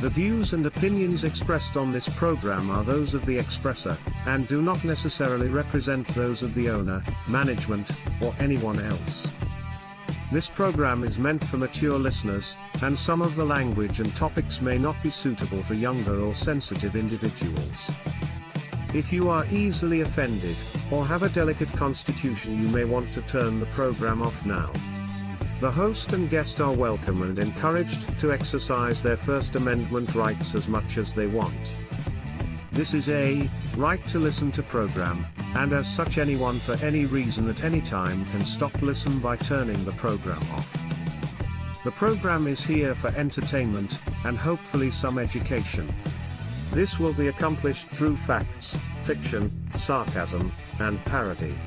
The views and opinions expressed on this program are those of the expresser, and do not necessarily represent those of the owner, management, or anyone else. This program is meant for mature listeners, and some of the language and topics may not be suitable for younger or sensitive individuals. If you are easily offended, or have a delicate constitution, you may want to turn the program off now. The host and guest are welcome and encouraged to exercise their First Amendment rights as much as they want. This is a right to listen to program, and as such anyone for any reason at any time can stop listen by turning the program off. The program is here for entertainment, and hopefully some education. This will be accomplished through facts, fiction, sarcasm, and parody.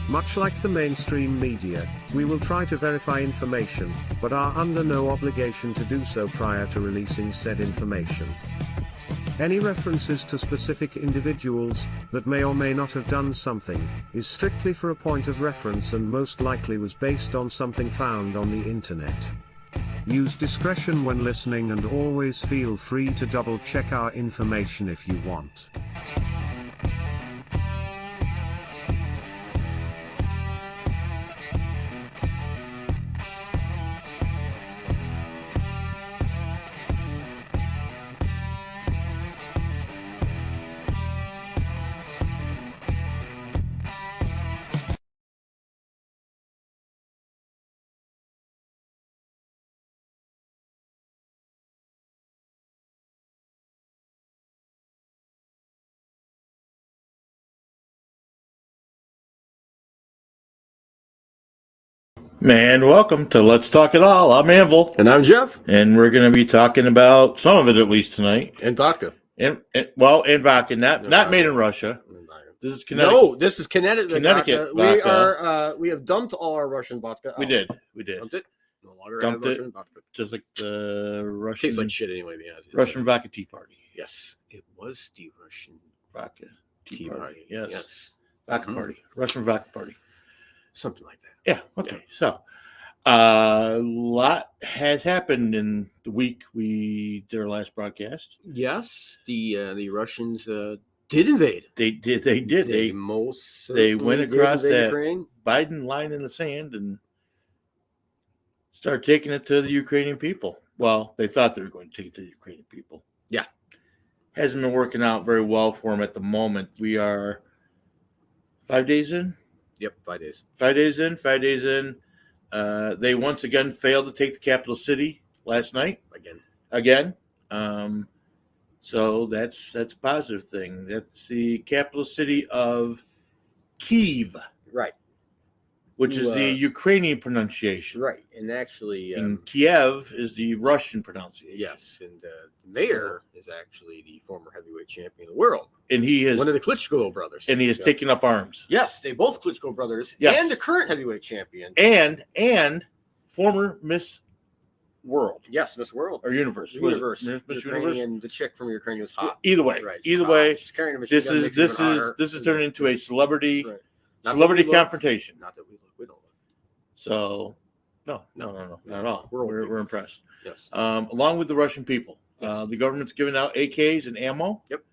Much like the mainstream media, we will try to verify information, but are under no obligation to do so prior to releasing said information. Any references to specific individuals, that may or may not have done something, is strictly for a point of reference and most likely was based on something found on the internet. Use discretion when listening and always feel free to double check our information if you want. And welcome to Let's Talk It All. I'm Anvil. And I'm Jeff. And we're going to be talking about some of it at least tonight. And vodka. And vodka, not made in Russia. This is Connecticut. No, this is Connecticut. Connecticut vodka. We have dumped all our Russian vodka. We did. Dumped it. No longer Dumped have it. Russian vodka. Just like the Russian. Tastes like shit anyway. Yeah. Russian vodka tea party. Yes, it was the Russian Vodka tea party. Yes. Vodka party. Russian vodka party. Something like that. Yeah. Okay. Yeah. So, a lot has happened in the week we did our last broadcast. Yes, the Russians did invade. They did. They went across that Ukraine. Biden line in the sand and started taking it to the Ukrainian people. Well, they thought they were going to take it to the Ukrainian people. Yeah. Hasn't been working out very well for them at the moment. We are 5 days in. Yep, 5 days. 5 days in. 5 days in. They once again failed to take the capital city last night. Again. So that's a positive thing. That's the capital city of Kyiv. Right. Which is the Ukrainian pronunciation. Right. And actually... and Kiev is the Russian pronunciation. Yes. And the mayor is actually the former heavyweight champion of the world. And he is... one of the Klitschko brothers. And he has taken up arms. Yes, they both Klitschko brothers. Yes. And the current heavyweight champion. And former Miss World. Yes, Miss World. Or Universe. Miss Universe. And the chick from Ukraine was hot. Either way. Right. Either way. She's carrying a machine gun. This is turning into a celebrity... Right. Celebrity confrontation. Not that we don't look. So, no, not at all. We're impressed. Yes. Along with the Russian people, yes. The government's giving out AKs and ammo. Yep.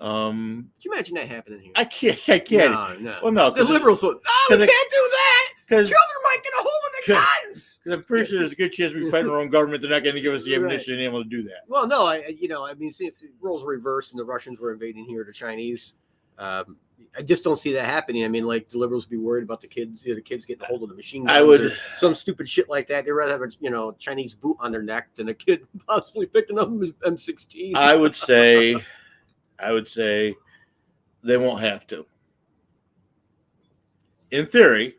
Could you imagine that happening here? I can't. No. Well, no. The liberals thought, we can't do that. Children might get a hold of the guns. Because I'm pretty sure there's a good chance we fight our own government. They're not going to give us the ammunition and ammo to do that. Well, no, see if the roles were reversed and the Russians were invading here, the Chinese. I just don't see that happening. I mean, like the liberals be worried about the kids getting a hold of the machine guns. I would or some stupid shit like that. They'd rather have a Chinese boot on their neck than a kid possibly picking up an M16. I would say they won't have to. In theory,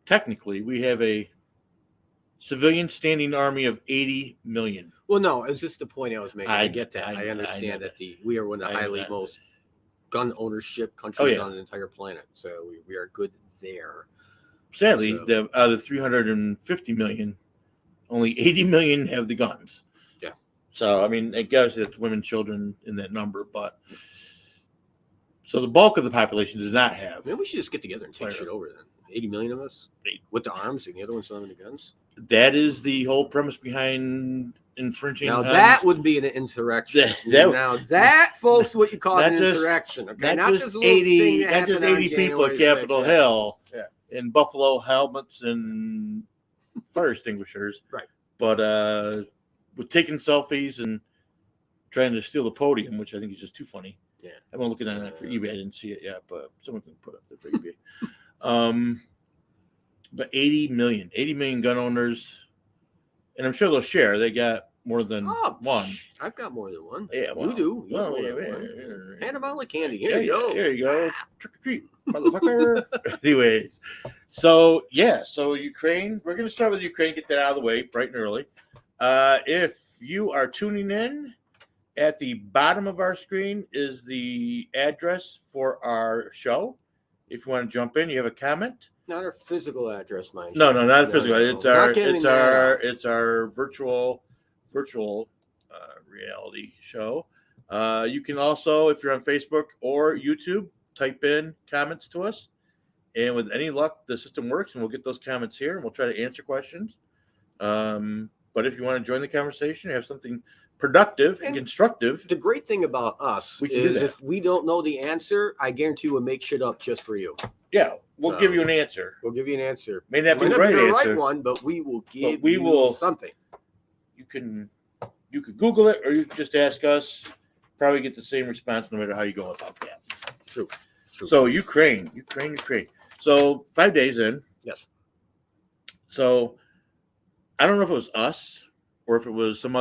technically, we have a civilian standing army of 80 million. Well, no, it's just the point I was making. I get that. I understand that we are one of the most gun ownership countries on the entire planet. So we are good there. Sadly, out of the 350 million, only 80 million have the guns. Yeah. So, I mean, I guess it's women, children in that number, but so the bulk of the population does not have. Maybe we should just get together and take shit over then. 80 million of us with the arms, and the other ones don't have any guns. That is the whole premise behind infringing. Now that would be an insurrection. Now that, folks, what you call an insurrection. Okay, not just 80, not just 80 people at Capitol Hill, in Buffalo helmets and fire extinguishers, right? But with taking selfies and trying to steal the podium, which I think is just too funny. Yeah, I've been looking at that for eBay. I didn't see it yet, but someone can put it up there for eBay. But 80 million gun owners, and I'm sure they'll share. They got more than one. I've got more than one. Yeah, well, you do. Well, hand them out like candy. Here you go. Here you go. Trick or treat, motherfucker. Anyways, so Ukraine. We're going to start with Ukraine. Get that out of the way bright and early. If you are tuning in, at the bottom of our screen is the address for our show. If you want to jump in, you have a comment. Not our physical address, mind. No, not physical. No. It's our virtual reality show. You can also, if you're on Facebook or YouTube, type in comments to us, and with any luck, the system works, and we'll get those comments here, and we'll try to answer questions. But if you want to join the conversation, have something productive and constructive. The great thing about us is if we don't know the answer, I guarantee we'll make shit up just for you. Yeah, we'll give you an answer. We'll give you an answer. May not be the right one, but we will give you something. You can Google it, or you can just ask us. Probably get the same response no matter how you go about that. True. So Ukraine. So 5 days in. Yes. So I don't know if it was us or if it was some.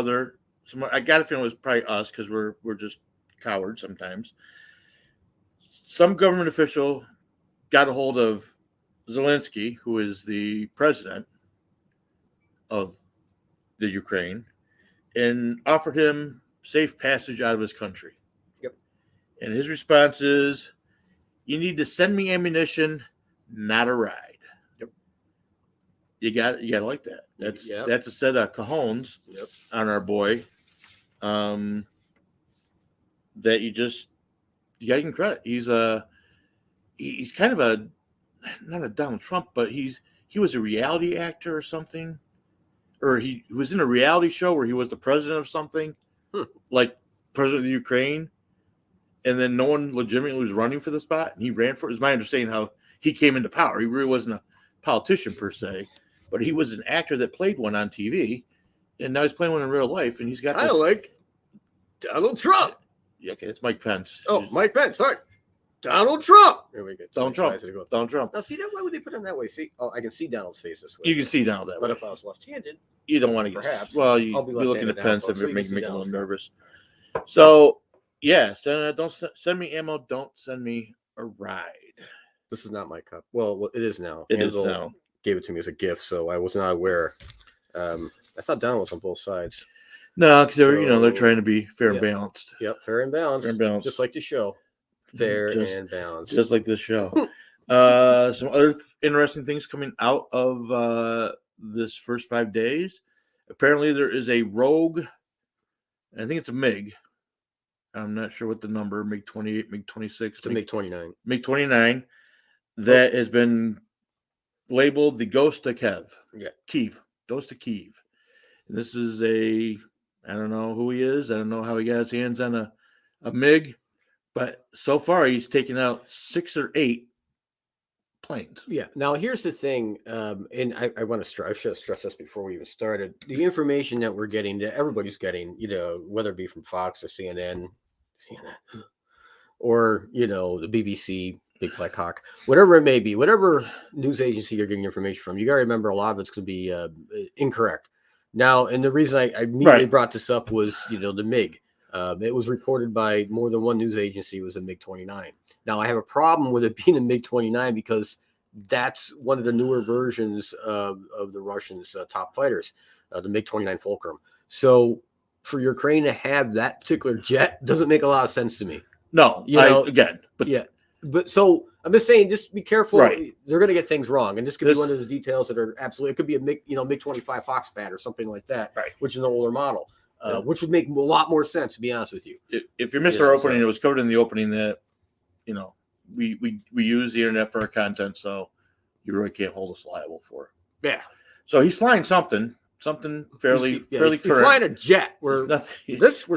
I got a feeling it was probably us because we're just cowards sometimes. Some government official got a hold of Zelensky, who is the president of the Ukraine, and offered him safe passage out of his country. Yep. And his response is, "You need to send me ammunition, not a ride." Yep. You got to like that. That's a set of cojones on our boy. That you got to give him credit. He's kind of not a Donald Trump, but he was a reality actor or something, or he was in a reality show where he was the president of something, like president of the Ukraine, and then no one legitimately was running for the spot, and he ran for it. Is my understanding how he came into power. He really wasn't a politician per se, but he was an actor that played one on TV, and now he's playing one in real life, and he's got. I like Donald Trump. Yeah, okay, it's Mike Pence. Oh, Mike Pence. Sorry. Donald Trump. There we go. Donald Trump. Now, see that? Why would they put him that way? See, I can see Donald's face this way. You can see Donald that way. But if I was left-handed, you don't want to get. Perhaps. Well, I'll be looking at Pence and make me a little nervous. So, don't send me ammo. Don't send me a ride. This is not my cup. Well, it is now. It is now. Gave it to me as a gift, so I was not aware. I thought Donald was on both sides. No, because they're trying to be fair and balanced. Yep, fair and balanced. Just like the show. Fair and balanced. Just like this show. Some other interesting things coming out of this first 5 days. Apparently, there is a rogue. I think it's a MiG. I'm not sure what the number. MiG 28, MiG 26. It's a MiG 29. MiG 29 that has been labeled the Ghost of Kiev. Yeah. Kiev. Ghost of Kiev. And this is I don't know who he is. I don't know how he got his hands on a MiG. But so far, he's taken out 6 or 8 planes. Yeah. Now, here's the thing, and I want to I should stress this before we even started. The information that we're getting, that everybody's getting, whether it be from Fox or CNN, or the BBC, Big Black Hawk, whatever it may be, whatever news agency you're getting information from, you got to remember a lot of it's going to be incorrect. Now, and the reason I immediately brought this up was, the MiG. It was reported by more than one news agency. It was a MiG-29. Now, I have a problem with it being a MiG-29 because that's one of the newer versions of the Russians' top fighters, the MiG-29 Fulcrum. So for Ukraine to have that particular jet doesn't make a lot of sense to me. No, But so I'm just saying, just be careful. Right. They're going to get things wrong, and this could be one of the details that are absolutely. It could be a MiG-25 Foxbat or something like that, which is an older model. Which would make a lot more sense, to be honest with you. If you missed our opening, it was covered in the opening that, we use the internet for our content. So you really can't hold us liable for it. Yeah. So he's flying something fairly He's current. flying a jet. We're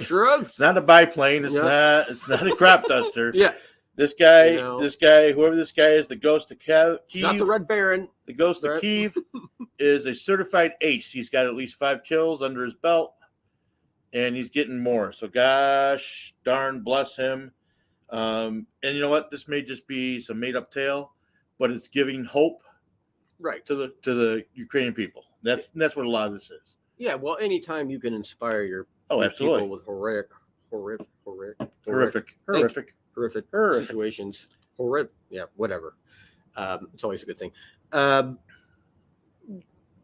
sure of. It's not a biplane. It's Yeah. not a crop duster. Yeah. This guy, whoever this guy is, the ghost of Kiev. Not the Red Baron. The ghost of Kiev is a certified ace. He's got at least 5 kills under his belt, and he's getting more. So gosh darn bless him. And you know what? This may just be some made up tale, but it's giving hope to the Ukrainian people. That's what a lot of this is. Yeah, well, anytime you can inspire your absolutely. people with horrific situations, whatever. It's always a good thing.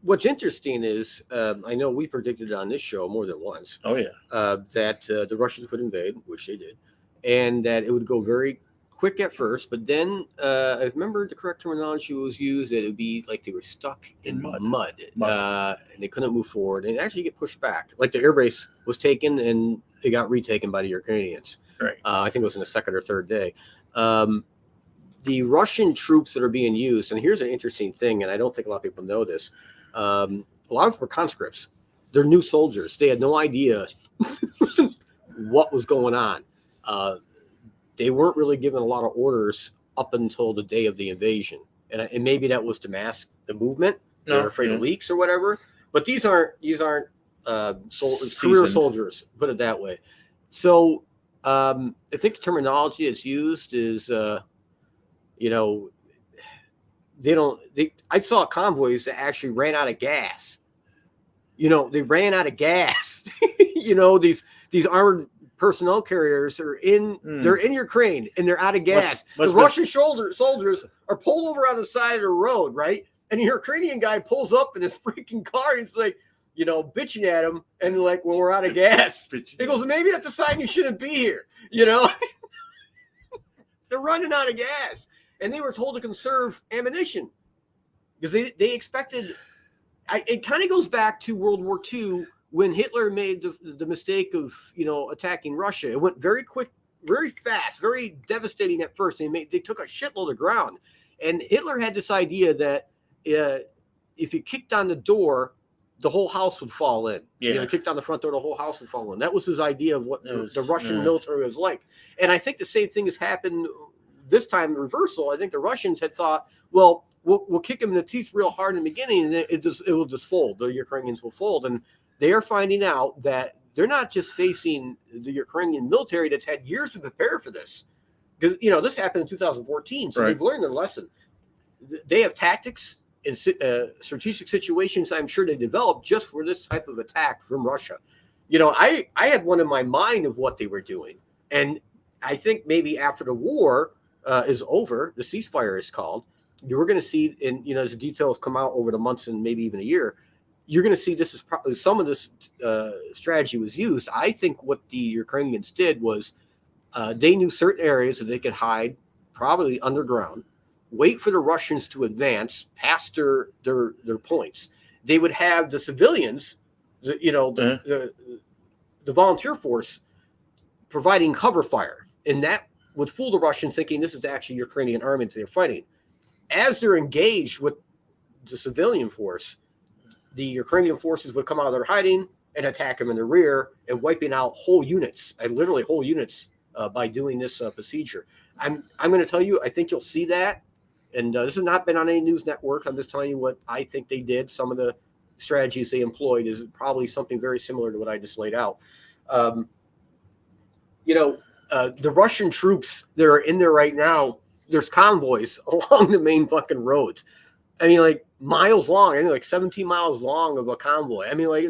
What's interesting is I know we predicted on this show more than once. Oh yeah, that the Russians would invade, which they did, and that it would go very quick at first, but then I remember the correct terminology was used that it would be like they were stuck in mud. And they couldn't move forward and actually get pushed back. Like the airbase was taken and it got retaken by the Ukrainians. Right. I think it was in the second or third day. The Russian troops that are being used, and here's an interesting thing, and I don't think a lot of people know this. A lot of them were conscripts. They're new soldiers. They had no idea what was going on. They weren't really given a lot of orders up until the day of the invasion. And maybe that was to mask the movement. They were afraid of leaks or whatever. But these aren't career soldiers, put it that way. So I think the terminology that's used is, I saw convoys that actually ran out of gas. They ran out of gas. These armored personnel carriers are they're in Ukraine and they're out of gas. The Russian soldiers are pulled over on the side of the road, right? And the Ukrainian guy pulls up in his freaking car and he's like, bitching at him, and they're like, well, we're out of gas. He goes, maybe that's a sign you shouldn't be here. They're running out of gas. And they were told to conserve ammunition because they expected, it kind of goes back to World War II when Hitler made the mistake of, attacking Russia. It went very quick, very fast, very devastating at first. They took a shitload of ground. And Hitler had this idea that if you kicked on the door, the whole house would fall in. Yeah. Kicked on the front door, the whole house would fall in. That was his idea of what the Russian military was like. And I think the same thing has happened this time, reversal. I think the Russians had thought, well, we'll kick them in the teeth real hard in the beginning, and it will just fold. The Ukrainians will fold. And they are finding out that they're not just facing the Ukrainian military that's had years to prepare for this. Because, this happened in 2014, so they've learned their lesson. They have tactics and strategic situations I'm sure they developed just for this type of attack from Russia. I had one in my mind of what they were doing. And I think maybe after the war is over, the ceasefire is called, you're going to see, and as the details come out over the months and maybe even a year, you're going to see this is probably some of this strategy was used. I think what the Ukrainians did was they knew certain areas that they could hide, probably underground, wait for the Russians to advance past their points. They would have the civilians, the volunteer force providing cover fire, and that would fool the Russians thinking this is actually Ukrainian army that they're fighting. As they're engaged with the civilian force, the Ukrainian forces would come out of their hiding and attack them in the rear and wiping out whole units, literally whole units, by doing this procedure. I'm going to tell you, I think you'll see that. And this has not been on any news network. I'm just telling you what I think they did. Some of the strategies they employed is probably something very similar to what I just laid out. The Russian troops that are in there right now, there's convoys along the main fucking roads. I mean, like miles long. I think like 17 miles long of a convoy. I mean, like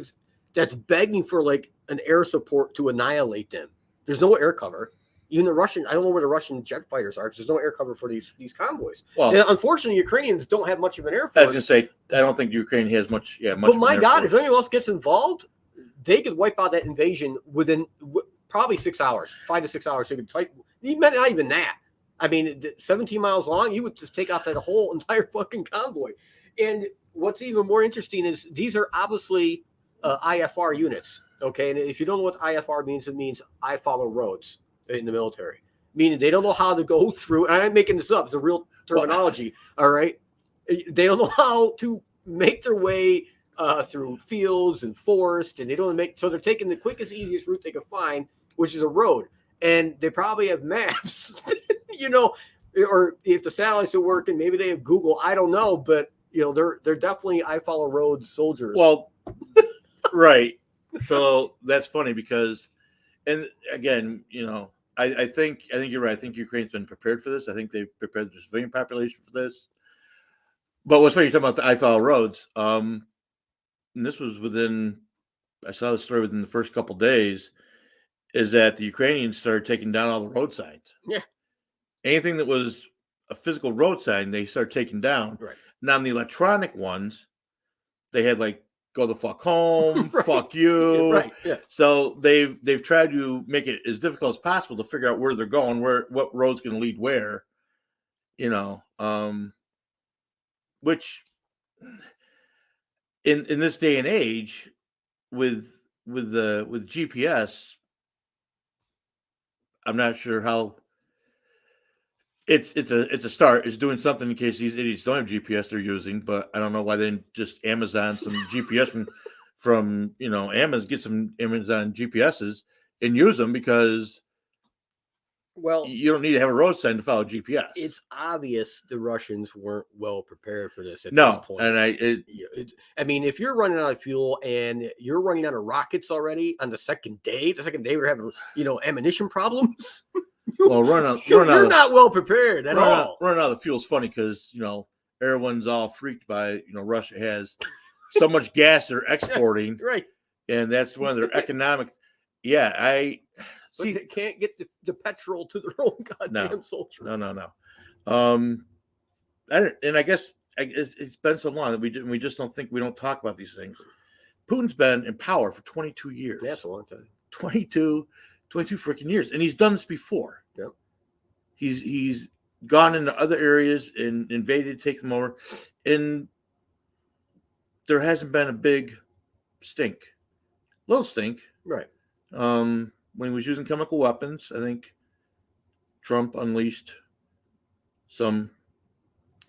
that's begging for like an air support to annihilate them. There's no air cover. Even the Russian, I don't know where the Russian jet fighters are because there's no air cover for these convoys. Well, and unfortunately, Ukrainians don't have much of an air force. I was going to say, I don't think Ukraine has much. Yeah, much. But my God, if anyone else gets involved, they could wipe out that invasion within probably 6 hours, 5 to 6 hours. They could not even that. I mean, 17 miles long, you would just take out that whole entire fucking convoy. And what's even more interesting is these are obviously IFR units. Okay, and if you don't know what IFR means, it means I follow roads in the military, meaning they don't know how to go through. And I'm making this up; it's a real terminology. All right, They don't know how to make their way through fields and forest, and they don't make. So they're taking the quickest, easiest route they can find, which is a road. And they probably have maps, or if the satellites are working, maybe they have Google. I don't know, but they're definitely I follow road soldiers. Well, right. So that's funny because, and again, I think you're right. I think Ukraine's been prepared for this. I think they've prepared the civilian population for this. But what's funny, you're talking about the I follow roads. And this was I saw the story within the first couple days, is that the Ukrainians started taking down all the road signs. Yeah. Anything that was a physical road sign, they started taking down. Right. Now, on the electronic ones, they had like, go the fuck home, Right. fuck you. Right. Yeah. So they've tried to make it as difficult as possible to figure out where they're going, what road's going to lead where, which in this day and age with GPS, I'm not sure how. It's a start. It's doing something in case these idiots don't have GPS they're using, but I don't know why they didn't just Amazon some GPS from Amazon, get some Amazon GPSs and use them, because you don't need to have a road sign to follow GPS. It's obvious the Russians weren't well prepared for this at No, this point. and I mean, if you're running out of fuel and you're running out of rockets already on the second day we're having ammunition problems. Well, you're not well prepared at all. Running out of the fuel's funny because everyone's all freaked by Russia has so much gas they're exporting, right? And that's one of their economic. Yeah, but they can't get the petrol to their own goddamn soldiers. No. I guess it's been so long that we just we don't talk about these things. Putin's been in power for 22 years. That's a long time. 22 freaking years, and he's done this before. Yep. He's gone into other areas and invaded, taken them over, and there hasn't been a big little stink. Right. When he was using chemical weapons, I think Trump unleashed some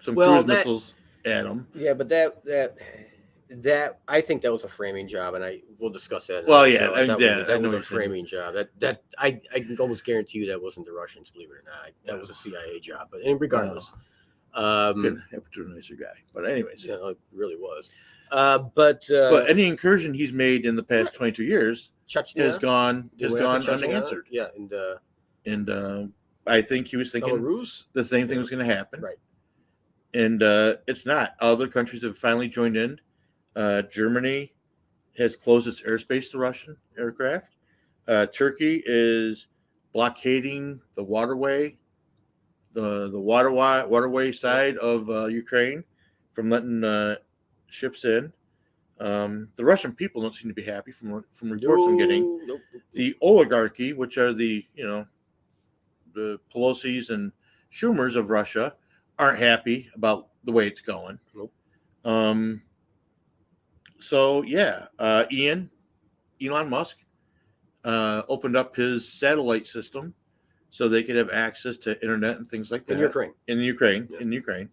cruise missiles at him. Yeah, but that I think that was a framing job, and we'll discuss that. Well, yeah, that was a framing job. That I can almost guarantee you that wasn't the Russians, believe it or not. That was a CIA job. But regardless, couldn't happen to a nicer guy. But anyways, it really was. But any incursion he's made in the past 22 years has gone unanswered. Yeah, and I think he was thinking Belarus? The same thing was going to happen. Right. And it's not. Other countries have finally joined in. Germany has closed its airspace to Russian aircraft. Turkey is blockading the waterway, the waterway side of Ukraine from letting ships in. The Russian people don't seem to be happy from reports I'm getting. Nope. The oligarchy, which are the Pelosi's and Schumers of Russia, aren't happy about the way it's going. Nope. So yeah, Elon Musk opened up his satellite system so they could have access to internet and things like that. In Ukraine.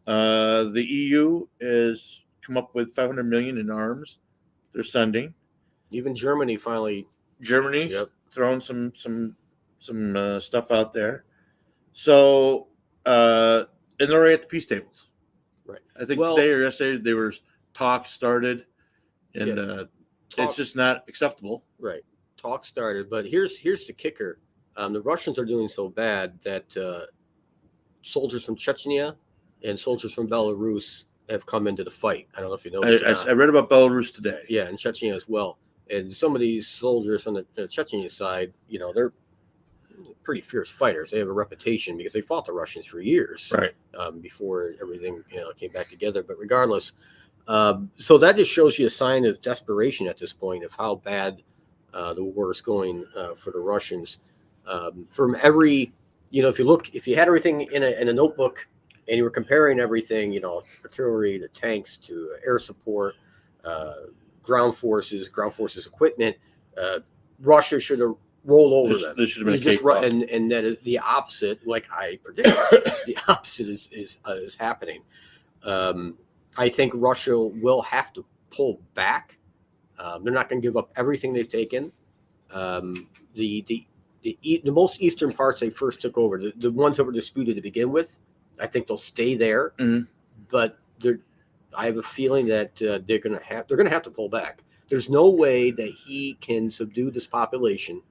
The EU has come up with $500 million in arms they're sending. Even Germany finally. Throwing some stuff out there. So and they're already at the peace tables. Right. I think today or yesterday they were talks started, and it's just not acceptable. Right. Talk started, but here's the kicker: the Russians are doing so bad that soldiers from Chechnya and soldiers from Belarus have come into the fight. I don't know if you know. I read about Belarus today. Yeah, and Chechnya as well. And some of these soldiers from the Chechnya side, they're pretty fierce fighters. They have a reputation because they fought the Russians for years, right? Before everything came back together. But regardless, so that just shows you a sign of desperation at this point of how bad the war is going for the Russians. From every, if you had everything in a notebook and you were comparing everything, artillery to tanks to air support, ground forces equipment, Russia should have rolled over them. This should have been a cakewalk. And that is the opposite, like I predicted. The opposite is happening. I think Russia will have to pull back. They're not going to give up everything they've taken. The most eastern parts they first took over, the ones that were disputed to begin with, I think they'll stay there. Mhm. But I have a feeling that they're going to have to pull back. There's no way that he can subdue this population.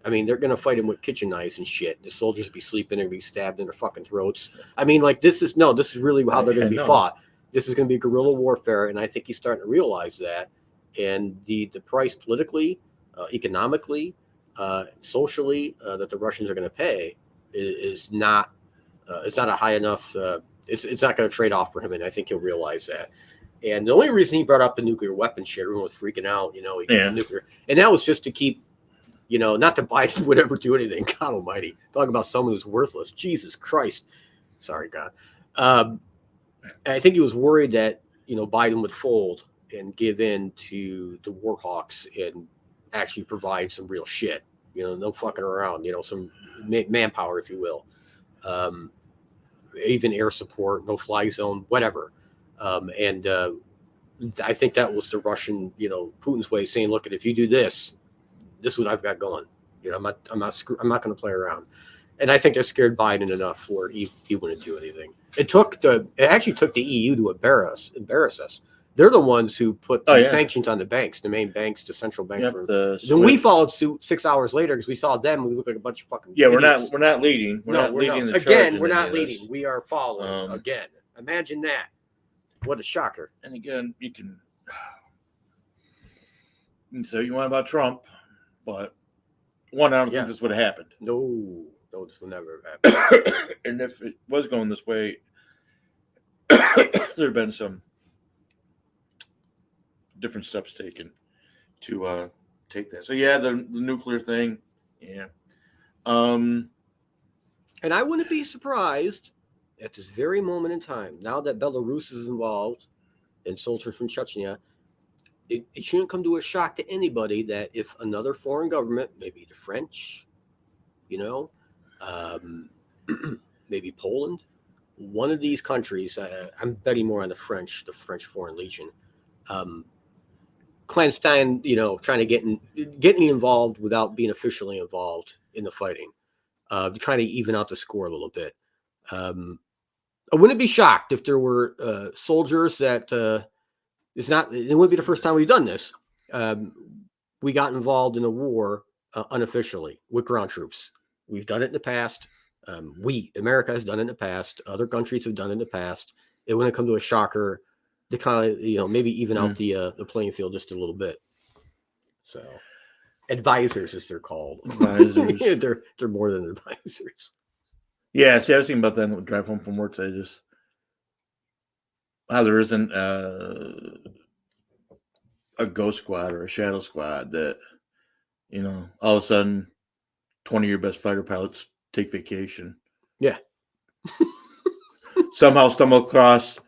I mean, they're going to fight him with kitchen knives and shit. The soldiers be sleeping and be stabbed in their fucking throats. I mean, like, this is really how they're going to be fought. This is going to be guerrilla warfare, and I think he's starting to realize that. And the price politically, economically, socially that the Russians are going to pay is not a high enough. It's not going to trade off for him, and I think he'll realize that. And the only reason he brought up the nuclear weapon shit, everyone was freaking out. Nuclear, and that was just to keep. Not that Biden would ever do anything. God Almighty, talking about someone who's worthless. Jesus Christ, sorry God. I think he was worried that Biden would fold and give in to the war hawks and actually provide some real shit. No fucking around. Some manpower, if you will. Even air support, no fly zone, whatever. And I think that was the Russian, Putin's way of saying, look, if you do this is what I've got going. I'm not going to play around. And I think they scared Biden enough where he wouldn't do anything. It actually took the EU to embarrass us. They're the ones who put the sanctions on the banks, the main banks, the central banks. Then we followed suit 6 hours later because we saw them. We looked like a bunch of fucking idiots. We're not leading. We're not leading. We're not leading. We are following again. Imagine that. What a shocker. And again, you can say you want about Trump, but I don't think this would have happened. No, this will never happen. And if it was going this way, there'd been some different steps taken to take that. So the nuclear thing, and I wouldn't be surprised at this very moment in time, now that Belarus is involved and soldiers from Chechnya, it shouldn't come to a shock to anybody that if another foreign government, maybe the French, maybe Poland, one of these countries, I'm betting more on the French Foreign Legion, clandestine, trying to get involved without being officially involved in the fighting, to kind of even out the score a little bit. I wouldn't be shocked if there were soldiers that it wouldn't be the first time we've done this. We got involved in a war unofficially with ground troops. We've done it in the past. America has done it in the past. Other countries have done it in the past. It wouldn't come to a shocker to kind of, maybe even out the playing field just a little bit. So, advisors, as they're called. Advisors. they're more than advisors. Yeah, see, I was thinking about that when I drive home from work today. Just how there isn't a ghost squad or a shadow squad that, all of a sudden 20 of your best fighter pilots take vacation. Yeah. Somehow stumble across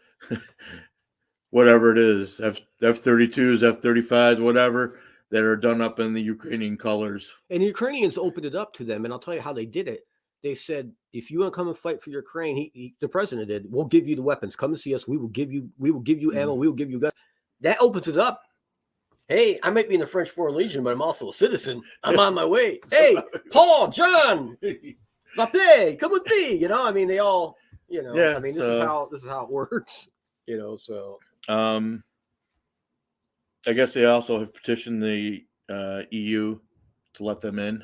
whatever it is, F-32s, F-35s, whatever, that are done up in the Ukrainian colors. And the Ukrainians opened it up to them, and I'll tell you how they did it. They said, if you want to come and fight for Ukraine, the president did, we'll give you the weapons. Come and see us. We will give you ammo. We will give you guns. That opens it up. Hey, I might be in the French Foreign Legion, but I'm also a citizen. I'm on my way. Hey, Paul, John, Lappe, come with me. They all, this is how it works. So. I guess they also have petitioned the EU to let them in.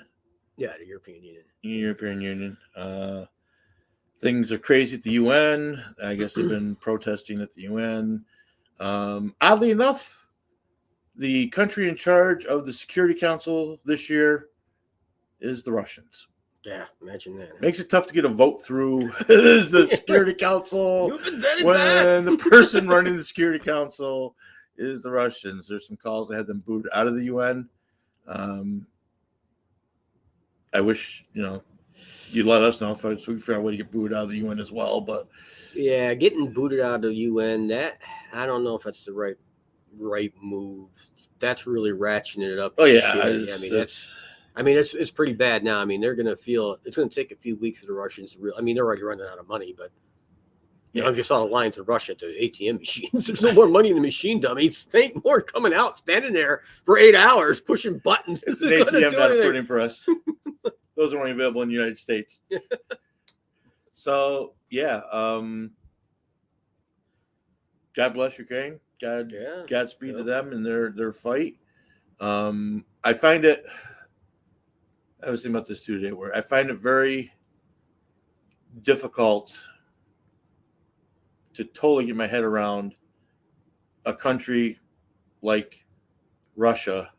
Yeah, the European Union. Things are crazy at the UN. I guess they've been protesting at the UN. Oddly enough, the country in charge of the Security Council this year is the Russians. Yeah, imagine that. Makes it tough to get a vote through the Security Council when the person running the Security Council is the Russians. There's some calls that had them booted out of the UN. I wish, you'd let us know if we figure out a way to get booted out of the UN as well. But yeah, getting booted out of the UN, that I don't know if that's the right move. That's really ratcheting it up. Oh yeah, it's pretty bad now. They're going to feel it's going to take a few weeks for the Russians to they're already running out of money, but You know, if you saw the line to Russia to ATM machines, there's no more money in the machine, dummies. There ain't more coming out, standing there for 8 hours pushing buttons. It's an ATM, not a printing press. Those are only available in the United States. So yeah, God bless Ukraine. Godspeed to them in their fight. I find it. I was thinking about this too today, where I find it very difficult to totally get my head around a country like Russia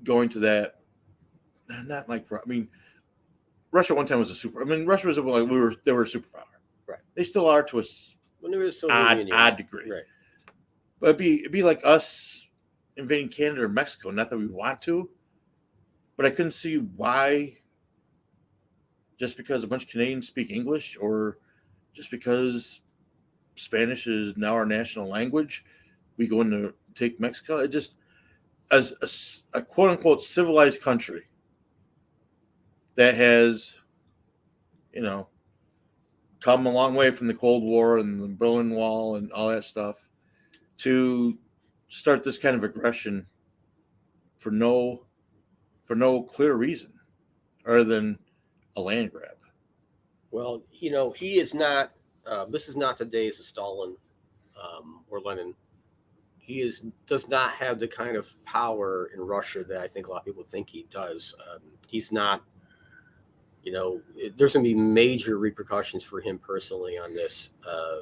going to that. Not like, I mean, Russia one time was a super. I mean, Russia was like they were a superpower. Right. They still are to a when there was odd degree. Right. But it'd be like us invading Canada or Mexico. Not that we want to, but I couldn't see why. Just because a bunch of Canadians speak English, or just because Spanish is now our national language, we go in to take Mexico. It just, as a quote unquote civilized country that has, come a long way from the Cold War and the Berlin Wall and all that stuff, to start this kind of aggression for no clear reason other than a land grab. Well, he is not. This is not the days of Stalin or Lenin. He does not have the kind of power in Russia that I think a lot of people think he does. He's not. There's going to be major repercussions for him personally on this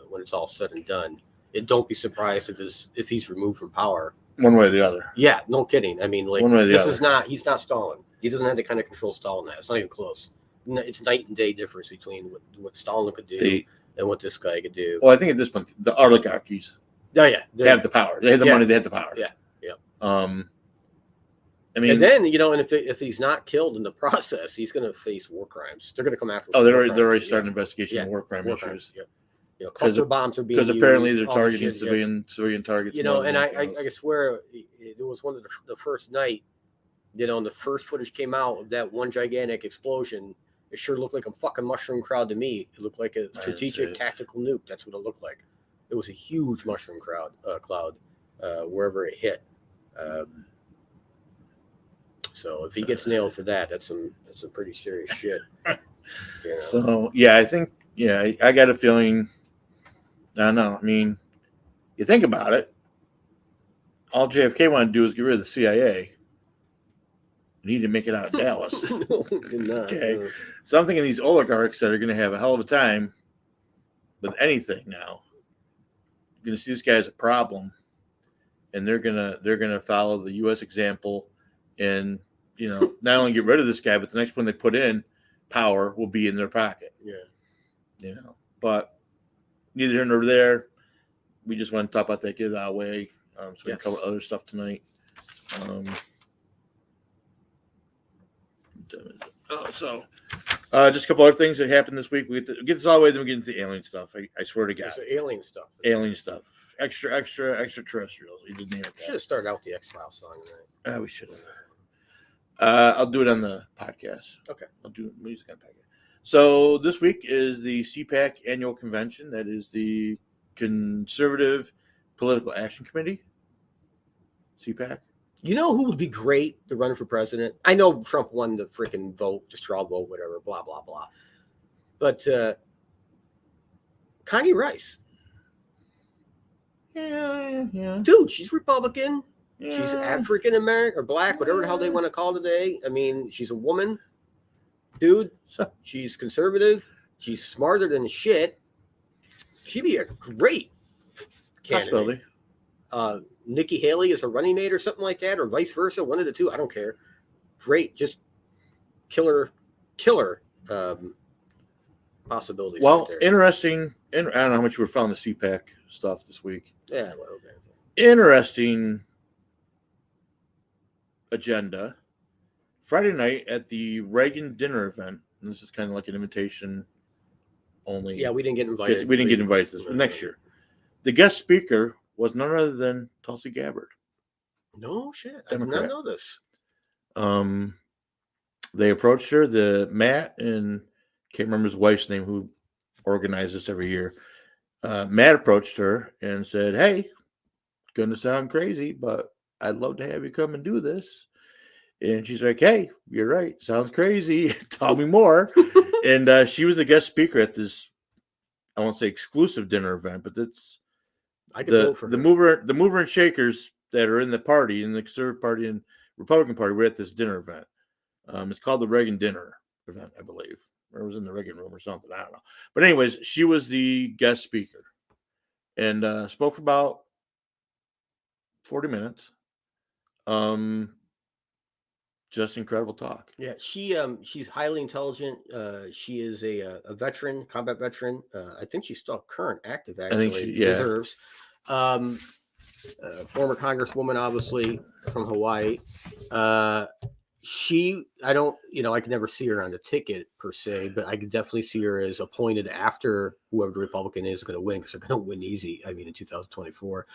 when it's all said and done. Don't be surprised if he's removed from power. One way or the other. Yeah, no kidding. I mean, like, one way or the other. He's not Stalin. He doesn't have the kind of control Stalin has. It's not even close. It's night and day difference between what Stalin could do and what this guy could do. Well, I think at this point, the oligarchies they have the power. They have the money. They have the power. Yeah. I mean, and then and if he's not killed in the process, he's going to face war crimes. They're going to come after. Oh, they're already starting an investigation of war crime issues. Yeah. Cluster bombs are being used. Because apparently they're targeting civilian targets. And I swear it was one of the first night. And the first footage came out of that one gigantic explosion. It sure looked like a fucking mushroom cloud to me. It looked like a strategic tactical nuke. That's what it looked like. It was a huge mushroom cloud wherever it hit. So if he gets nailed for that, that's some pretty serious shit. So yeah, I think I got a feeling. I don't know. I mean, you think about it. All JFK wanted to do is get rid of the CIA. He didn't make it out of Dallas. No, he did not. Okay. So I'm thinking these oligarchs that are going to have a hell of a time with anything now. You're going to see this guy as a problem, and they're gonna follow the U.S. example, and not only get rid of this guy, but the next one they put in power will be in their pocket. Yeah. But neither here nor there. We just want to talk about that, get it out of the way, so we can cover other stuff tonight. Just a couple other things that happened this week. We get this all the way, then we get into the alien stuff. I swear to God. Alien stuff. Alien stuff. Extraterrestrials. You did name it. Should have started out with the X-Files song tonight. We should have. I'll do it on the podcast. Okay. I'll do music on the podcast. So this week is the CPAC annual convention. That is the Conservative Political Action Committee. CPAC. You know who would be great to run for president? I know Trump won the freaking vote, the straw vote, whatever, blah, blah, blah. But Connie Rice. Yeah. Dude, she's Republican. Yeah. She's African American or black, whatever the hell they want to call today. I mean, she's a woman. Dude, she's conservative. She's smarter than shit. She'd be a great candidate. Nikki Haley is a running mate or something like that, or vice versa, one of the two. I don't care. Great, just killer possibilities. Well, right interesting. I don't know how much you were following the CPAC stuff this week. Yeah, well, okay. Interesting agenda. Friday night at the Reagan dinner event. And this is kind of like an invitation only. Yeah, we didn't get invited. We didn't get invited to this next year. The guest speaker was none other than Tulsi Gabbard. No shit. Democrat. I did not know this. They approached her, Matt, and can't remember his wife's name, who organize this every year. Matt approached her and said, "Hey, gonna sound crazy, but I'd love to have you come and do this." And she's like, "Hey, you're right. Sounds crazy. Tell me more." And she was the guest speaker at this, I won't say exclusive dinner event, but that's I could vote for the her. mover and shakers that are in the party, in the Conservative Party and Republican Party, were at this dinner event. It's called the Reagan Dinner event, I believe. Or it was in the Reagan Room or something. I don't know. But anyways, she was the guest speaker and spoke for about 40 minutes. Just incredible talk. Yeah, she's highly intelligent. She is a veteran, combat veteran. I think she's still current, active actually. Reserves. Former Congresswoman, obviously from Hawaii. I don't, I could never see her on the ticket per se, but I could definitely see her as appointed after whoever the Republican is going to win, because they're going to win easy. I mean, in 2024.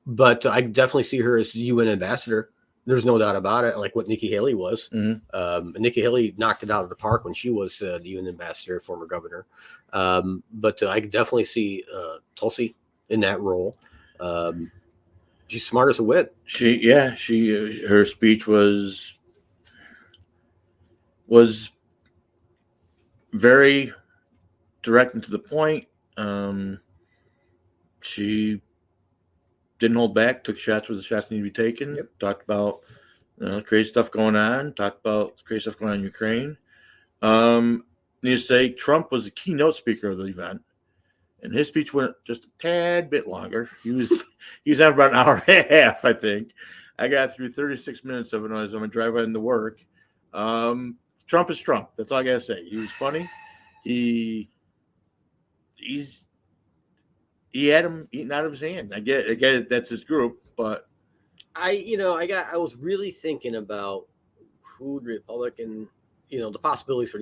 But I could definitely see her as the UN ambassador. There's no doubt about it, like what Nikki Haley was. Mm-hmm. Nikki Haley knocked it out of the park when she was the UN ambassador, former governor. But I could definitely see Tulsi in that role. She's smart as a whip. Her speech was very direct and to the point. She didn't hold back, took shots where the shots needed to be taken. Yep. Talked about crazy stuff going on. Talked about crazy stuff going on in Ukraine. Need to say, Trump was the keynote speaker of the event, and his speech went just a tad bit longer. He was on about an hour and a half, I think. I got through 36 minutes of it as I'm driving into work. Trump is Trump. That's all I gotta say. He was funny. He had him eating out of his hand. I get it, that's his group, but I was really thinking about who the Republican, the possibilities for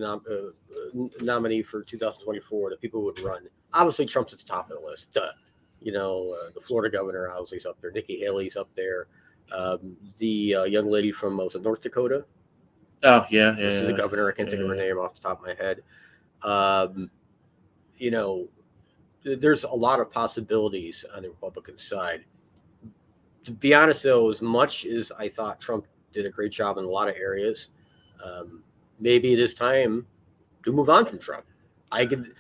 nominee for 2024, the people who would run. Obviously, Trump's at the top of the list. The Florida governor obviously is up there. Nikki Haley's up there. The young lady from North Dakota. Oh yeah. This is the governor. I can't think of her name off the top of my head. There's a lot of possibilities on the Republican side. To be honest, though, as much as I thought Trump did a great job in a lot of areas, maybe it is time to move on from Trump. I could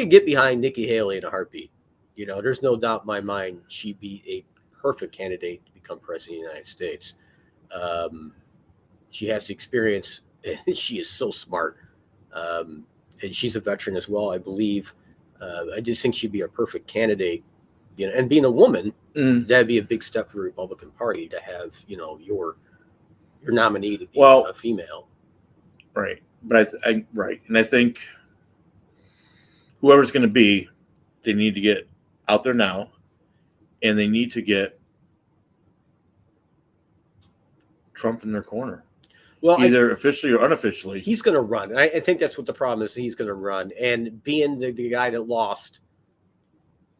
get behind Nikki Haley in a heartbeat. There's no doubt in my mind she'd be a perfect candidate to become president of the United States. She has the experience, and she is so smart. And she's a veteran as well, I believe. I just think she'd be a perfect candidate. And being a woman, that'd be a big step for the Republican Party to have, your nominee to be a female. Right. But right. And I think whoever's going to be, they need to get out there now, and they need to get Trump in their corner. Well, either officially or unofficially. He's going to run. And I think that's what the problem is. He's going to run. And being the guy that lost,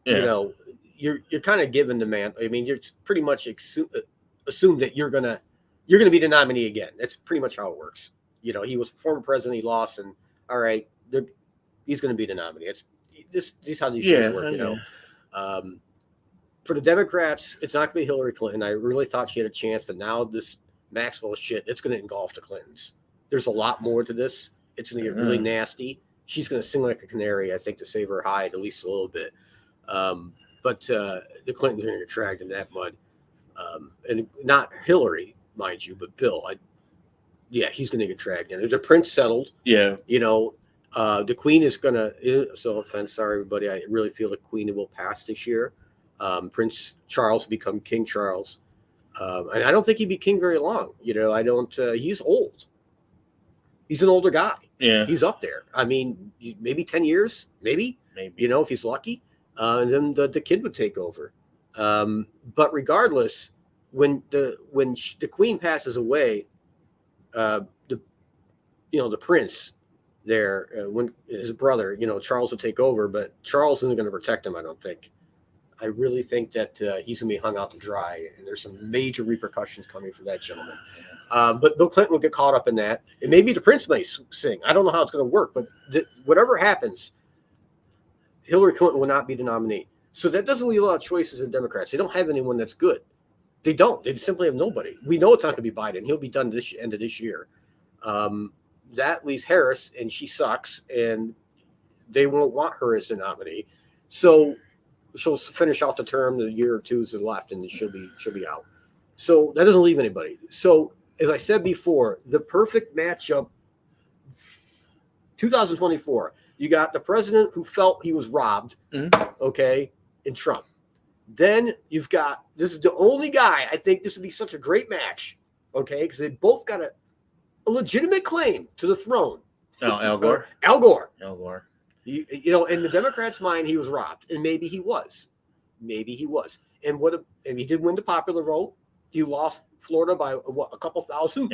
you're kind of given the man. I mean, you're pretty much assume that you're gonna be the nominee again. That's pretty much how it works. He was former president. He lost, and all right, he's going to be the nominee. This is how these things work. For the Democrats, it's not going to be Hillary Clinton. I really thought she had a chance, but now this Maxwell shit, it's going to engulf the Clintons. There's a lot more to this. It's going to get really nasty. She's going to sing like a canary, I think, to save her hide at least a little bit. But the Clintons are going to get dragged in that mud. And not Hillary, mind you, but Bill. He's going to get dragged in. The prince settled. Yeah. The Queen is going to, so offense, sorry, everybody. I really feel the Queen will pass this year. Prince Charles become King Charles. And I don't think he'd be king very long. He's old. He's an older guy. Yeah. He's up there. I mean, maybe 10 years, maybe, if he's lucky. And then the kid would take over. But regardless, when the Queen passes away, the prince there, when his brother, Charles will take over, but Charles isn't going to protect him, I don't think. I really think that he's going to be hung out to dry, and there's some major repercussions coming for that gentleman. But Bill Clinton will get caught up in that, and maybe the prince may sing. I don't know how it's going to work, but whatever happens, Hillary Clinton will not be the nominee. So that doesn't leave a lot of choices for Democrats. They don't have anyone that's good. They don't. They simply have nobody. We know it's not going to be Biden. He'll be done this end of this year. That leaves Harris, and she sucks, and they won't want her as the nominee. So she'll finish out the term. The year or two is left, and she'll be out. So that doesn't leave anybody. So as I said before, the perfect matchup, 2024. You got the president who felt he was robbed, okay, in Trump. Then you've got, this is the only guy, I think this would be such a great match, okay, because they both got a legitimate claim to the throne. Al Gore. Al Gore. Al Gore. You know, in the Democrats' mind, he was robbed, and maybe he was. Maybe he was. And and he did win the popular vote. He lost Florida by a couple thousand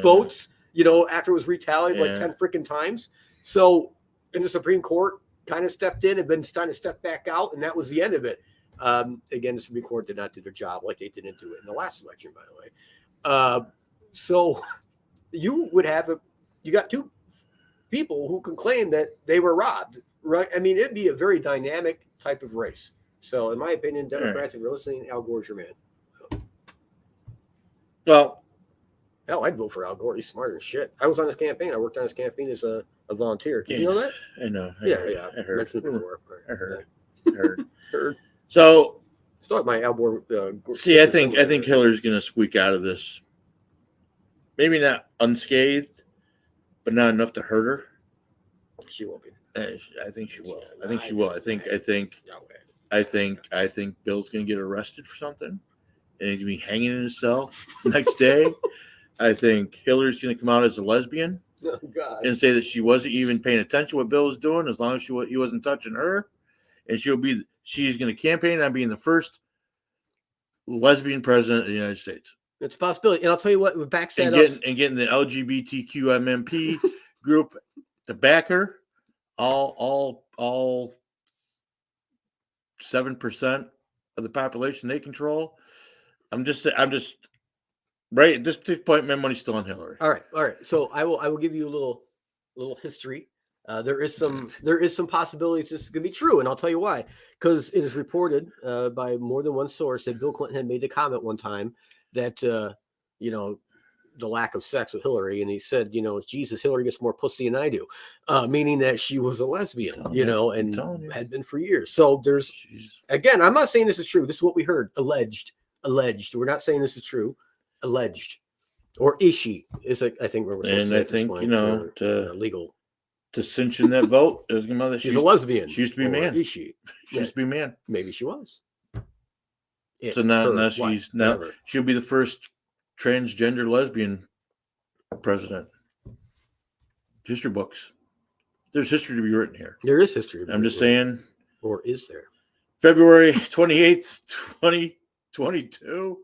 votes, you know, after it was retaliated like 10 freaking times. So, and the Supreme Court kind of stepped in and then kind of stepped back out, and that was the end of it. Again, the Supreme Court did not do their job like they didn't do it in the last election, by the way. So you would have you got two people who can claim that they were robbed, right? I mean, it'd be a very dynamic type of race. So, in my opinion, Democrats, if you're listening, Al Gore's your man. Well, hell, I'd vote for Al Gore. He's smart as shit. I was on his campaign. I worked on his campaign as a volunteer. Did you know that? I know. I heard. mentioned it before. I heard. Heard. So, start my Al Gore. see, I think Hillary's going to squeak out of this. Maybe not unscathed, but not enough to hurt her. She won't be. I think she will. I think she will. I think Bill's going to get arrested for something, and he's going to be hanging in his cell next day. I think Hillary's going to come out as a lesbian and say that she wasn't even paying attention to what Bill was doing, as long as he wasn't touching her, and she's going to campaign on being the first lesbian president of the United States. It's a possibility, and I'll tell you what backs that up. And getting the LGBTQMMP group to back her, all 7% of the population they control. I'm just right at this point. My money's still on Hillary. All right. So I will give you a little history. There is some possibilities this is going to be true, and I'll tell you why. Because it is reported by more than one source that Bill Clinton had made the comment one time that the lack of sex with Hillary, and he said, Jesus, Hillary gets more pussy than I do, meaning that she was a lesbian, and had been for years. So again, I'm not saying this is true. This is what we heard. Alleged. We're not saying this is true. Alleged, or is she? Is I think we're and I think legal to cinch in that vote. She's a lesbian. She used to be a man. Is she? She used to be a man. Maybe she was. So now she'll be the first transgender lesbian president. History books. There's history to be written here. There is history. I'm just saying. Or is there? February 28th, 2022.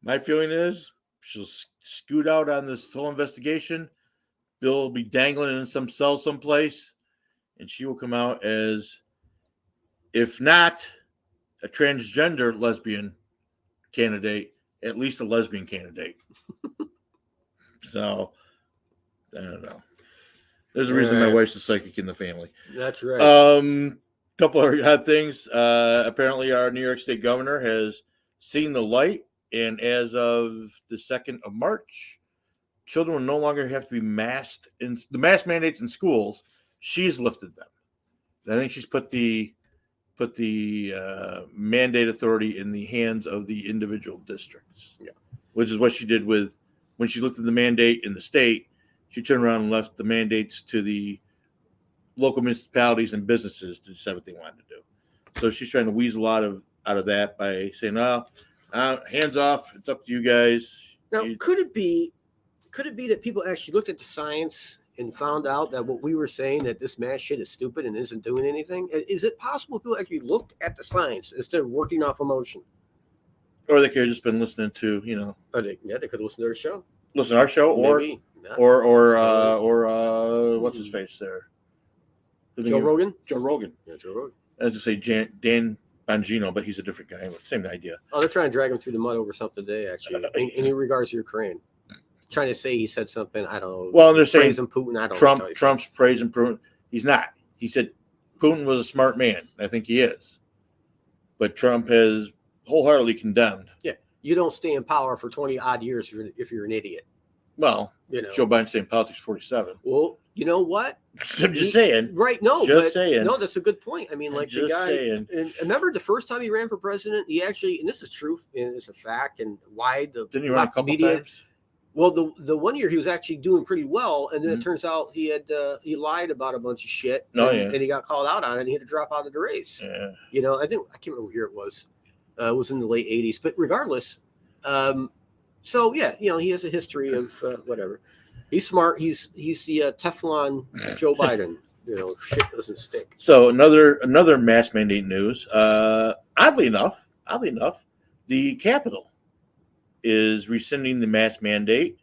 My feeling is she'll scoot out on this whole investigation. Bill will be dangling in some cell someplace, and she will come out as, if not a transgender lesbian candidate, at least a lesbian candidate. So, I don't know. There's a reason my wife's a psychic in the family. That's right. Couple of hot things. Apparently, our New York State governor has seen the light, and as of the 2nd of March, children will no longer have to be masked. In the mask mandates in schools, she's lifted them. I think she's put the mandate authority in the hands of the individual districts. Yeah, which is what she did when she lifted the mandate in the state. She turned around and left the mandates to the local municipalities and businesses to decide what they wanted to do. So she's trying to weasel out of that by saying, hands off. It's up to you guys. Now, could it be that people actually looked at the science and found out that what we were saying, that this mass shit is stupid and isn't doing anything? Is it possible people actually looked at the science instead of working off emotion? Or they could have just been listening to, they could listen to our show. Listen to our show, or what's his face there? Joe Rogan? Joe Rogan. Yeah, Joe Rogan. I was to say Dan Bongino, but he's a different guy. Same idea. Oh, they're trying to drag him through the mud over something today, actually. In regards to Ukraine. Trying to say he said something, I don't know. Well, they're saying Putin, I don't Trump's praising Putin. He's not. He said Putin was a smart man. I think he is. But Trump has wholeheartedly condemned. Yeah. You don't stay in power for 20 odd years if you're an idiot. Well, Joe Biden stayed in politics 47. Well, you know what? I'm just saying. Right. No, saying. No, that's a good point. I mean, like the guy. Saying. And remember the first time he ran for president, he actually, and this is true, and it's a fact, and why the didn't he run a couple media, times? Well, the 1 year he was actually doing pretty well, and then it turns out he lied about a bunch of shit, and he got called out on it, and he had to drop out of the race. Yeah. I think I can't remember what year it was. It was in the late 80s, but regardless, so yeah, he has a history of whatever. He's smart. He's the Teflon Joe Biden. Shit doesn't stick. So another mask mandate news. Oddly enough, the Capitol is rescinding the mask mandate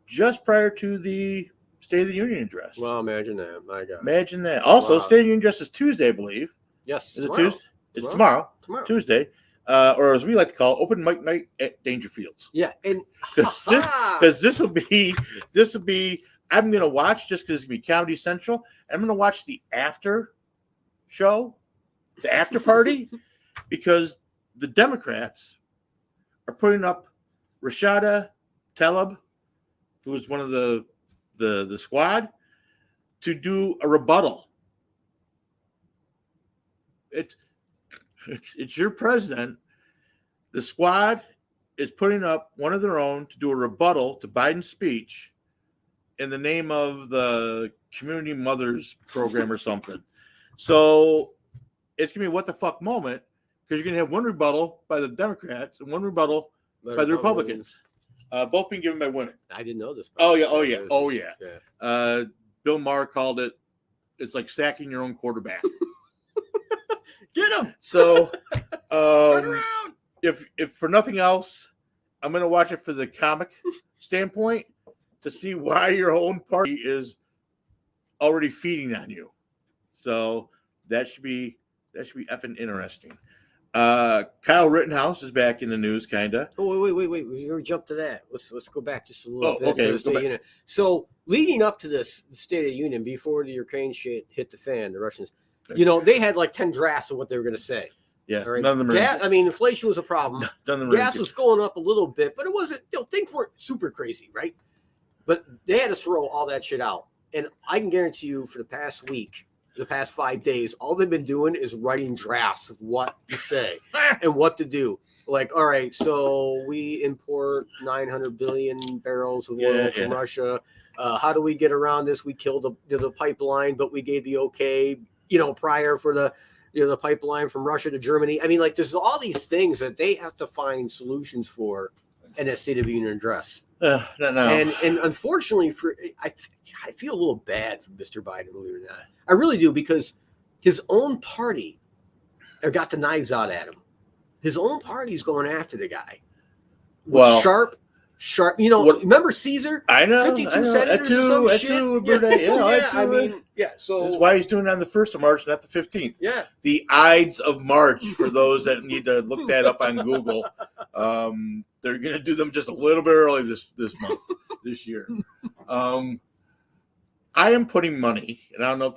just prior to the State of the Union address. Well, imagine that. My God. Imagine that. Also, State of the Union address is Tuesday, I believe. Yes. Is it Tuesday? It's tomorrow. Tuesday. Or as we like to call it, open mic night at Dangerfields. Yeah, and because this will be. I'm gonna watch just because it's gonna be Comedy Central. I'm gonna watch the after show, the after party, because the Democrats are putting up Rashada Tlaib, who is one of the squad, to do a rebuttal. It's your president. The squad is putting up one of their own to do a rebuttal to Biden's speech in the name of the Community Mothers Program or something. So it's going to be a what the fuck moment because you're going to have one rebuttal by the Democrats and one rebuttal by the Republicans. Both being given by women. I didn't know this. Oh, yeah. Bill Maher called it, it's like sacking your own quarterback. Get him. So, if for nothing else, I'm going to watch it for the comic standpoint to see why your own party is already feeding on you. So that should be effing interesting. Kyle Rittenhouse is back in the news, kinda. Oh, wait. We already jumped to that. Let's go back just a little bit. Okay. Let's go back. So leading up to this State of the Union, before the Ukraine shit hit the fan, the Russians. They had like 10 drafts of what they were going to say. Yeah, right? None of them are. Inflation was a problem. None of them gas was going up a little bit, but it wasn't. Things weren't super crazy, right? But they had to throw all that shit out, and I can guarantee you, for the past week, the past 5 days, all they've been doing is writing drafts of what to say and what to do. Like, all right, so we import 900 billion barrels of oil from Russia. How do we get around this? We killed the pipeline, but we gave the okay. Prior for the pipeline from Russia to Germany. I mean, like, there's all these things that they have to find solutions for in that State of the Union address. No. And unfortunately, I feel a little bad for Mr. Biden, believe it or not. I really do, because his own party got the knives out at him. His own party's going after the guy. Well, sharp. Remember Caesar? I know. 52 senators or some shit. So that's why he's doing it on the 1st of March, not the 15th. Yeah. The Ides of March, for those that need to look that up on Google. They're going to do them just a little bit early this month, this year. I am putting money, and I don't know if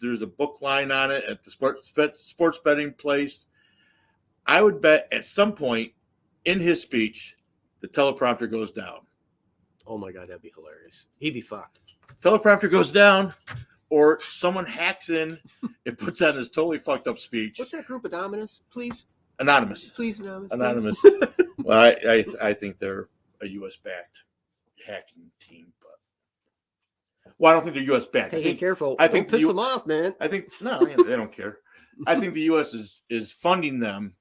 there's a book line on it at the sports betting place. I would bet at some point in his speech, the teleprompter goes down. Oh my God, that'd be hilarious. He'd be fucked. Teleprompter goes down, or someone hacks in and puts on this totally fucked up speech. What's that group, Anonymous, please? Anonymous. Please, Anonymous. Anonymous. Well, I think they're a U.S.-backed hacking team, but I don't think they're U.S.-backed. Hey, careful! I think don't piss them off, man. I think they don't care. I think the U.S. is funding them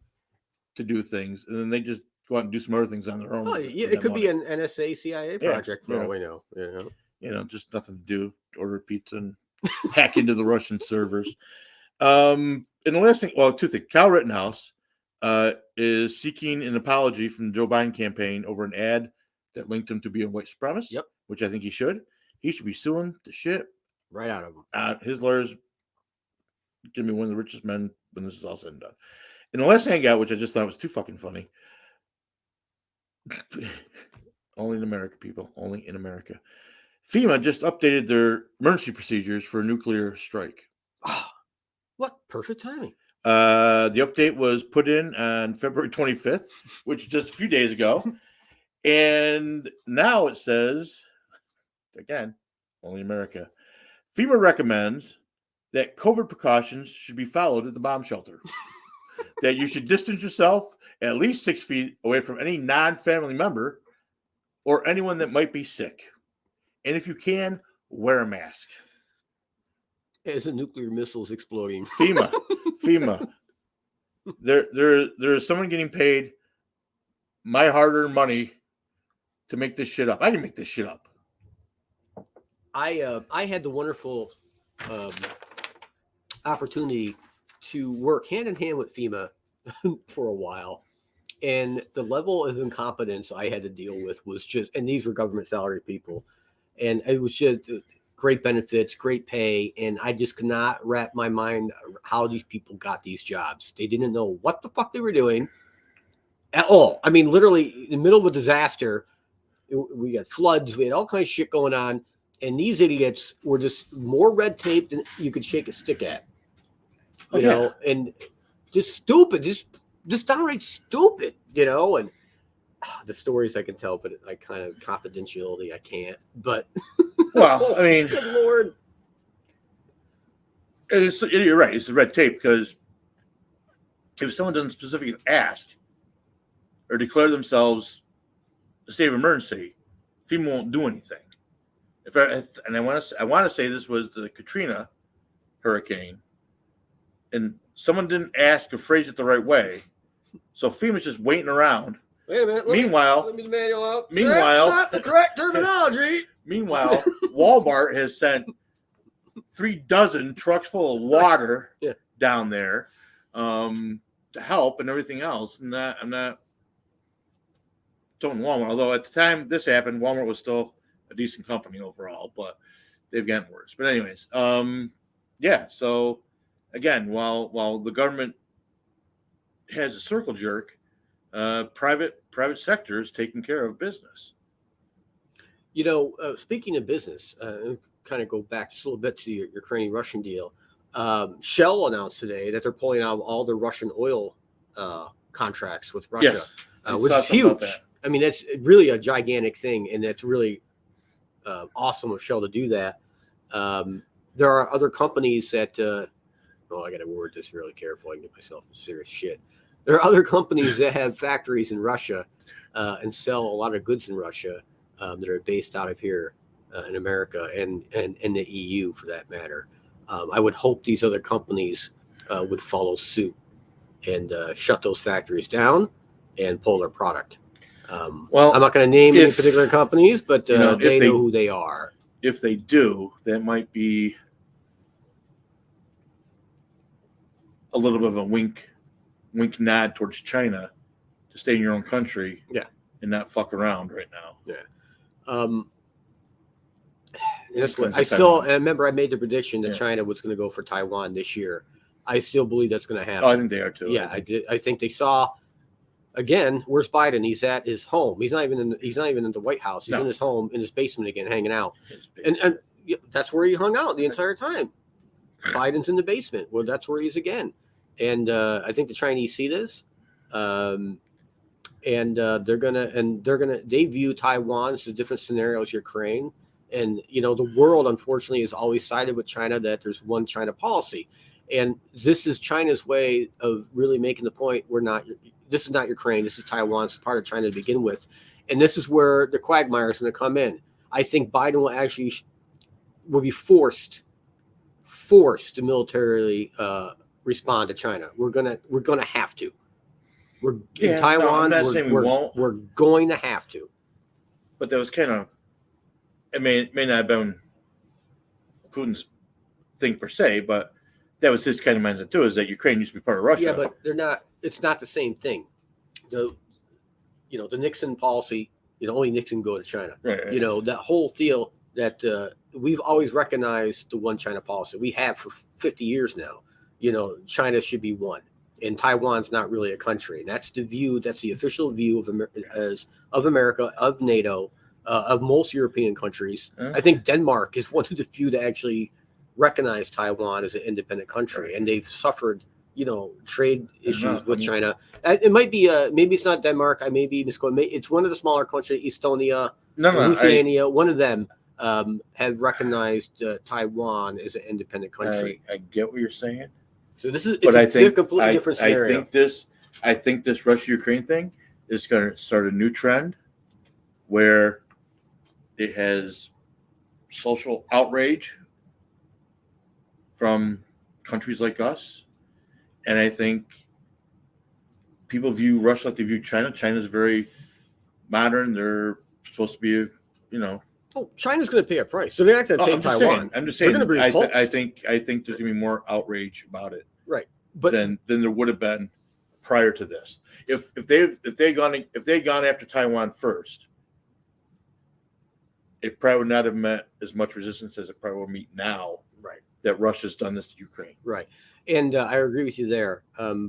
to do things, and then they just go out and do some other things on their own. Oh, yeah, it could be an NSA, CIA project for all we know. Just nothing to do. Order pizza and hack into the Russian servers. And the last thing, two things. Kyle Rittenhouse is seeking an apology from the Joe Biden campaign over an ad that linked him to be a white supremacist. Yep. Which I think he should. He should be suing the shit right out of him. His lawyers give me one of the richest men when this is all said and done. And the last thing I got, which I just thought was too fucking funny. Only in America, people. Only in America. FEMA just updated their emergency procedures for a nuclear strike. What perfect timing. The update was put in on February 25th, which is just a few days ago. And now it says, again, only America. FEMA recommends that COVID precautions should be followed at the bomb shelter. That you should distance yourself at least 6 feet away from any non-family member or anyone that might be sick. And if you can, wear a mask. As a nuclear missile is exploding. FEMA. There's someone getting paid my hard-earned money to make this shit up. I can make this shit up. I had the wonderful opportunity to work hand in hand with FEMA for a while, and the level of incompetence I had to deal with was just, and these were government salary people, and it was just great benefits, great pay, and I just could not wrap my mind how these people got these jobs. They didn't know what the fuck they were doing at all. I mean, literally in the middle of a disaster, we got floods, we had all kinds of shit going on, and these idiots were just more red tape than you could shake a stick at. You know, and just stupid, just downright stupid, you know, and the stories I can tell, but I kind of confidentiality I can't. But well, I mean, good Lord, you're right. It's the red tape, because if someone doesn't specifically ask or declare themselves a state of emergency, FEMA won't do anything. And I want to say this was the Katrina hurricane, and someone didn't ask or phrase it the right way, so FEMA's just waiting around. Wait a minute. Let me the manual out. Meanwhile, that's not the correct terminology. Meanwhile, Walmart has sent 36 trucks full of water down there to help and everything else. And I'm not toting Walmart, although at the time this happened, Walmart was still a decent company overall, but they've gotten worse. But anyways, so again, while the government has a circle jerk, private sector is taking care of business. You know, speaking of business, kind of go back just a little bit to your Ukrainian-Russian deal. Shell announced today that they're pulling out all their Russian oil contracts with Russia, which is huge. I mean, that's really a gigantic thing, and that's really awesome of Shell to do that. There are other companies that, I got to word this really careful. I can get myself in serious shit. There are other companies that have factories in Russia and sell a lot of goods in Russia that are based out of here in America and the EU for that matter. I would hope these other companies would follow suit and shut those factories down and pull their product. Well, I'm not going to name any particular companies, but they know who they are. If they do, that might be a little bit of a wink nod towards China to stay in your own country, and not fuck around right now. That's what I remember. I made the prediction that China was going to go for Taiwan this year. I still believe that's going to happen. Oh, I think they are too. Yeah, I did. I think they saw. Again, where's Biden? He's at his home. He's not even in the White House. He's in his home, in his basement again, hanging out. And that's where he hung out the entire time. Biden's in the basement. Well, that's where he's again. And I think the Chinese see this, and they view Taiwan as a different scenario as Ukraine. And the world, unfortunately, has always sided with China that there's one China policy, and this is China's way of really making the point: this is not Ukraine. This is Taiwan. It's part of China to begin with, and this is where the quagmire is going to come in. I think Biden will be forced to militarily respond to China. We're gonna have to. In Taiwan. No, I'm not saying we won't. We're going to have to. But that was kind of. It may not have been Putin's thing per se, but that was his kind of mindset too. Is that Ukraine used to be part of Russia? Yeah, but they're not. It's not the same thing. The Nixon policy. Only Nixon go to China. Right. That whole deal that we've always recognized the one China policy. We have for 50 years now. China should be one, and Taiwan's not really a country. And that's the view. That's the official view of America, of NATO, of most European countries. I think Denmark is one of the few that actually recognize Taiwan as an independent country, and they've suffered, trade issues with China. It might be maybe it's not Denmark. I may be misquoting. It's one of the smaller countries, Estonia, Lithuania. One of them have recognized Taiwan as an independent country. I get what you're saying. So it's a completely different scenario. I think this Russia-Ukraine thing is going to start a new trend where it has social outrage from countries like us. And I think people view Russia like they view China. China's very modern. They're supposed to be, Oh, China's going to pay a price. So they're not going to take Taiwan. I'm just saying. They're going to be repulsed. I think there's going to be more outrage about it, right? But than there would have been prior to this. If they'd gone after Taiwan first, it probably would not have met as much resistance as it probably will meet now. Right. That Russia's done this to Ukraine. Right. And I agree with you there.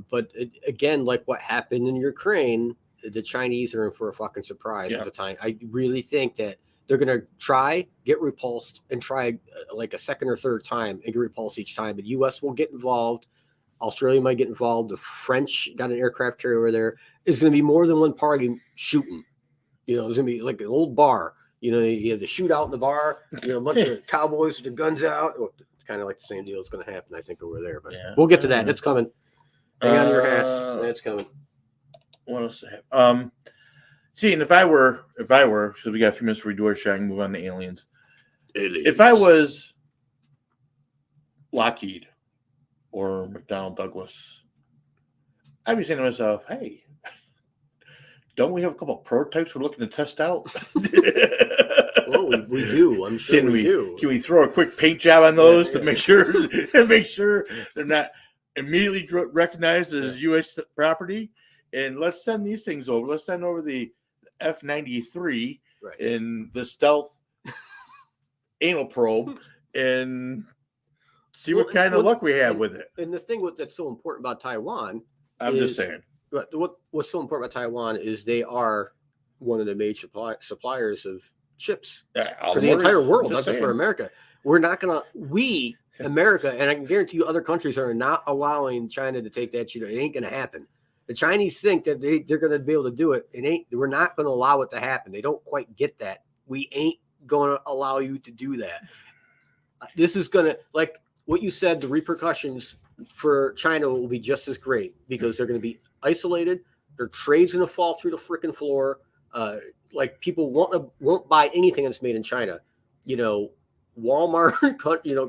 But again, like what happened in Ukraine, the Chinese are in for a fucking surprise at the time. I really think that they're going to try, get repulsed, and try like a second or third time and get repulsed each time. The U.S. will get involved. Australia might get involved. The French got an aircraft carrier over there. It's going to be more than one party shooting. There's going to be like an old bar. You have the shootout in the bar. A bunch of cowboys with their guns out. Kind of like the same deal is going to happen, I think, over there. But we'll get to that. It's coming. Hang on to your hats. It's coming. What else? See, and if I were, because we got a few minutes before we do our shot and move on to aliens. If I was Lockheed or McDonnell Douglas, I'd be saying to myself, hey, don't we have a couple of prototypes we're looking to test out? Well, we do. I'm sure we do. Can we throw a quick paint job on those to make sure they're not immediately recognized as U.S. property? And let's send these things over. Let's send over the F-93 and the stealth anal probe and see what kind of luck we have with it. And the thing that's so important about Taiwan, just saying. What's so important about Taiwan is they are one of the major suppliers of chips for the entire world, not just for America. We're not going to, America, and I can guarantee you other countries are not allowing China to take that shit. It ain't going to happen. The Chinese think that they're going to be able to do it. We're not going to allow it to happen. They don't quite get that. We ain't going to allow you to do that. This is going to, like what you said, the repercussions for China will be just as great because they're going to be isolated. Their trade's going to fall through the freaking floor. Like people won't buy anything that's made in China. Walmart,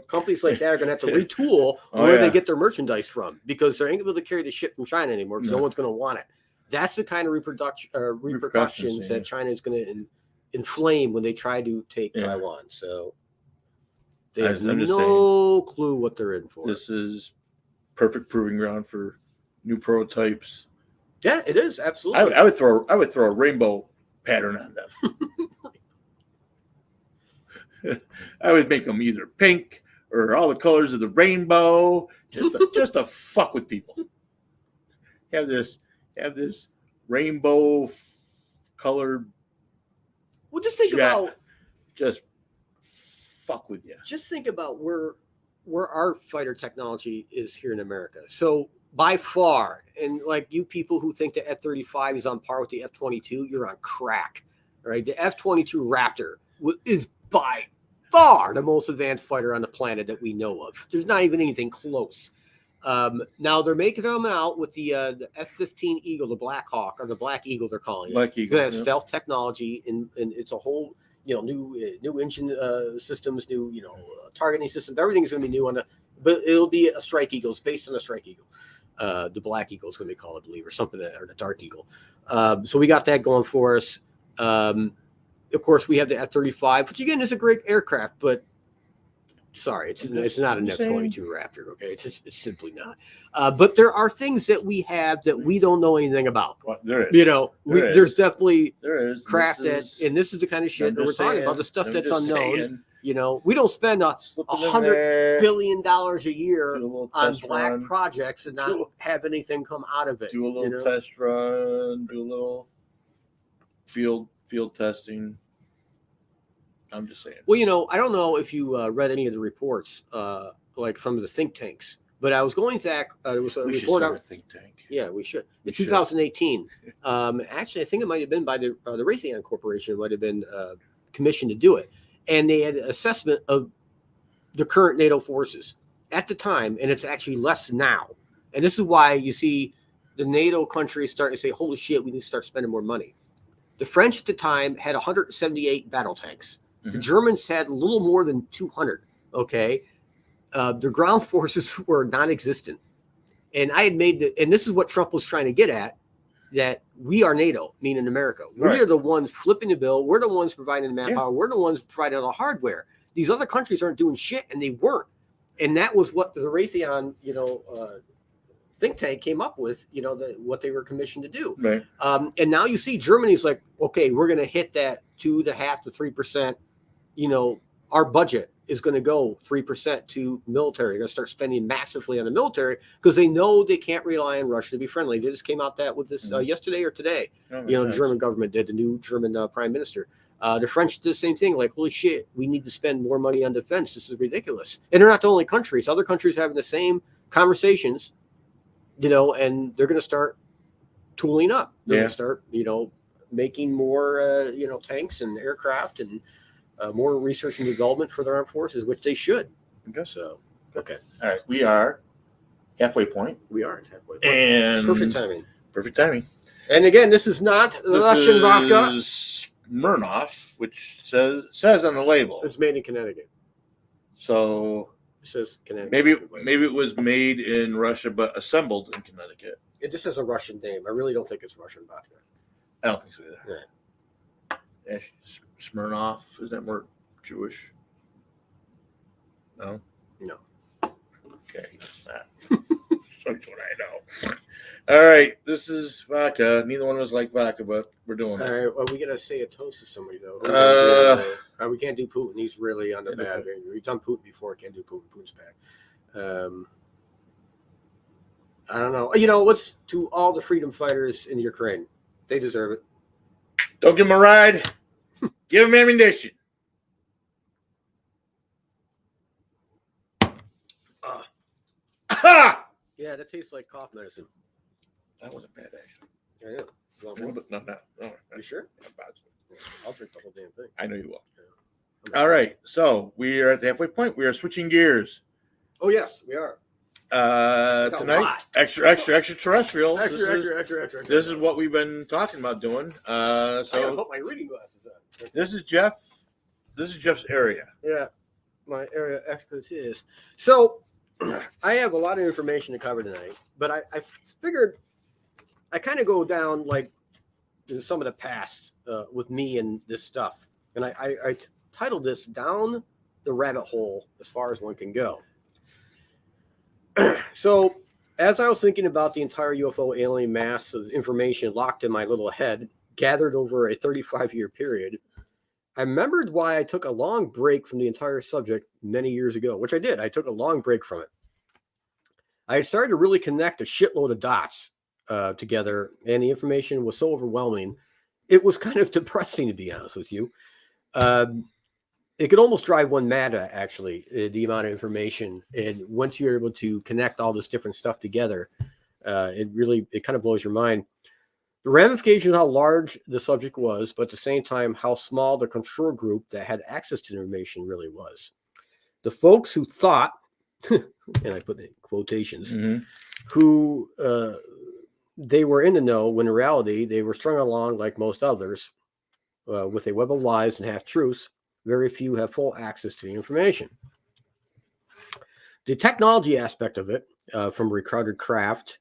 companies like that are going to have to retool where they get their merchandise from because they ain't able to carry the shit from China anymore because no one's going to want it. That's the kind of repercussions that China is going to inflame when they try to take Taiwan. So they have no clue what they're in for. This is perfect proving ground for new prototypes. Yeah, it is absolutely. I would throw a rainbow pattern on them. I would make them either pink or all the colors of the rainbow, just to fuck with people. Have this rainbow colored. Well, just think about just fuck with you. Just think about where our fighter technology is here in America. So by far, and like you people who think the F-35 is on par with the F-22, you're on crack. Right? The F-22 Raptor is by far the most advanced fighter on the planet that we know of. There's not even anything close. Now they're making them out with the F-15 Eagle, the Black Hawk, or the Black Eagle, they're calling it. Black Eagle. It has stealth technology, and it's a whole new engine systems, new targeting systems. Everything's going to be new but it'll be a Strike Eagle. It's based on a Strike Eagle. The Black Eagle is going to be called, I believe, or something, or the Dark Eagle. So we got that going for us. Of course, we have the F-35, which again is a great aircraft, but sorry, it's not an F-22 Raptor. Okay, it's simply not. But there are things that we have that we don't know anything about. Well, there is. There's definitely craft and this is the kind of shit that we're talking about. The stuff that's unknown. We don't spend $100 billion a year on black projects and not have anything come out of it. Do a little test run. Do a little field testing. I'm just saying. Well, I don't know if you read any of the reports, like from the think tanks, but I was going back. There was a We should report start out. a think tank. Yeah, we should. We In should. 2018, actually, I think it might have been by the Raytheon Corporation might have been commissioned to do it, and they had an assessment of the current NATO forces at the time, and it's actually less now. And this is why you see the NATO countries starting to say, "Holy shit, we need to start spending more money." The French at the time had 178 battle tanks. The Germans had a little more than 200. Okay, their ground forces were non-existent. And I had and this is what Trump was trying to get at, that we are NATO, meaning America. We are the ones flipping the bill. We're the ones providing the manpower. We're the ones providing all the hardware. These other countries aren't doing shit, and they weren't. And that was what the Raytheon, think tank came up with, what they were commissioned to do. Right. And now you see Germany's like, okay, we're going to hit that 2.5% to 3%. Our budget is going to go 3% to military. They're going to start spending massively on the military because they know they can't rely on Russia to be friendly. They just came out that with this yesterday or today. The German government did, the new German prime minister. The French did the same thing. Like, holy shit, we need to spend more money on defense. This is ridiculous. And they're not the only countries. Other countries having the same conversations, and they're going to start tooling up. They're going to start, making more, tanks and aircraft and more research and development for their armed forces, which they should. Okay. So, okay. All right. We are halfway point. We are at halfway point. And perfect timing. Perfect timing. And again, this is not Russian vodka. This is Smirnoff, which says on the label. It's made in Connecticut. So it says Connecticut. Maybe it was made in Russia but assembled in Connecticut. It just has a Russian name. I really don't think it's Russian vodka. I don't think so either. Yeah. Smirnoff, is that more Jewish? No? No. Okay, that's not. That's what I know. All right, this is vodka. Neither one of us like vodka, but we're doing it. All right, well, we got to say a toast to somebody, though. We can't do Putin. He's really on the bad. We've done Putin before. Can't do Putin. Putin's bad. I don't know. Let's to all the freedom fighters in Ukraine. They deserve it. Don't give them a ride. Give them ammunition. Yeah, that tastes like cough medicine. That wasn't bad, actually. I know. You want more? No. You sure? I'm about to. I'll drink the whole damn thing. I know you will. Yeah. All right, so we are at the halfway point. We are switching gears. Oh yes, we are. Tonight, extraterrestrials. Extra. This is what we've been talking about doing. I gotta put my reading glasses on. This is Jeff's area. Yeah, my area of expertise. So I have a lot of information to cover tonight, but I figured I kind of go down like some of the past with me and this stuff, and I titled this "Down the Rabbit Hole as Far as One Can Go." So, as I was thinking about the entire UFO alien mass of information locked in my little head, gathered over a 35-year period, I remembered why I took a long break from the entire subject many years ago, which I did. I took a long break from it. I had started to really connect a shitload of dots together, and the information was so overwhelming, it was kind of depressing, to be honest with you. It could almost drive one mad, actually, the amount of information. And once you're able to connect all this different stuff together, it kind of blows your mind. The ramifications of how large the subject was, but at the same time, how small the control group that had access to the information really was. The folks who thought, and I put in quotations, who they were in the know, when in reality, they were strung along like most others with a web of lies and half-truths. Very few have full access to the information. The technology aspect of it, from recovered craft,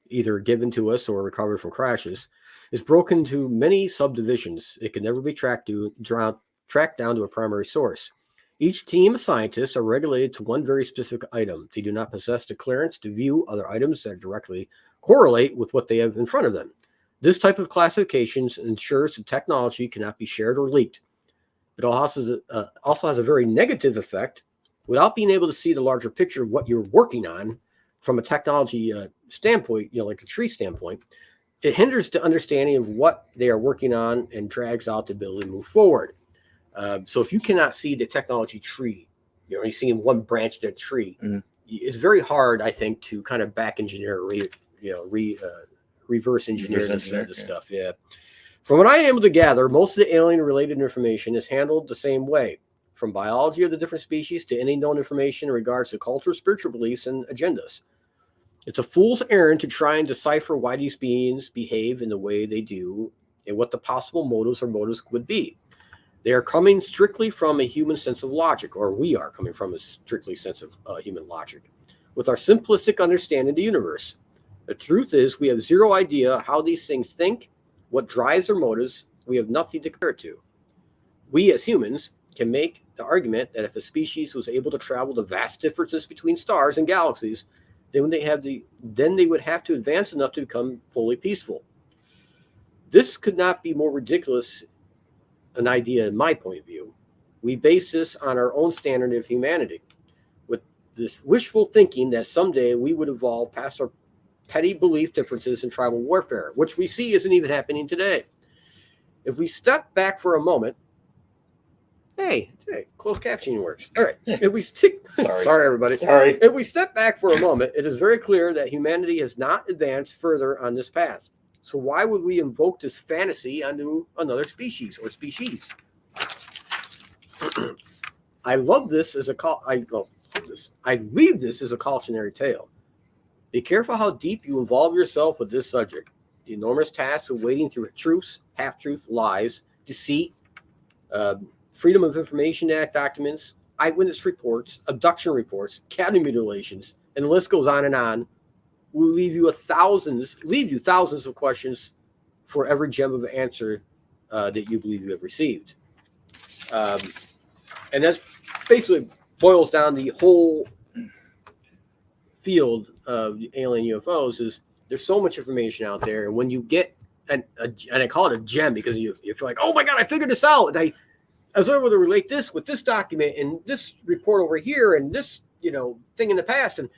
either given to us or recovered from crashes, is broken into many subdivisions. It can never be tracked down to a primary source. Each team of scientists are regulated to one very specific item. They do not possess the clearance to view other items that directly correlate with what they have in front of them. This type of classifications ensures the technology cannot be shared or leaked. It also has a very negative effect without being able to see the larger picture of what you're working on from a technology standpoint, like a tree standpoint. It hinders the understanding of what they are working on and drags out the ability to move forward. So if you cannot see the technology tree, you're seeing one branch of that tree. It's very hard, I think, to kind of back engineer, reverse engineer this stuff. Yeah. From what I am able to gather, most of the alien-related information is handled the same way, from biology of the different species to any known information in regards to culture, spiritual beliefs, and agendas. It's a fool's errand to try and decipher why these beings behave in the way they do and what the possible motives would be. They are coming strictly from a human sense of logic, or we are coming from a strictly sense of human logic, with our simplistic understanding of the universe. The truth is, we have zero idea how these things think, what drives their motives. We have nothing to compare it to. We as humans can make the argument that if a species was able to travel the vast differences between stars and galaxies, then they would have to advance enough to become fully peaceful. This could not be more ridiculous an idea in my point of view. We base this on our own standard of humanity, with this wishful thinking that someday we would evolve past our petty belief differences in tribal warfare, which we see isn't even happening today. If we step back for a moment, hey, closed captioning works. All right. If we sorry everybody. Sorry. If we step back for a moment, it is very clear that humanity has not advanced further on this path. So why would we invoke this fantasy onto another species or species? I leave this as a cautionary tale. Be careful how deep you involve yourself with this subject. The enormous task of wading through truths, half-truths, lies, deceit, Freedom of Information Act documents, eyewitness reports, abduction reports, cattle mutilations, and the list goes on, will leave you thousands of questions for every gem of answer that you believe you have received. And that basically boils down the whole field of alien UFOs. Is there's so much information out there, and when you get and I call it a gem because you feel like, oh my God, I figured this out, and I was able to relate this with this document and this report over here and this thing in the past, and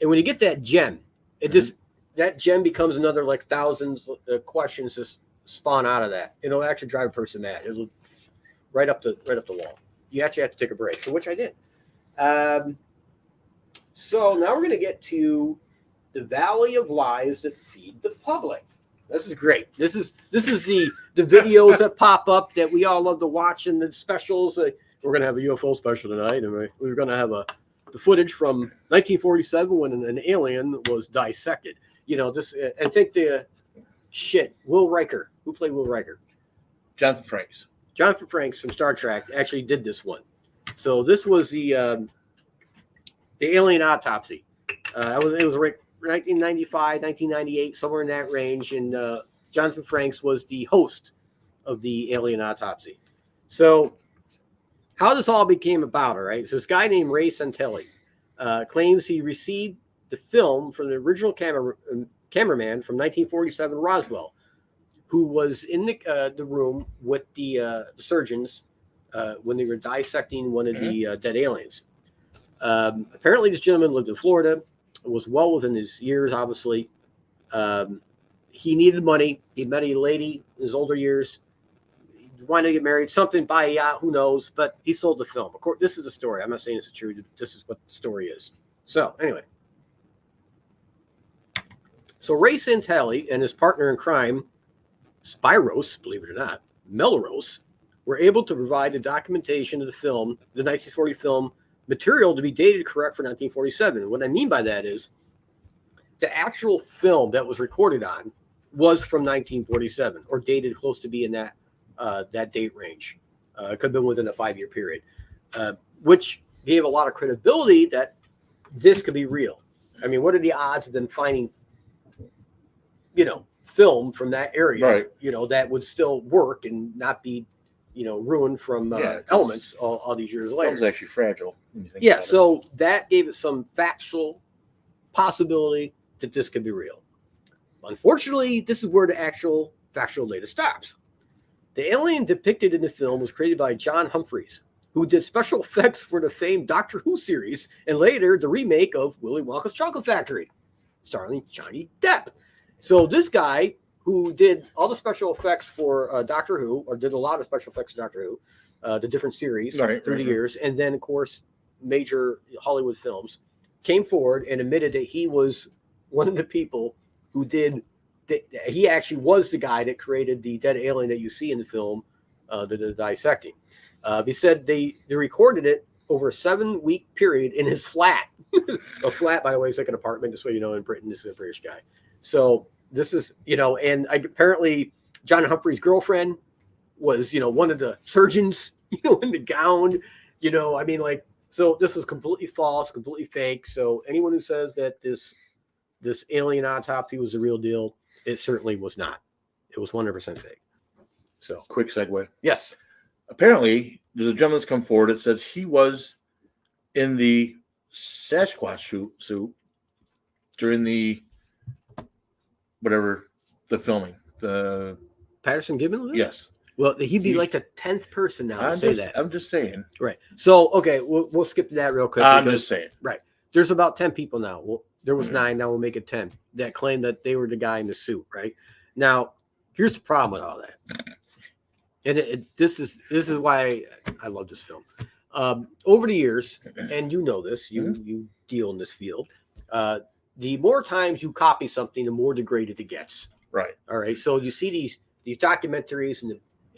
when you get that gem, it just that gem becomes another like thousands of questions just spawn out of that. It'll actually drive a person mad. It'll right up the wall. You actually have to take a break, so which I did. So now we're going to get to the Valley of Lies that feed the public. This is great. This is the videos that pop up that we all love to watch, and the specials. We're going to have a UFO special tonight, and we're going to have the footage from 1947 when an alien was dissected. And think Will Riker. Who played Will Riker? Jonathan Frakes. Jonathan Frakes from Star Trek actually did this one. So this was the alien autopsy. It was right 1995, 1998, somewhere in that range. And Jonathan Frakes was the host of the alien autopsy. So how this all became about, all right? So this guy named Ray Santelli claims he received the film from the original cameraman from 1947, Roswell, who was in the room with the surgeons when they were dissecting one of the dead aliens. Apparently, this gentleman lived in Florida, was well within his years, obviously. He needed money. He met a lady in his older years. He wanted to get married, something, buy a yacht, who knows, but he sold the film. Of course, this is the story. I'm not saying this is true. This is what the story is. So, anyway. So, Ray Santelli and his partner in crime, Spiros, believe it or not, Melrose, were able to provide the documentation of the film, the 1940 film, material to be dated correct for 1947. What I mean by that is the actual film that was recorded on was from 1947 or dated close to be in that date range. It could have been within a 5-year period, which gave a lot of credibility that this could be real. I mean, what are the odds of them finding, film from that area, right, that would still work and not be, ruined from elements all these years later. Film's actually fragile. Yeah, so that gave it some factual possibility that this could be real. Unfortunately, this is where the actual factual data stops. The alien depicted in the film was created by John Humphreys, who did special effects for the famed Doctor Who series and later the remake of Willy Wonka's Chocolate Factory, starring Johnny Depp. So this guy who did all the special effects for Doctor Who, or did a lot of special effects for Doctor Who, the different series through the years, and then of course major Hollywood films, came forward and admitted that he was one of the people who did. He actually was the guy that created the dead alien that you see in the film, the dissecting. He said they recorded it over a 7-week period in his flat. A flat, by the way, is like an apartment, just so you know, in Britain. This is a British guy. So this is, and apparently John Humphrey's girlfriend was, one of the surgeons, in the gown, so this is completely false, completely fake. So anyone who says that this alien autopsy was the real deal, it certainly was not. It was 100% fake. So quick segue. Yes. Apparently, there's a gentleman that's come forward that says he was in the Sasquatch suit during the filming. The Patterson Gibbon? Yes. Well, he'd be like the 10th person now to say that. I'm just saying. Right. So, okay, we'll skip that real quick. I'm just saying. Right. There's about 10 people now. Well, there was 9. Now we'll make it 10 that claim that they were the guy in the suit. Right. Now, here's the problem with all that. And this is why I love this film. Over the years, and you know this, you deal in this field. The more times you copy something, the more degraded it gets. Right. All right. So you see these documentaries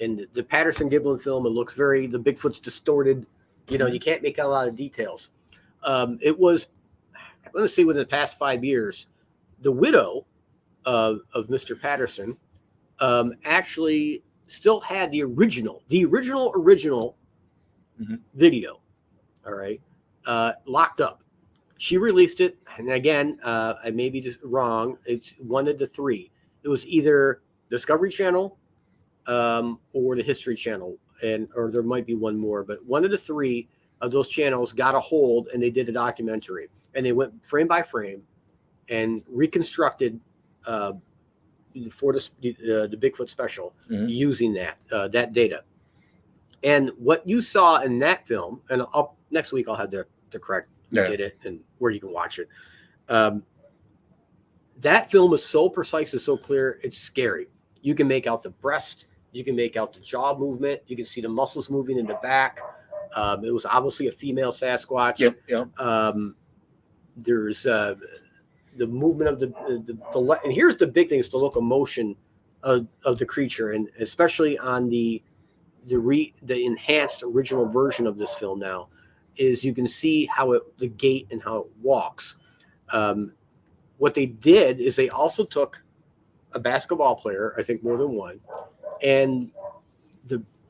and the Patterson Gibbon film. It looks the Bigfoot's distorted. You can't make out a lot of details. It was, let's see, within the past 5 years, the widow of Mr. Patterson actually still had the original video. All right. Locked up. She released it. And again, I may be just wrong. It's one of the 3. It was either Discovery Channel or the History Channel, or there might be one more, but one of the 3 of those channels got a hold and they did a documentary, and they went frame by frame and reconstructed for the Bigfoot special using that data. And what you saw in that film, and next week I'll have the correct did it and where you can watch it. That film is so precise and so clear, it's scary. You can make out the breast, you can make out the jaw movement, you can see the muscles moving in the back. It was obviously a female Sasquatch. Yep. There's the movement of the and here's the big thing, is the locomotion of the creature, and especially on the enhanced original version of this film now, is you can see how the gait and how it walks. What they did is they also took a basketball player, I think more than one, and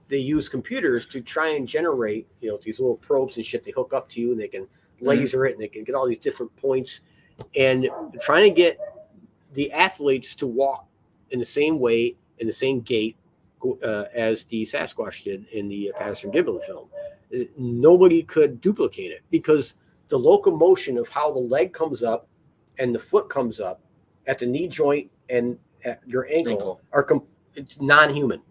they use computers to try and generate, these little probes and shit they hook up to you, and they can laser it, and they can get all these different points, and trying to get the athletes to walk in the same way, in the same gait as the Sasquatch did in the Patterson Gibbon film. Nobody could duplicate it, because the locomotion of how the leg comes up and the foot comes up at the knee joint and at your ankle it's non-human.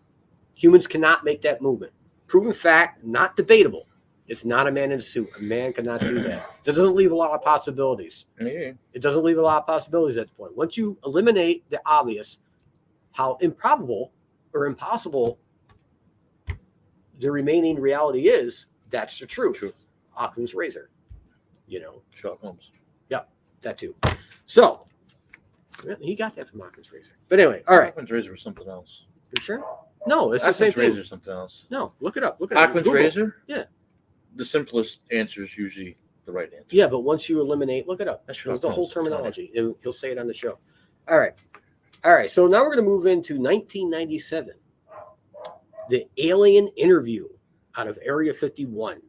Humans cannot make that movement. Proven fact, not debatable. It's not a man in a suit. A man cannot do that. It doesn't leave a lot of possibilities. Yeah. It doesn't leave a lot of possibilities at the point. Once you eliminate the obvious, how improbable or impossible the remaining reality is, that's the truth. Occam's razor. Sherlock Holmes. Yeah, that too. So, he got that from Occam's razor. But anyway, all right. Occam's razor was something else. You sure? No, it's the same thing. Occam's razor is something else. No, look it up. Occam's razor? Yeah. The simplest answer is usually the right answer. Yeah, but once you eliminate, look it up. That's the whole terminology, and he'll say it on the show. All right. So now we're going to move into 1997. The alien interview out of Area 51.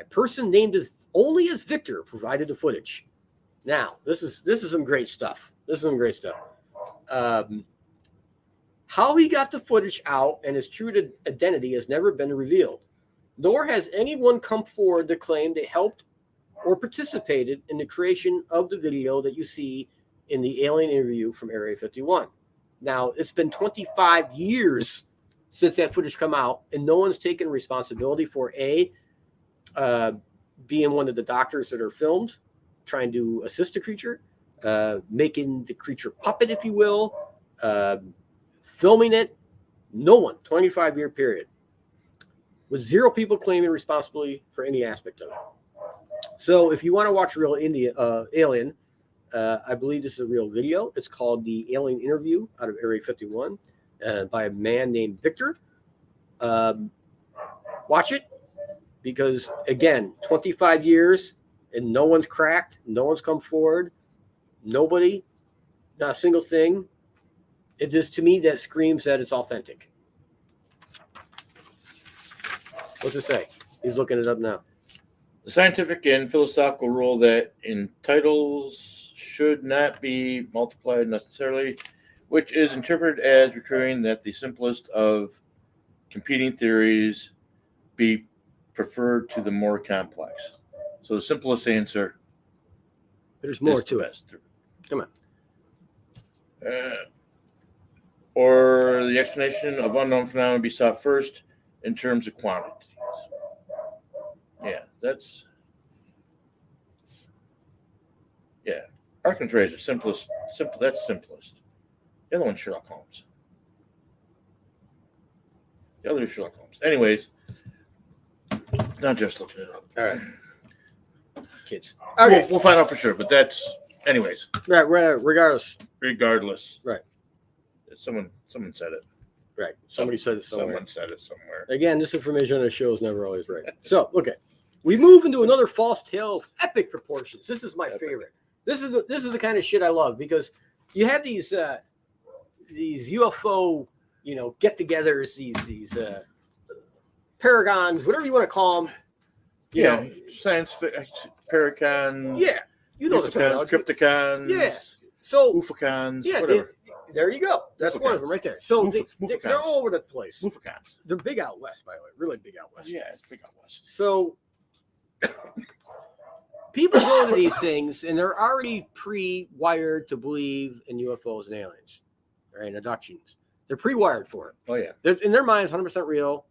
A person named only as Victor provided the footage. Now, this is some great stuff. How he got the footage out and his true identity has never been revealed, nor has anyone come forward to claim they helped or participated in the creation of the video that you see in the alien interview from Area 51. Now, it's been 25 years since that footage come out, and no one's taken responsibility for being one of the doctors that are filmed, trying to assist the creature, making the creature puppet, if you will, Filming it, no one, 25-year period, with 0 people claiming responsibility for any aspect of it. So if you want to watch real alien, I believe this is a real video. It's called The Alien Interview out of Area 51 by a man named Victor. Watch it because, again, 25 years and no one's cracked. No one's come forward. Nobody, not a single thing. It just, to me, that screams that it's authentic. What's it say? He's looking it up now. The scientific and philosophical rule that in titles should not be multiplied necessarily, which is interpreted as requiring that the simplest of competing theories be preferred to the more complex. So the simplest answer. There's more to it. Come on. Or the explanation of unknown phenomena be sought first in terms of quantities. Yeah, that's. Yeah, Arkham Razor, simplest. That's simplest. The other one's Sherlock Holmes. The other is Sherlock Holmes. Anyways, not just looking it up. All right, kids. Okay, We'll find out for sure. But that's, anyways. Right. Regardless. Right. Someone said it. Right. Somebody said it somewhere. Someone said it somewhere. Again, this information on the show is never always right. So, okay. We move into another false tale of epic proportions. This is my favorite. This is the kind of shit I love because you have these UFO, get-togethers, these paragons, whatever you want to call them. You know, science paracons. Yeah, you know the terminology. Crypticons. Yeah. So Ufacons. Yeah, whatever. There you go. That's one of them right there. So they're all over the place. Ufacons. They're big out west, by the way. Really big out west. Yeah, it's big out west. So people go to these things and they're already pre-wired to believe in UFOs and aliens, right? Abductions. They're pre-wired for it. Oh, yeah. They're, in their minds, 100% real.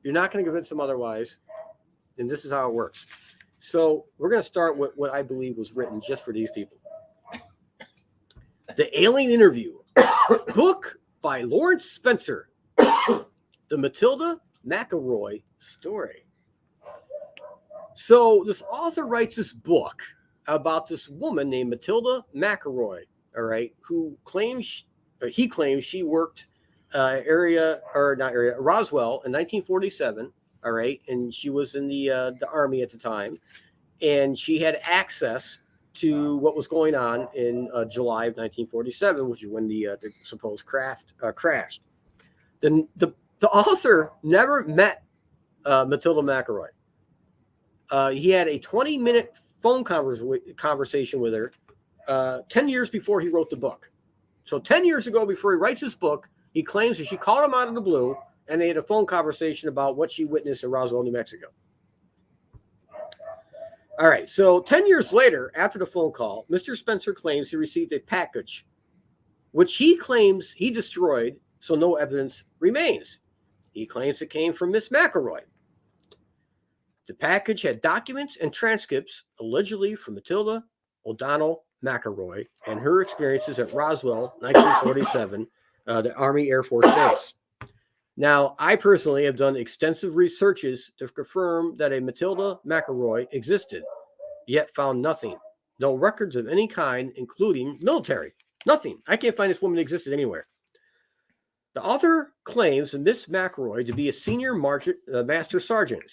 You're not going to convince them otherwise. And this is how it works. So we're going to start with what I believe was written just for these people. The Alien Interview, book by Lawrence Spencer, the Matilda McElroy story. So this author writes this book about this woman named Matilda McElroy, all right, who claims she worked Roswell in 1947, all right, and she was in the Army at the time, and she had access to what was going on in July of 1947, which is when the supposed craft crashed. Then the author never met Matilda McElroy. He had a 20-minute phone conversation with her 10 years before he wrote the book. So 10 years ago, before he writes this book, he claims that she called him out of the blue, and they had a phone conversation about what she witnessed in Roswell, New Mexico. All right, so 10 years later, after the phone call, Mr. Spencer claims he received a package, which he claims he destroyed, so no evidence remains. He claims it came from Miss McElroy. The package had documents and transcripts allegedly from Matilda O'Donnell McElroy and her experiences at Roswell, 1947, the Army Air Force Base. Now, I personally have done extensive researches to confirm that a Matilda McElroy existed, yet found nothing. No records of any kind, including military. Nothing. I can't find this woman existed anywhere. The author claims that Miss McElroy to be a senior master sergeant,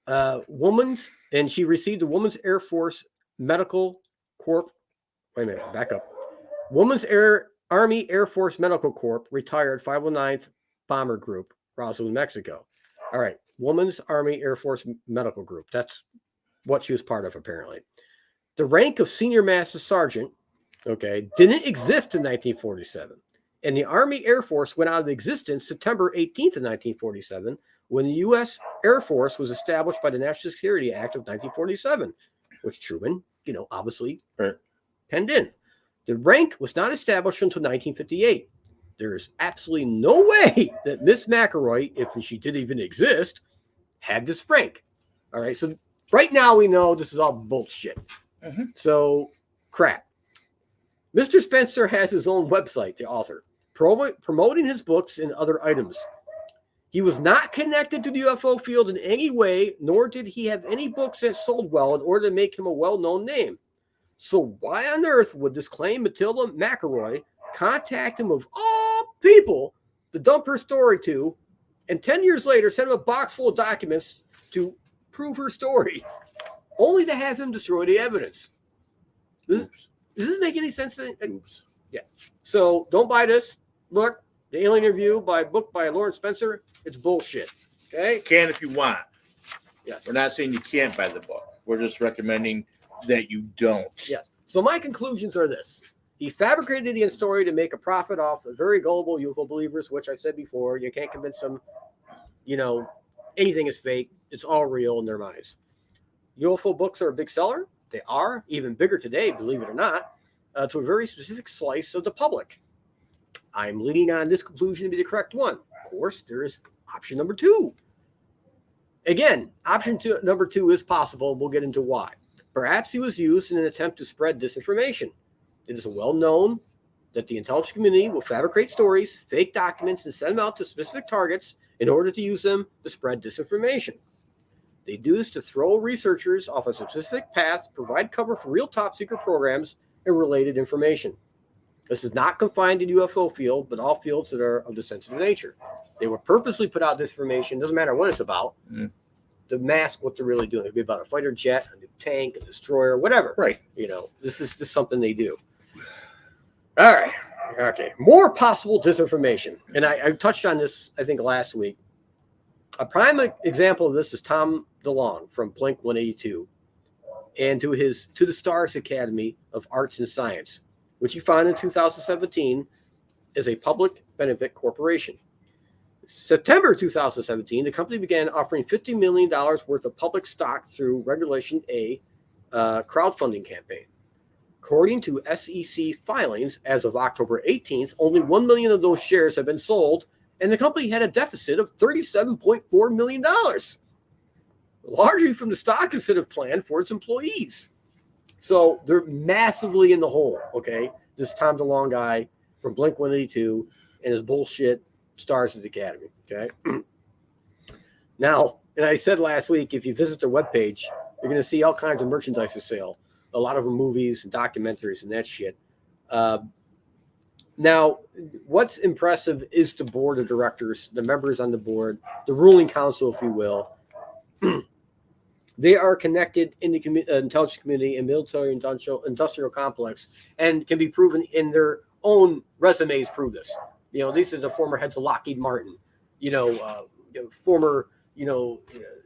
and she received the Woman's Air Force Medical Corps. Wait a minute, back up. Army Air Force Medical Corps, retired 509th Bomber Group, Roswell, New Mexico. All right, Woman's Army Air Force Medical Group. That's what she was part of, apparently. The rank of Senior Master Sergeant, okay, didn't exist in 1947. And the Army Air Force went out of existence September 18th of 1947, when the U.S. Air Force was established by the National Security Act of 1947, which Truman, obviously penned in. The rank was not established until 1958. There's absolutely no way that Miss McElroy, if she did even exist, had this rank. All right, so right now we know this is all bullshit. Mm-hmm. So, crap. Mr. Spencer has his own website, the author, promoting his books and other items. He was not connected to the UFO field in any way, nor did he have any books that sold well in order to make him a well-known name. So why on earth would this claim Matilda McElroy contact him of all people to dump her story to, and 10 years later send him a box full of documents to prove her story, only to have him destroy the evidence? Does this make any sense? Oops. Yeah. So don't buy this book, The Alien Review by Lawrence Spencer. It's bullshit. Okay. Can if you want. Yes. We're not saying you can't buy the book. We're just recommending that you don't. Yes. So my conclusions are this. He fabricated the story to make a profit off of very gullible UFO believers, which I said before. You can't convince them, anything is fake. It's all real in their minds. UFO books are a big seller. They are even bigger today, believe it or not, to a very specific slice of the public. I'm leaning on this conclusion to be the correct one. Of course, there is option number 2. Again, number 2 is possible. We'll get into why. Perhaps he was used in an attempt to spread disinformation. It is well known that the intelligence community will fabricate stories, fake documents, and send them out to specific targets in order to use them to spread disinformation. They do this to throw researchers off a specific path, provide cover for real top-secret programs and related information. This is not confined to the UFO field, but all fields that are of the sensitive nature. They will purposely put out this information, doesn't matter what it's about, to mask what they're really doing. It could be about a fighter jet, a new tank, a destroyer, whatever. Right. This is just something they do. All right. Okay. More possible disinformation. And I touched on this, I think, last week. A prime example of this is Tom DeLonge from Blink-182 and to the Stars Academy of Arts and Science, which he founded in 2017 as a public benefit corporation. September 2017, the company began offering $50 million worth of public stock through Regulation A crowdfunding campaign. According to SEC filings, as of October 18th, only 1 million of those shares have been sold, and the company had a deficit of $37.4 million, largely from the stock incentive plan for its employees. So they're massively in the hole, okay? This Tom DeLonge guy from Blink-182 and his bullshit Stars of the Academy, okay? Now, and I said last week, if you visit their webpage, you're going to see all kinds of merchandise for sale. A lot of them movies and documentaries and that shit. Now, what's impressive is the board of directors, the members on the board, the ruling council, if you will. They are connected in the intelligence community and military industrial complex and can be proven in their own resumes prove this. These are the former heads of Lockheed Martin, former,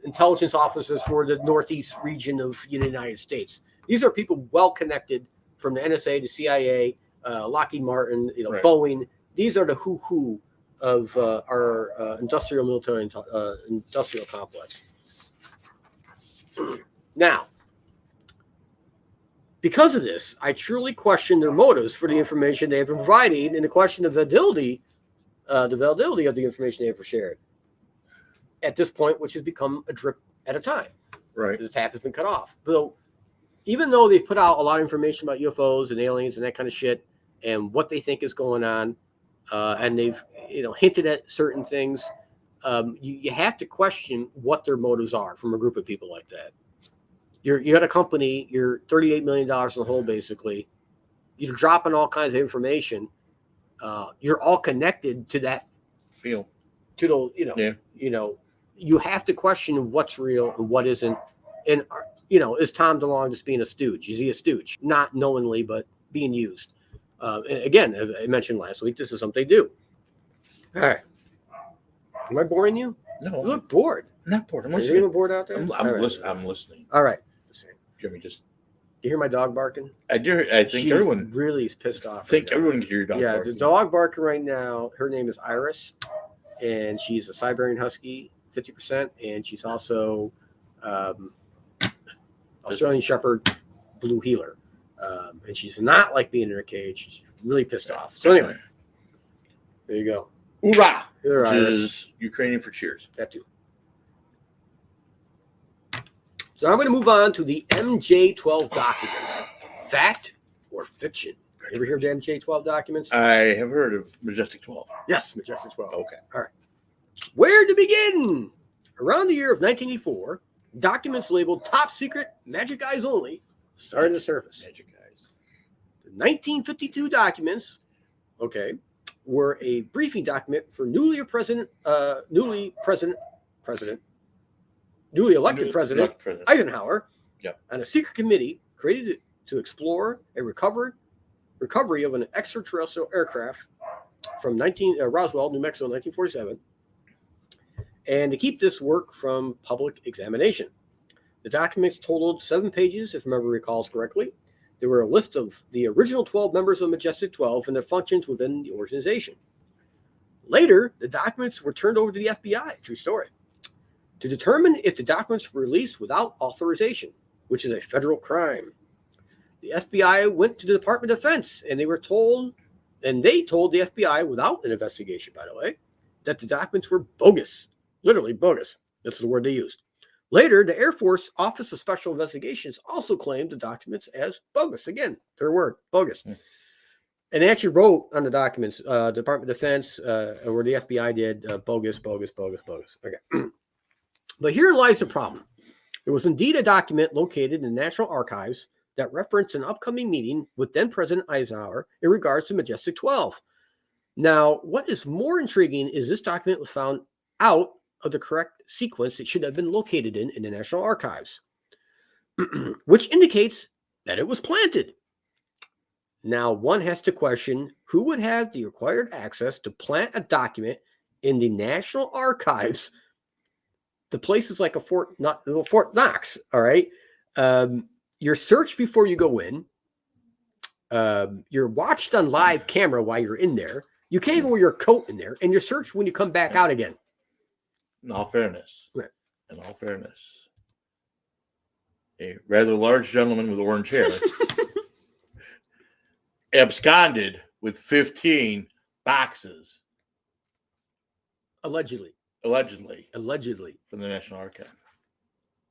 intelligence officers for the Northeast region of the United States. These are people well connected from the NSA to CIA, Lockheed Martin, right. Boeing. These are the who of our industrial military industrial complex. Now, because of this, I truly question their motives for the information they have been providing and the question of the validity of the information they have shared at this point, which has become a drip at a time. Right. The tap has been cut off. So even though they've put out a lot of information about UFOs and aliens and that kind of shit and what they think is going on, and they've hinted at certain things, you have to question what their motives are from a group of people like that. You got a company, you're $38 million in the hole, basically. You're dropping all kinds of information. You're all connected to that field. You have to question what's real and what isn't. And, is Tom DeLonge just being a stooge? Is he a stooge? Not knowingly, but being used. Again, as I mentioned last week, this is something they do. All right. Am I boring you? No. You look bored. I'm not bored. I'm listening. Are you even bored out there? I'm listening. All right. Let me just. You hear my dog barking? I think everyone really is pissed off. I think everyone can hear your dog barking. Yeah, the dog barking right now, her name is Iris, and she's a Siberian Husky, 50%, and she's also Australian Shepherd Blue Heeler. And she's not like being in her cage. She's really pissed off. So anyway, there you go. Hoorah! Which is Ukrainian for cheers. That too. So I'm going to move on to the MJ-12 documents. Fact or fiction? You ever hear of the MJ-12 documents? I have heard of Majestic 12. Yes, Majestic 12. Okay. All right. Where to begin? Around the year of 1984, documents labeled top secret, magic eyes only started to surface. Magic eyes. The 1952 documents, were a briefing document for newly elected President Eisenhower on a secret committee created to explore a recovery of an extraterrestrial aircraft from Roswell, New Mexico, 1947, and to keep this work from public examination. The documents totaled 7 pages, if memory recalls correctly. There were a list of the original 12 members of Majestic 12 and their functions within the organization. Later, the documents were turned over to the FBI, true story, to determine if the documents were released without authorization, which is a federal crime. The FBI went to the Department of Defense, and they told the FBI, without an investigation, by the way, that the documents were bogus. Literally bogus. That's the word they used. Later, the Air Force Office of Special Investigations also claimed the documents as bogus. Again, their word, bogus. And they actually wrote on the documents, Department of Defense, or the FBI did, bogus, bogus, bogus, bogus. Okay. But here lies the problem. There was indeed a document located in the National Archives that referenced an upcoming meeting with then President Eisenhower in regards to Majestic 12. Now, what is more intriguing is this document was found out of the correct sequence it should have been located in the National Archives, which indicates that it was planted. Now, one has to question who would have the required access to plant a document in the National Archives. The place is like a Fort Knox, all right? You're searched before you go in. You're watched on live camera while you're in there. You can't even wear your coat in there, and you're searched when you come back out again. In all fairness, a rather large gentleman with orange hair absconded with 15 boxes. Allegedly. From the National Archive.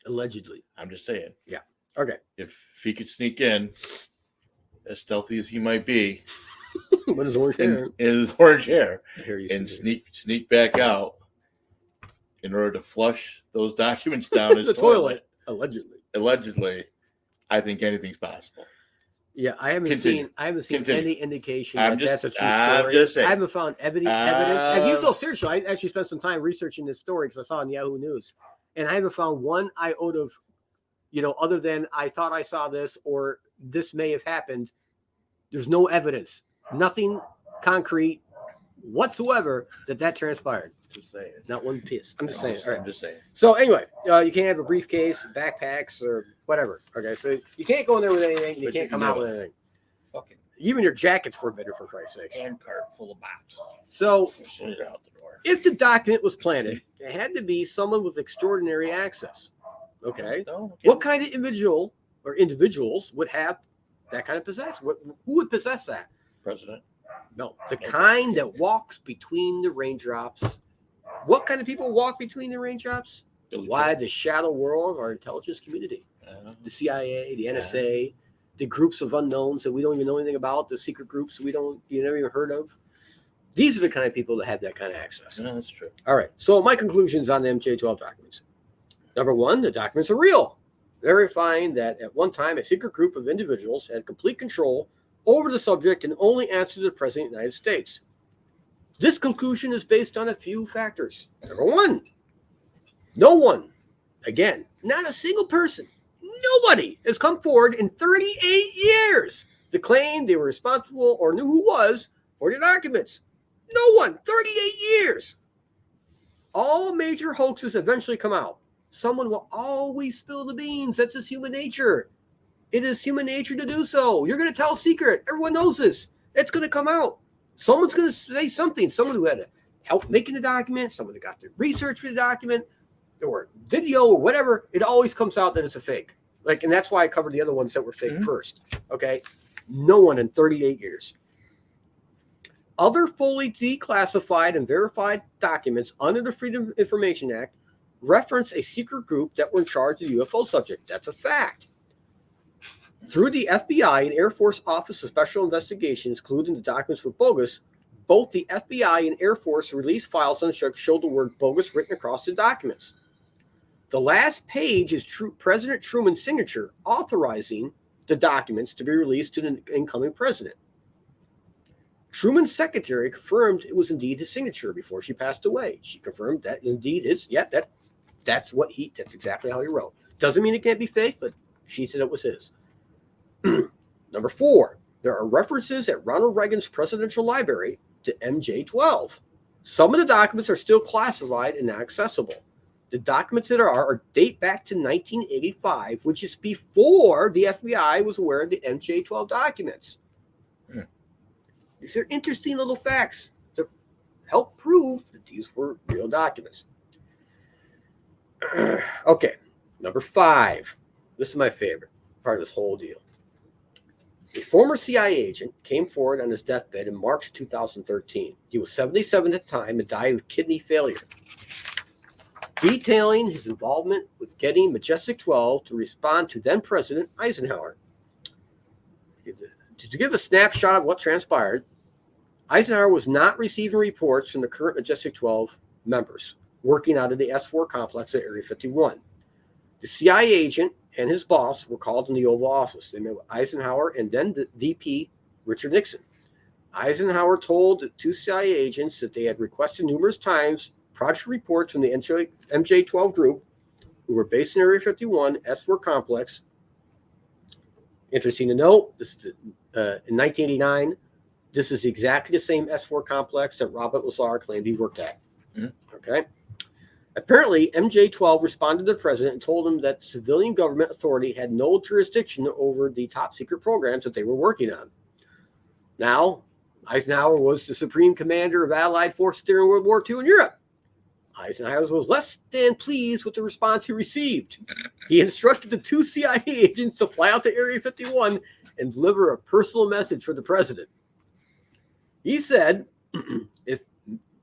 Allegedly. I'm just saying. Yeah. Okay. If he could sneak in, as stealthy as he might be, with his orange hair, and sneak back out in order to flush those documents down his toilet. Allegedly, I think anything's possible. Yeah, I haven't seen any indication that's a true story. I'm just saying. I haven't found evidence. Seriously, I actually spent some time researching this story because I saw it on Yahoo News, and I haven't found one iota of, other than I thought I saw this or this may have happened. There's no evidence, nothing concrete whatsoever that transpired. Just saying. Not one piece. I'm just saying. All right. I'm just saying. So anyway, you can't have a briefcase, backpacks, or whatever. Okay, so you can't go in there with anything. And you can't come out with anything. Fucking even your jacket's forbidden, for Christ's sake. hand cart full of box. So send it out the door. If the document was planted, it had to be someone with extraordinary access. Okay. What kind of individual or individuals would have that kind of possess? Who would possess that? President. No, the kind that walks between the raindrops. What kind of people walk between the raindrops? Why the shadow world of our intelligence community, the CIA, the NSA, the groups of unknowns that we don't even know anything about, the secret groups you never even heard of. These are the kind of people that have that kind of access. Yeah, that's true. All right. So my conclusions on the MJ-12 documents. Number one, the documents are real, verifying that at one time a secret group of individuals had complete control over the subject and only answered to the President of the United States. This conclusion is based on a few factors. Number one, no one, again, not a single person, nobody has come forward in 38 years to claim they were responsible or knew who was for the documents. No one, 38 years. All major hoaxes eventually come out. Someone will always spill the beans. That's just human nature. It is human nature to do so. You're going to tell a secret. Everyone knows this. It's going to come out. Someone's going to say something. Someone who had to help making the document, someone who got the research for the document, or video or whatever. It always comes out that it's a fake. And that's why I covered the other ones that were fake first. Okay. No one in 38 years. Other fully declassified and verified documents under the Freedom of Information Act reference a secret group that were in charge of the UFO subject. That's a fact. Through the FBI and Air Force Office of Special Investigations, including the documents were bogus, both the FBI and Air Force released files on the showed the word bogus written across the documents. The last page is President Truman's signature authorizing the documents to be released to the incoming president. Truman's secretary confirmed it was indeed his signature before she passed away. She confirmed that indeed that's exactly how he wrote. Doesn't mean it can't be fake, but she said it was his. Number 4, there are references at Ronald Reagan's presidential library to MJ-12. Some of the documents are still classified and not accessible. The documents that are date back to 1985, which is before the FBI was aware of the MJ-12 documents. These are interesting little facts to help prove that these were real documents. Okay, number 5. This is my favorite part of this whole deal. A former CIA agent came forward on his deathbed in March 2013. He was 77 at the time and died of kidney failure, detailing his involvement with getting Majestic 12 to respond to then President Eisenhower. To give a snapshot of what transpired, Eisenhower was not receiving reports from the current Majestic 12 members working out of the S4 complex at Area 51. The CIA agent and his boss were called in the Oval Office. They met with Eisenhower and then the VP, Richard Nixon. Eisenhower told the 2 CIA agents that they had requested numerous times project reports from the MJ-12 group, who were based in Area 51, S4 complex. Interesting to note, this is in 1989, this is exactly the same S4 complex that Robert Lazar claimed he worked at. Okay. Apparently, MJ-12 responded to the president and told him that civilian government authority had no jurisdiction over the top secret programs that they were working on. Now, Eisenhower was the supreme commander of Allied forces during World War II in Europe. Eisenhower was less than pleased with the response he received. He instructed the 2 CIA agents to fly out to Area 51 and deliver a personal message for the president. He said, if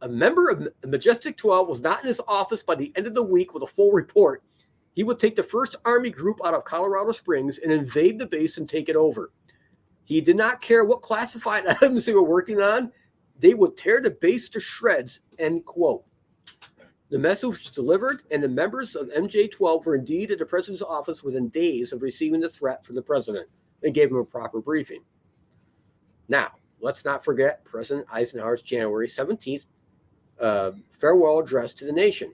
a member of Majestic 12 was not in his office by the end of the week with a full report, he would take the 1st Army group out of Colorado Springs and invade the base and take it over. He did not care what classified items they were working on. They would tear the base to shreds, end quote. The message was delivered, and the members of MJ-12 were indeed at the president's office within days of receiving the threat from the president. They gave him a proper briefing. Now, let's not forget President Eisenhower's January 17th farewell address to the nation,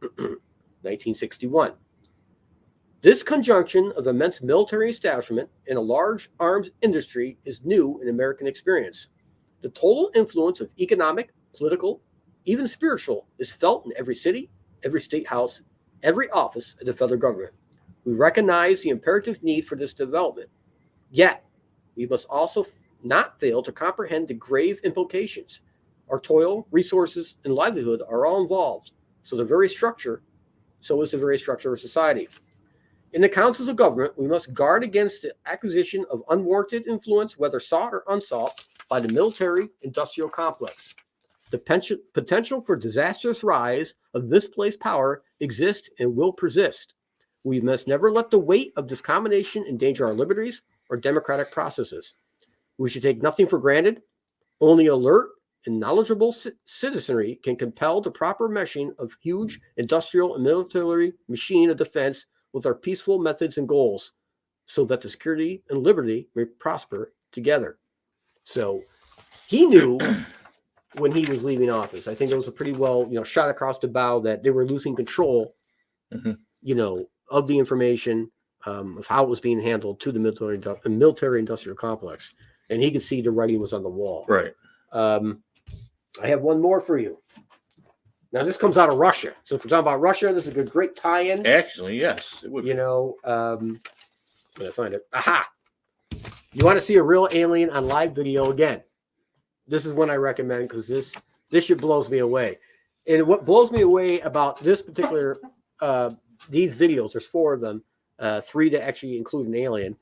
1961. This conjunction of immense military establishment and a large arms industry is new in American experience. The total influence of economic, political, even spiritual, is felt in every city, every state house, every office of the federal government. We recognize the imperative need for this development. Yet, we must also not fail to comprehend the grave implications. Our toil, resources, and livelihood are all involved. So is the very structure of society. In the councils of government, we must guard against the acquisition of unwarranted influence, whether sought or unsought, by the military-industrial complex. The potential for disastrous rise of misplaced power exists and will persist. We must never let the weight of this combination endanger our liberties or democratic processes. We should take nothing for granted. Only alert and knowledgeable citizenry can compel the proper meshing of huge industrial and military machine of defense with our peaceful methods and goals, so that the security and liberty may prosper together. So he knew when he was leaving office. I think it was a pretty well, shot across the bow that they were losing control, of the information, of how it was being handled to the military industrial complex. And he could see the writing was on the wall. Right. I have one more for you. Now, this comes out of Russia. So if we're talking about Russia, this is a great tie-in. Actually, yes. It would be. When I find it. Aha! You want to see a real alien on live video again. This is one I recommend because this shit blows me away. And what blows me away about this particular, these videos, there's 4 of them, 3 that actually include an alien,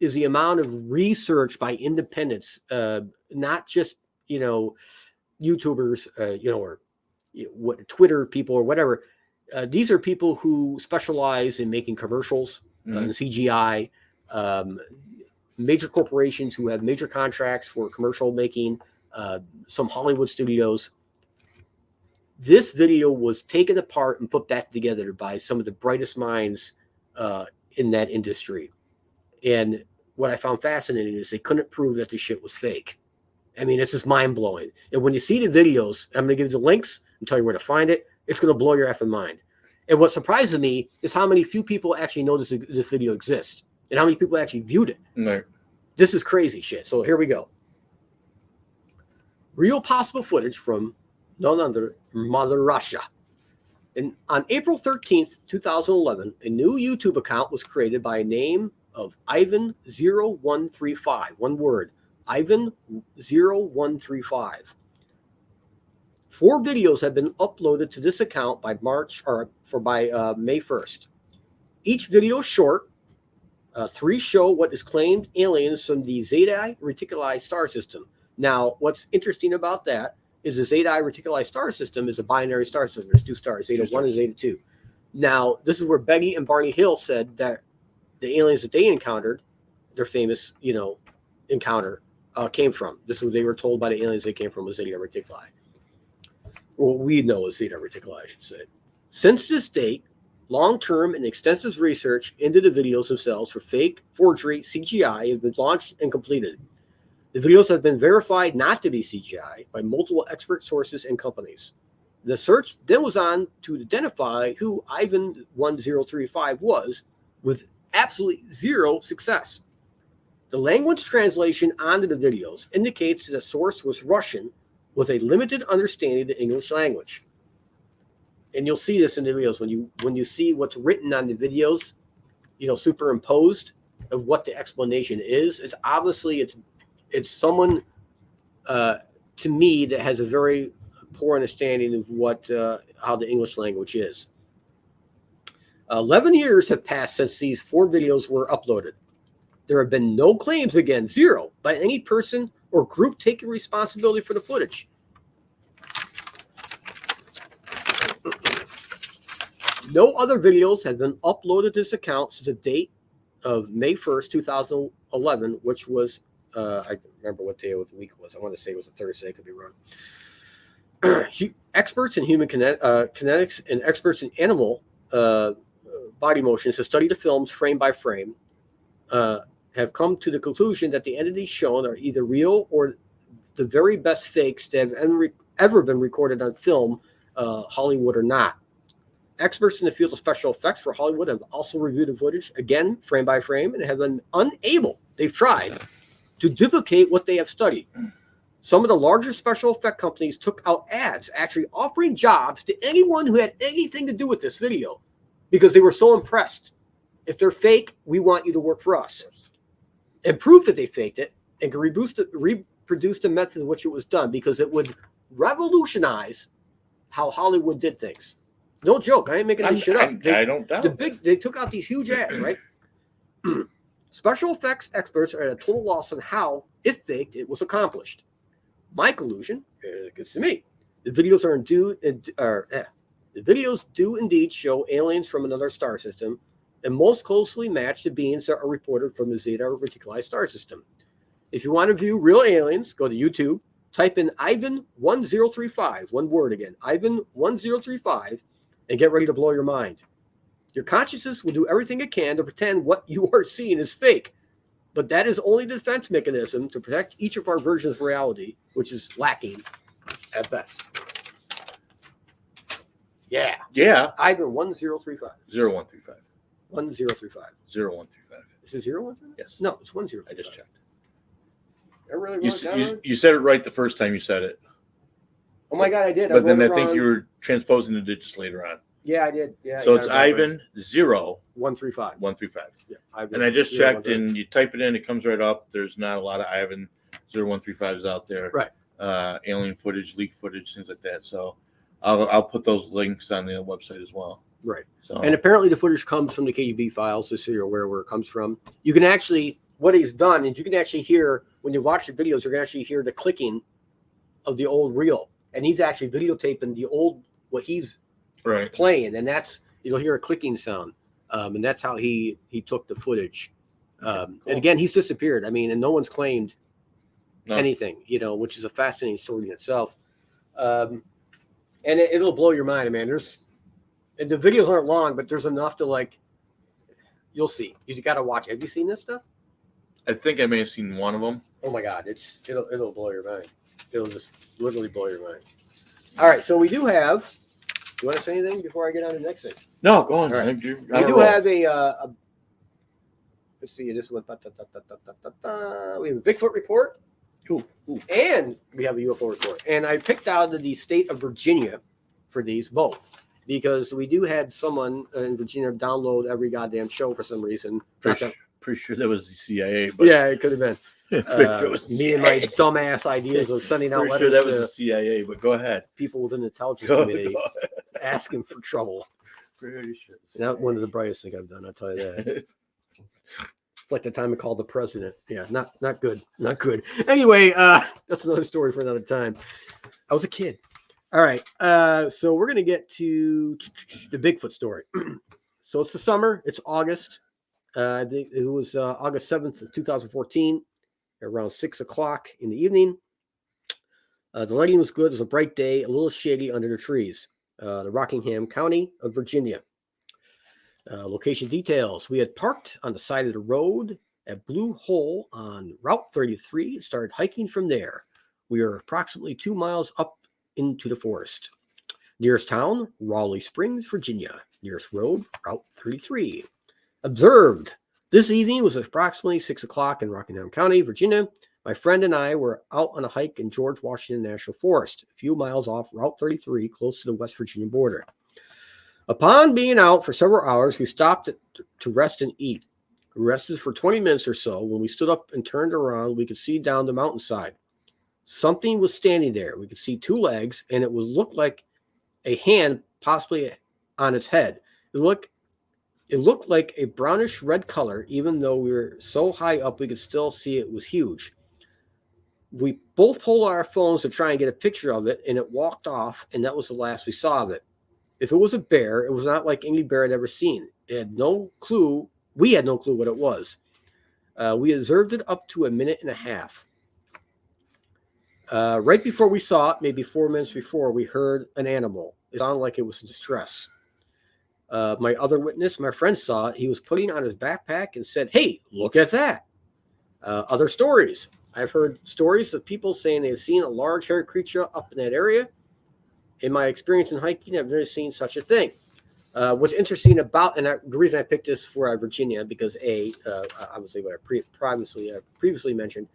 is the amount of research by independents, not just, YouTubers, or what Twitter people or whatever. These are people who specialize in making commercials and CGI, major corporations who have major contracts for commercial making, some Hollywood studios. This video was taken apart and put back together by some of the brightest minds in that industry. And what I found fascinating is they couldn't prove that the shit was fake. I mean, it's just mind-blowing. And when you see the videos, I'm going to give you the links and tell you where to find it. It's going to blow your effing mind. And what surprises me is how many few people actually know this video exists and how many people actually viewed it. Right. This is crazy shit. So here we go. Real possible footage from none other than Mother Russia. And on April 13th, 2011, a new YouTube account was created by a name of Ivan0135. One word, Ivan0135. 4 videos have been uploaded to this account by May 1st. Each video is short. 3 show what is claimed aliens from the Zeta Reticuli star system. Now, what's interesting about that is the Zeta Reticuli star system is a binary star system. There's 2 stars, Zeta 1 and Zeta 2. Now, this is where Betty and Barney Hill said that the aliens that they encountered, their famous, encounter, came from. This is what they were told by the aliens they came from was Zeta Reticuli. Well, we know as Zeta Reticuli, I should say. Since this date, long-term and extensive research into the videos themselves for fake, forgery, CGI have been launched and completed. The videos have been verified not to be CGI by multiple expert sources and companies. The search then was on to identify who Ivan1035 was, with absolutely 0 success. The language translation onto the videos indicates that the source was Russian with a limited understanding of the English language. And you'll see this in the videos when you see what's written on the videos, superimposed of what the explanation is. It's obviously it's someone to me that has a very poor understanding of how the English language is. 11 years have passed since these 4 videos were uploaded. There have been no claims, again, 0, by any person or group taking responsibility for the footage. No other videos have been uploaded to this account since the date of May 1st, 2011, which was, I remember what day of the week it was. I want to say it was a Thursday. I could be wrong. Experts in human kinetics and experts in animal body motions have studied the films frame by frame, have come to the conclusion that the entities shown are either real or the very best fakes that have ever been recorded on film, Hollywood or not. Experts in the field of special effects for Hollywood have also reviewed the footage, again, frame by frame, and have been unable, they've tried, to duplicate what they have studied. Some of the larger special effect companies took out ads actually offering jobs to anyone who had anything to do with this video because they were so impressed. If they're fake, we want you to work for us. And prove that they faked it and can reproduce the method in which it was done because it would revolutionize how Hollywood did things. No joke. I ain't making this shit up. I don't doubt They took out these huge ads, right? Special effects experts are at a total loss on how, if faked, it was accomplished. My conclusion gets to me. The videos the videos do indeed show aliens from another star system and most closely match the beings that are reported from the Zeta Reticuli star system. If you want to view real aliens, go to YouTube, type in Ivan1035, one word again, Ivan1035, and get ready to blow your mind. Your consciousness will do everything it can to pretend what you are seeing is fake, but that is only the defense mechanism to protect each of our versions of reality, which is lacking at best. Yeah. Ivan1035. 0135. 1035. 0135. Is it 0135? Yes. No, it's 1035. I just checked. I really wrote it down. You said it right the first time you said it. Oh my God, I did. But then I think you were transposing the digits later on. Yeah, I did. Yeah. So it's Ivan 135. 135. Yeah. Ivan, and I just checked, and you type it in, it comes right up. There's not a lot of Ivan 0135s out there. Right. Alien footage, leak footage, things like that. So I'll put those links on the website as well. Right. So and apparently the footage comes from the KGB files, just so you're aware where it comes from. You can actually, what he's done, and you can actually hear, when you watch the videos, you can actually hear the clicking of the old reel. And he's actually videotaping the old, what he's playing. And that's, you'll hear a clicking sound. And that's how he took the footage. And again, he's disappeared. I mean, and no one's claimed anything, which is a fascinating story in itself. And it'll blow your mind, man. And the videos aren't long, but there's enough to you'll see. You got to watch. Have you seen this stuff? I think I may have seen one of them. Oh my God, it'll blow your mind. It'll just literally blow your mind. All right, so we do have. Do you want to say anything before I get on to the next thing? No, go on. All right. We do have a. Let's see. This one. We have a Bigfoot report. Ooh. And we have a UFO report. And I picked out of the state of Virginia for these both because we do had someone in Virginia download every goddamn show for some reason. Pretty sure that was the CIA. But yeah, it could have been. Me and my dumbass ideas of sending out letters that was the CIA, but go ahead. People within the intelligence community asking for trouble. Pretty sure. Not one of the brightest things I've done, I'll tell you that. It's like the time I called the president. Yeah, not good. Not good. Anyway, that's another story for another time. I was a kid. All right. So we're going to get to the Bigfoot story. So it's the summer. It's August. I think it was August 7th, 2014, around 6 o'clock in the evening. The lighting was good. It was a bright day, a little shady under the trees. The Rockingham County of Virginia. Location details. We had parked on the side of the road at Blue Hole on Route 33 and started hiking from there. We are approximately 2 miles up into the forest. Nearest town, Raleigh Springs, Virginia. Nearest road, Route 33. Observed. This evening was approximately 6 o'clock in Rockingham County, Virginia. My friend and I were out on a hike in George Washington National Forest, a few miles off Route 33, close to the West Virginia border. Upon being out for several hours, we stopped to rest and eat. We rested for 20 minutes or so. When we stood up and turned around, we could see down the mountainside. Something was standing there. We could see 2 legs, and it looked like a hand, possibly on its head. It looked like a brownish red color, even though we were so high up, we could still see it was huge. We both pulled out our phones to try and get a picture of it, and it walked off, and that was the last we saw of it. If it was a bear, it was not like any bear I'd ever seen. It had no clue. We had no clue what it was. We observed it up to a minute and a half. Right before we saw it, maybe 4 minutes before, we heard an animal. It sounded like it was in distress. My other witness, my friend, saw it. He was putting on his backpack and said, "Hey, look at that." Other stories. I've heard stories of people saying they've seen a large hairy creature up in that area. In my experience in hiking, I've never seen such a thing. What's interesting about, and the reason I picked this for Virginia, because obviously what I previously mentioned,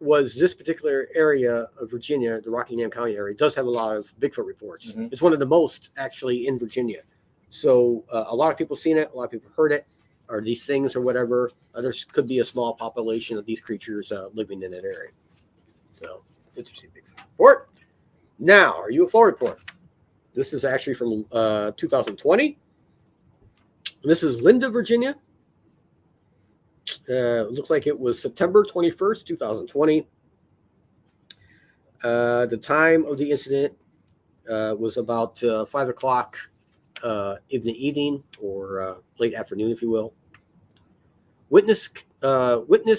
was this particular area of Virginia, the Rockingham County area, does have a lot of Bigfoot reports. Mm-hmm. It's one of the most actually in Virginia. So a lot of people seen it, a lot of people heard it, or these things or whatever. There could be a small population of these creatures living in that area. So interesting Bigfoot report. Now, our UFO report. This is actually from 2020. This is Linda, Virginia. Looks like it was September 21st, 2020. The time of the incident was about 5 o'clock in the evening or late afternoon, if you will. Witness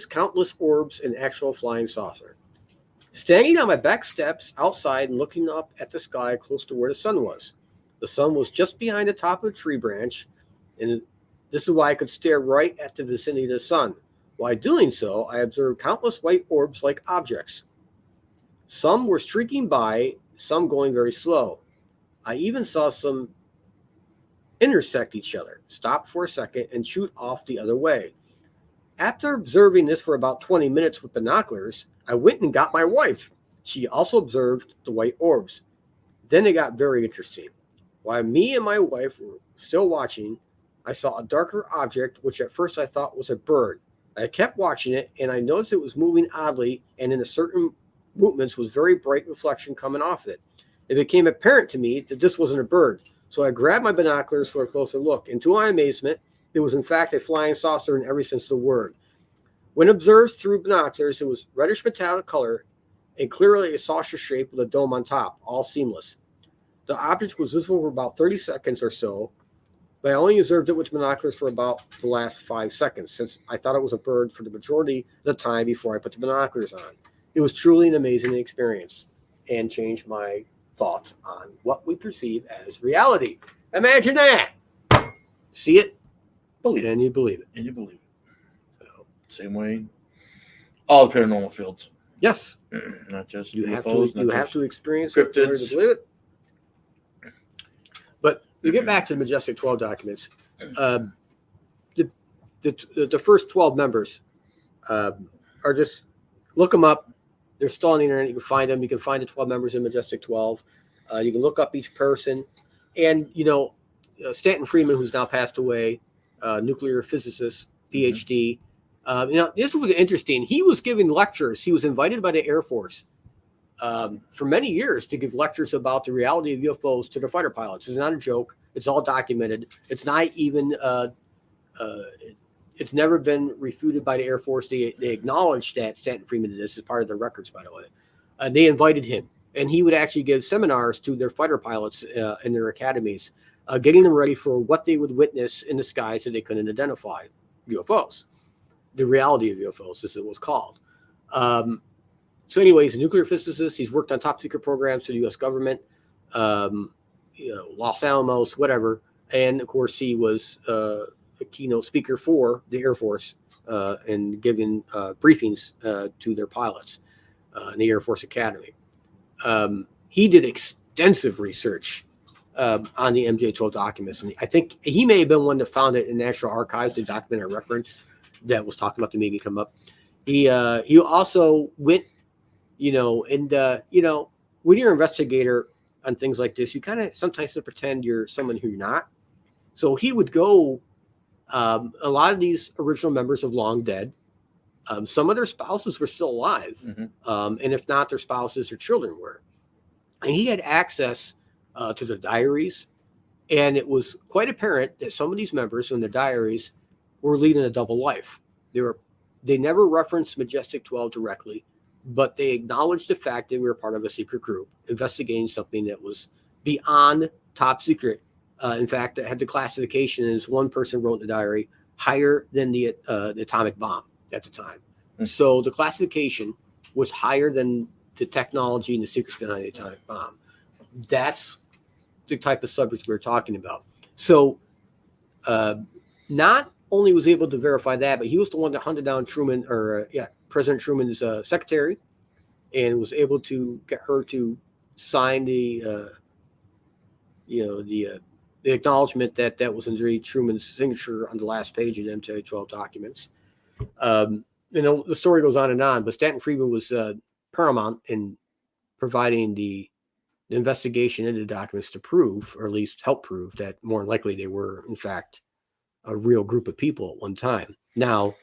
countless orbs and actual flying saucer. Standing on my back steps outside and looking up at the sky close to where the sun was. The sun was just behind the top of a tree branch, and this is why I could stare right at the vicinity of the sun. While doing so, I observed countless white orbs-like objects. Some were streaking by, some going very slow. I even saw some intersect each other, stop for a second, and shoot off the other way. After observing this for about 20 minutes with binoculars, I went and got my wife. She also observed the white orbs. Then it got very interesting. While me and my wife were still watching, I saw a darker object, which at first I thought was a bird. I kept watching it, and I noticed it was moving oddly, and in a certain movements was very bright reflection coming off it. It became apparent to me that this wasn't a bird, so I grabbed my binoculars for a closer look, and to my amazement, it was in fact a flying saucer in every sense of the word. When observed through binoculars, it was reddish metallic color and clearly a saucer shape with a dome on top, all seamless. The object was visible for about 30 seconds or so, but I only observed it with binoculars for about the last 5 seconds, since I thought it was a bird for the majority of the time before I put the binoculars on. It was truly an amazing experience and changed my thoughts on what we perceive as reality. Imagine that. See it, Believe it. and you believe it. And you believe it. So, same way, all the paranormal fields. Yes. Not just You UFOs. have to experience it in order to cryptids. believe it. But you get back to the Majestic 12 documents. The first 12 members are just, look them up. They're still on the internet. You can find them. You can find the 12 members in Majestic 12. You can look up each person. And, Stanton Friedman, who's now passed away, nuclear physicist, PhD. This was interesting. He was giving lectures. He was invited by the Air Force for many years to give lectures about the reality of UFOs to the fighter pilots. It's not a joke. It's all documented. It's not even, it's never been refuted by the Air Force. They acknowledged that Stanton Friedman did this as part of their records, by the way. They invited him, and he would actually give seminars to their fighter pilots in their academies, getting them ready for what they would witness in the skies that they couldn't identify, UFOs. The reality of UFOs, as it was called. So anyways, a nuclear physicist. He's worked on top secret programs for the U.S. government, Los Alamos, whatever. And, of course, he was a keynote speaker for the Air Force and giving briefings to their pilots in the Air Force Academy. He did extensive research on the MJ-12 documents. And I think he may have been one that found it in National Archives, the document I referenced that was talking about the maybe come up. He also went, when you're an investigator on things like this, you kind of sometimes to pretend you're someone who you're not. So he would go, a lot of these original members of long dead, some of their spouses were still alive. And if not their spouses, their children were. And he had access to their diaries. And it was quite apparent that some of these members in their diaries were leading a double life. They never referenced Majestic 12 directly, but they acknowledged the fact that we were part of a secret group investigating something that was beyond top secret. In fact, it had the classification, as one person wrote in the diary, higher than the atomic bomb at the time. So the classification was higher than the technology and the secrets behind the atomic bomb. That's the type of subject we're talking about. So not only was able to verify that, but he was the one that hunted down Truman, President Truman's secretary, and was able to get her to sign the acknowledgement that was indeed Truman's signature on the last page of the MJ-12 documents. The story goes on, but Stanton Friedman was paramount in providing the investigation into the documents to prove, or at least help prove, that more than likely they were, in fact, a real group of people at one time. Now,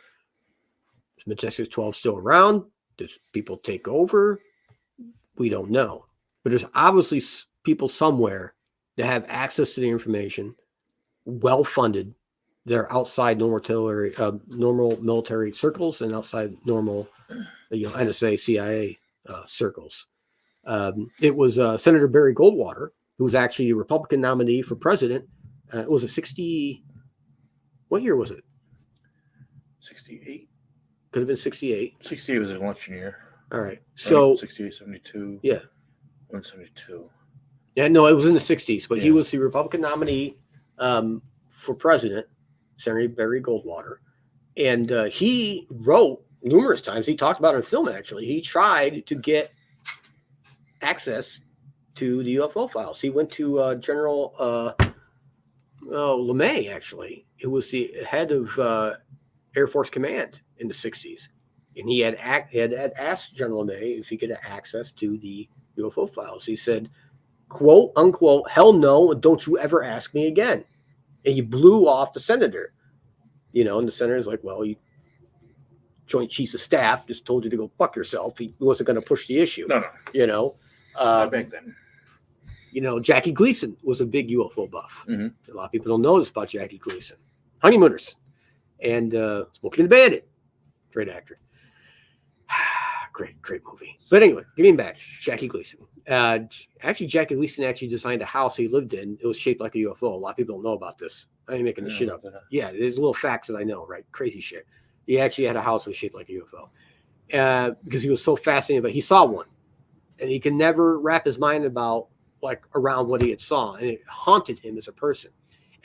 is Majestic 12 still around? Does people take over? We don't know. But there's obviously people somewhere that have access to the information, well-funded. They're outside normal military circles and outside normal, NSA, CIA circles. It was Senator Barry Goldwater, who was actually a Republican nominee for president. It was a 60. What year was it? 68. Could have been 68. 68 was an election year. All right. So 68, 72. Yeah. 172. Yeah, no, it was in the 60s, but Yeah. he was the Republican nominee for president, Senator Barry Goldwater. And he wrote numerous times, he talked about it in film actually, he tried to get access to the UFO files. He went to General LeMay, actually. It was the head of Air Force Command in the 60s. And he had asked General LeMay if he could have access to the UFO files. He said, quote, unquote, hell no, don't you ever ask me again. And he blew off the senator. And the senator's like, well, you Joint Chiefs of Staff just told you to go fuck yourself. He wasn't going to push the issue. No. Not back then. Jackie Gleason was a big UFO buff. Mm-hmm. A lot of people don't know this about Jackie Gleason. Honeymooners. And Smokey and the Bandit. Great actor. Great movie. But anyway, getting back, Jackie Gleason. Jackie Gleason actually designed a house he lived in. It was shaped like a UFO. A lot of people don't know about this. I ain't making this shit up. That. Yeah, there's little facts that I know, right? Crazy shit. He actually had a house that was shaped like a UFO because he was so fascinated, but he saw one. And he can never wrap his mind about like around what he had saw. And it haunted him as a person.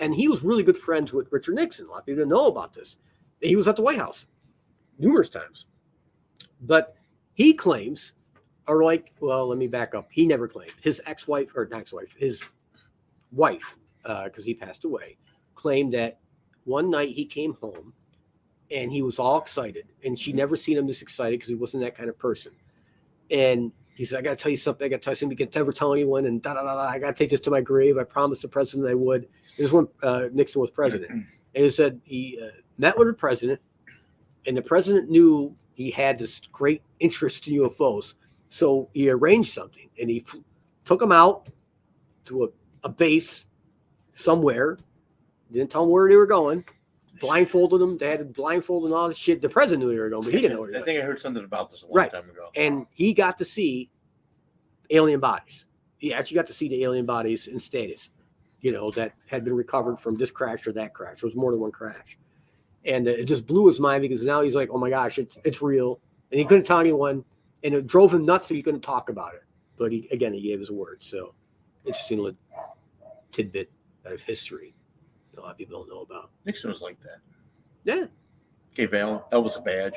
And he was really good friends with Richard Nixon. A lot of people didn't know about this. He was at the White House numerous times. But he claims, or like, well, let me back up. He never claimed. His ex-wife, or not ex-wife, his wife, because he passed away, claimed that one night he came home and he was all excited. And she never seen him this excited because he wasn't that kind of person. And he said, I got to tell you something. I got to tell you something. You can never tell anyone. And I got to take this to my grave. I promised the president I would. This is when Nixon was president. And he said he met with the president. And the president knew he had this great interest in UFOs. So he arranged something. And he took him out to a base somewhere. Didn't tell him where they were going. Blindfolded them. They had blindfolded and all this shit. The president knew they were going, but he didn't know where they were. I think I heard something about this a long time ago. And he got to see alien bodies. He actually got to see the alien bodies in status, that had been recovered from this crash or that crash. There was more than one crash. And it just blew his mind because now he's like, oh my gosh, it's real. And he couldn't tell anyone. And it drove him nuts so he couldn't talk about it. But he gave his word. So interesting little tidbit out of history a lot of people don't know about. Nixon was like that. Yeah. Gave Elvis a badge.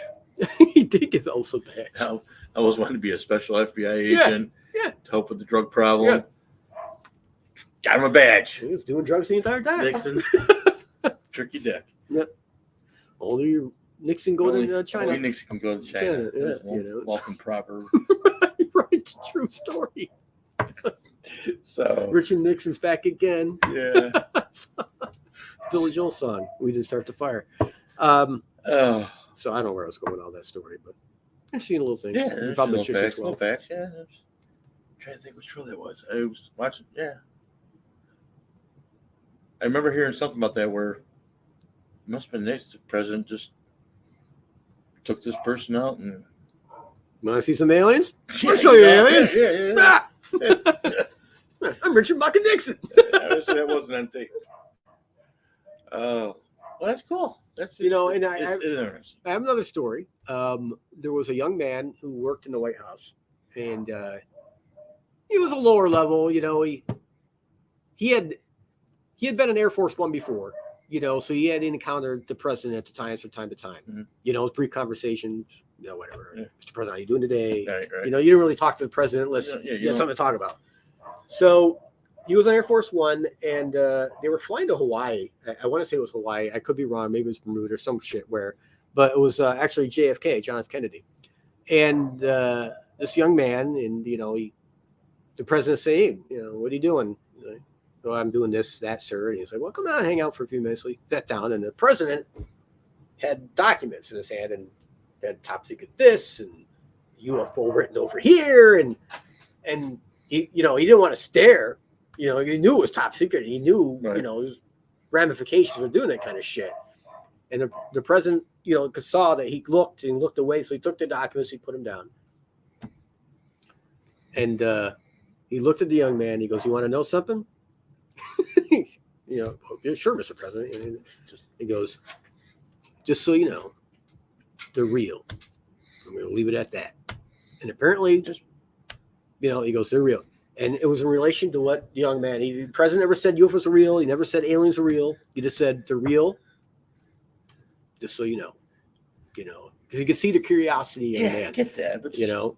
He did give Elvis a badge. Elvis wanted to be a special FBI agent. Yeah. To help with the drug problem. Yeah. Got him a badge. He was doing drugs the entire time. Nixon. Tricky dick. Yep. Only Nixon go to China. Only Nixon can go to China. Yeah, welcome proverb. Right. True story. So Richard Nixon's back again. Yeah. Billy Joel song. We didn't start the fire. So I don't know where I was going with all that story, but I've seen a little thing. Yeah, little facts. Yeah. I'm trying to think which show that was. I was watching. Yeah. I remember hearing something about that where it must have been the president just took this person out and. Want to see some aliens? Yeah, I'll show you aliens. Yeah. Ah! I'm Richard Muckin Nixon. That wasn't on tape. Well, that's cool. That's and it's interesting. I have another story. There was a young man who worked in the White House, and he was a lower level. He had been in Air Force One before. So he had encountered the president at the times from time to time. Mm-hmm. Brief conversations. Whatever. Yeah. Mr. President, how you doing today? Right. You didn't really talk to the president unless you had something to talk about. So he was on Air Force One, and they were flying to Hawaii. I want to say it was Hawaii. I could be wrong. Maybe it was Bermuda or some shit but it was actually JFK, John F. Kennedy. And this young man, and the president saying, what are you doing? Well, I'm doing this, that, sir. And he's like, well, come on, hang out for a few minutes. So he sat down, and the president had documents in his hand and had top secret this and UFO written over here. And he didn't want to stare. He knew it was top secret. He knew, ramifications of doing that kind of shit. And the president, saw that he looked away. So he took the documents, he put them down. And he looked at the young man. He goes, you want to know something? Sure, Mr. President. And he goes, just so you know, they're real. I'm going to leave it at that. And apparently, he goes, they're real. And it was in relation to what the young man, the president never said UFOs are real. He never said aliens are real. He just said they're real. Just so you know, because you can see the curiosity in the man. I get that, but they're real.